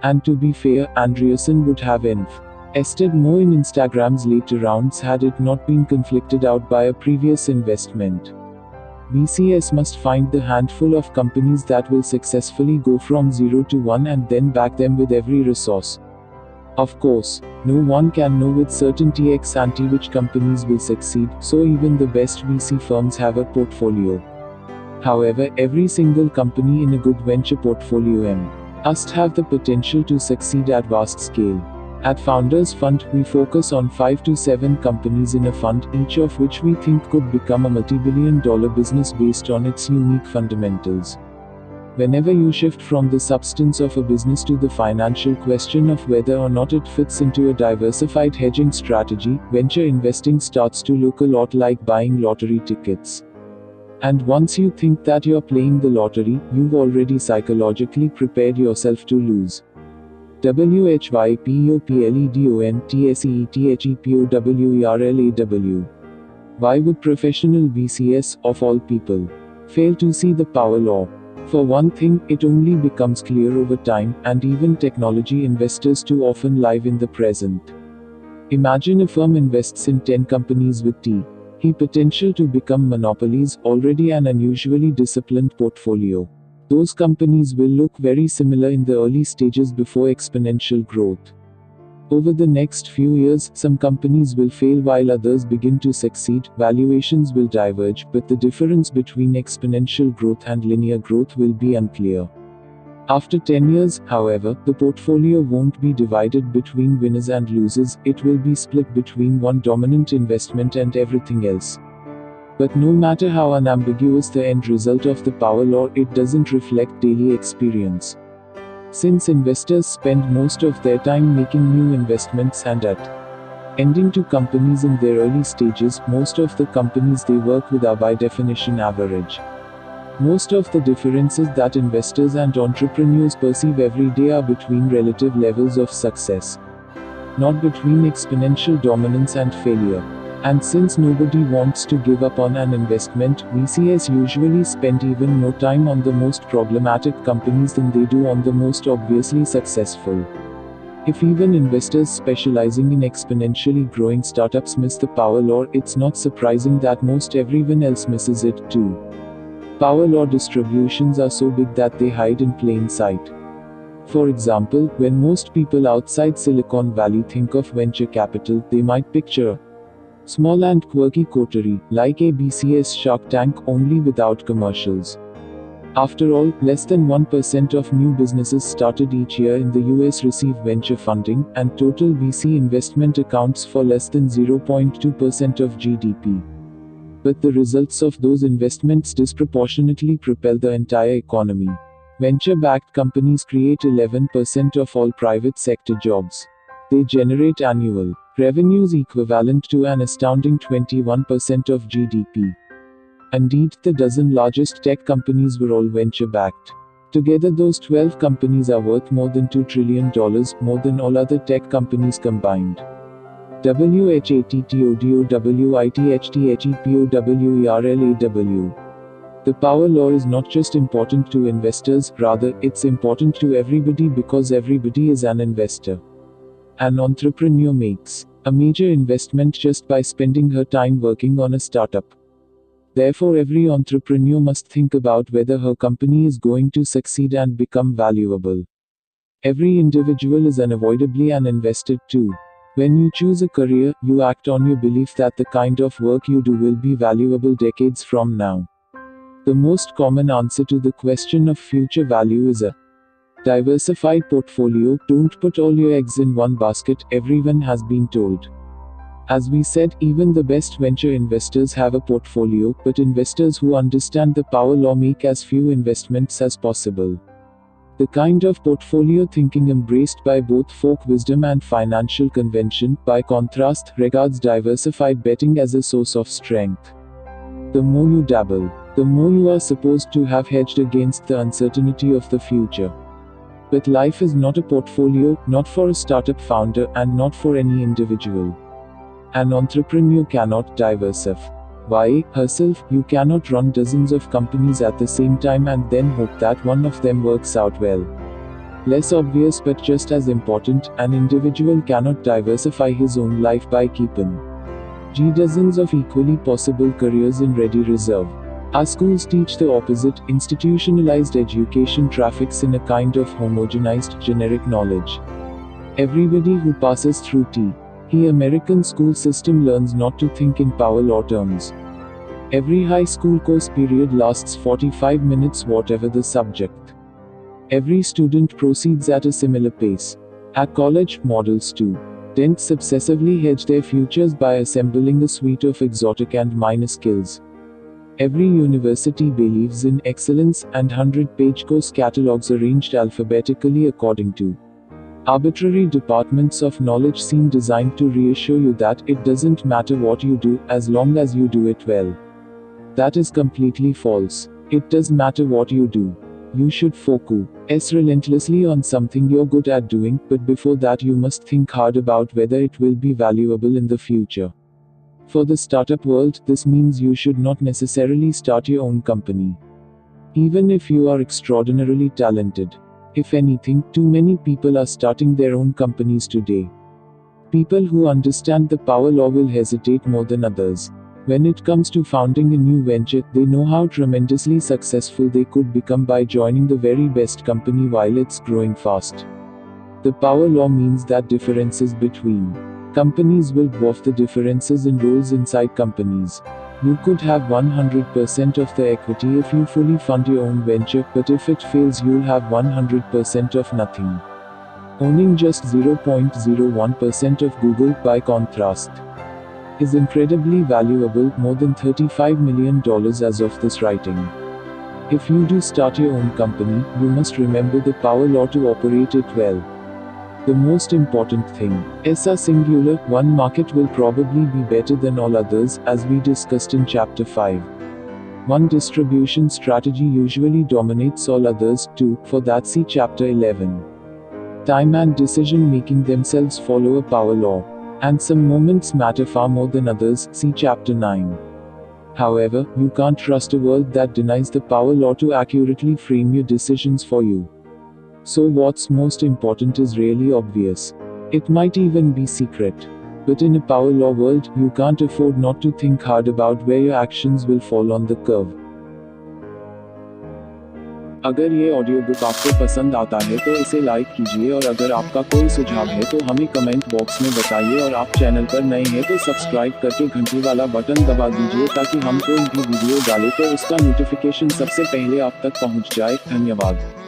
[SPEAKER 1] And to be fair, Andreessen would have invested more in Instagram's later rounds had it not been conflicted out by a previous investment. VCS must find the handful of companies that will successfully go from 0 to 1 and then back them with every resource. Of course, no one can know with certainty ex ante which companies will succeed, so even the best VC firms have a portfolio. However, every single company in a good venture portfolio must have the potential to succeed at vast scale. At Founders Fund, we focus on 5 to 7 companies in a fund, each of which we think could become a multi-billion-dollar business based on its unique fundamentals. Whenever you shift from the substance of a business to the financial question of whether or not it fits into a diversified hedging strategy, venture investing starts to look a lot like buying lottery tickets. And once you think that you're playing the lottery, you've already psychologically prepared yourself to lose. WHYPOPLEDONTSEETHEPOWERLAW. Why would professional VCS, of all people, fail to see the power law? For one thing, it only becomes clear over time, and even technology investors too often live in the present. Imagine a firm invests in 10 companies with T potential to become monopolies, already an unusually disciplined portfolio. Those companies will look very similar in the early stages before exponential growth. Over the next few years, some companies will fail while others begin to succeed, valuations will diverge, but the difference between exponential growth and linear growth will be unclear. After 10 years, however, the portfolio won't be divided between winners and losers, it will be split between one dominant investment and everything else. But no matter how unambiguous the end result of the power law, it doesn't reflect daily experience. Since investors spend most of their time making new investments and ending to companies in their early stages, most of the companies they work with are by definition average. Most of the differences that investors and entrepreneurs perceive every day are between relative levels of success, not between exponential dominance and failure. And since nobody wants to give up on an investment, VCs usually spend even more time on the most problematic companies than they do on the most obviously successful. If even investors specializing in exponentially growing startups miss the power law, it's not surprising that most everyone else misses it too. Power law distributions are so big that they hide in plain sight. For example, when most people outside Silicon Valley think of venture capital, they might picture a small and quirky coterie, like a BCS Shark Tank, only without commercials. After all, less than 1% of new businesses started each year in the US receive venture funding, and total VC investment accounts for less than 0.2% of GDP. But the results of those investments disproportionately propel the entire economy. Venture-backed companies create 11% of all private sector jobs. They generate annual revenues equivalent to an astounding 21% of GDP. Indeed, the dozen largest tech companies were all venture-backed. Together those 12 companies are worth more than $2 trillion, more than all other tech companies combined. WHATTODOWITHTHEPOWERLAW. The power law is not just important to investors, rather, it's important to everybody because everybody is an investor. An entrepreneur makes a major investment just by spending her time working on a startup. Therefore, every entrepreneur must think about whether her company is going to succeed and become valuable. Every individual is unavoidably an investor too. When you choose a career, you act on your belief that the kind of work you do will be valuable decades from now. The most common answer to the question of future value is a diversified portfolio. Don't put all your eggs in one basket, everyone has been told. As we said, even the best venture investors have a portfolio, but investors who understand the power law make as few investments as possible. The kind of portfolio thinking embraced by both folk wisdom and financial convention, by contrast, regards diversified betting as a source of strength. The more you dabble, the more you are supposed to have hedged against the uncertainty of the future. But life is not a portfolio, not for a startup founder, and not for any individual. An entrepreneur cannot diversify herself. You cannot run dozens of companies at the same time and then hope that one of them works out well. Less obvious but just as important, an individual cannot diversify his own life by keeping dozens of equally possible careers in ready reserve. Our schools teach the opposite. Institutionalized education traffics in a kind of homogenized, generic knowledge. Everybody who passes through the American school system learns not to think in power law terms. Every high school course period lasts 45 minutes, whatever the subject. Every student proceeds at a similar pace. At college, models students obsessively hedge their futures by assembling a suite of exotic and minor skills. Every university believes in excellence, and 100-page course catalogs arranged alphabetically according to arbitrary departments of knowledge seem designed to reassure you that it doesn't matter what you do, as long as you do it well. That is completely false. It does matter what you do. You should focus relentlessly on something you're good at doing, but before that you must think hard about whether it will be valuable in the future. For the startup world, this means you should not necessarily start your own company. Even if you are extraordinarily talented. If anything, too many people are starting their own companies today. People who understand the power law will hesitate more than others. When it comes to founding a new venture, they know how tremendously successful they could become by joining the very best company while it's growing fast. The power law means that differences between companies will dwarf the differences in roles inside companies. You could have 100% of the equity if you fully fund your own venture, but if it fails, you'll have 100% of nothing. Owning just 0.01% of Google, by contrast, is incredibly valuable, more than $35 million as of this writing. If you do start your own company, you must remember the power law to operate it well. The most important thing is a singular, one market will probably be better than all others, as we discussed in Chapter 5. One distribution strategy usually dominates all others, too, for that see Chapter 11. Time and decision making themselves follow a power law. And some moments matter far more than others, see Chapter 9. However, you can't trust a world that denies the power law to accurately frame your decisions for you. So what's most important is really obvious. It might even be secret. But in a power law world, you can't afford not to think hard about where your actions will fall on the curve. अगर ये audio book आपको पसंद आता है तो इसे like कीजिए और अगर आपका कोई सुझाव है तो हमें कमेंट बॉक्स में बताइए और आप चैनल पर नए हैं तो सब्सक्राइब करके घंटी वाला बटन दबा दीजिए ताकि हम कोई भी वीडियो डालें तो उसका नोटिफिकेशन सबसे पहले आप तक पहुंच जाए। धन्यवाद।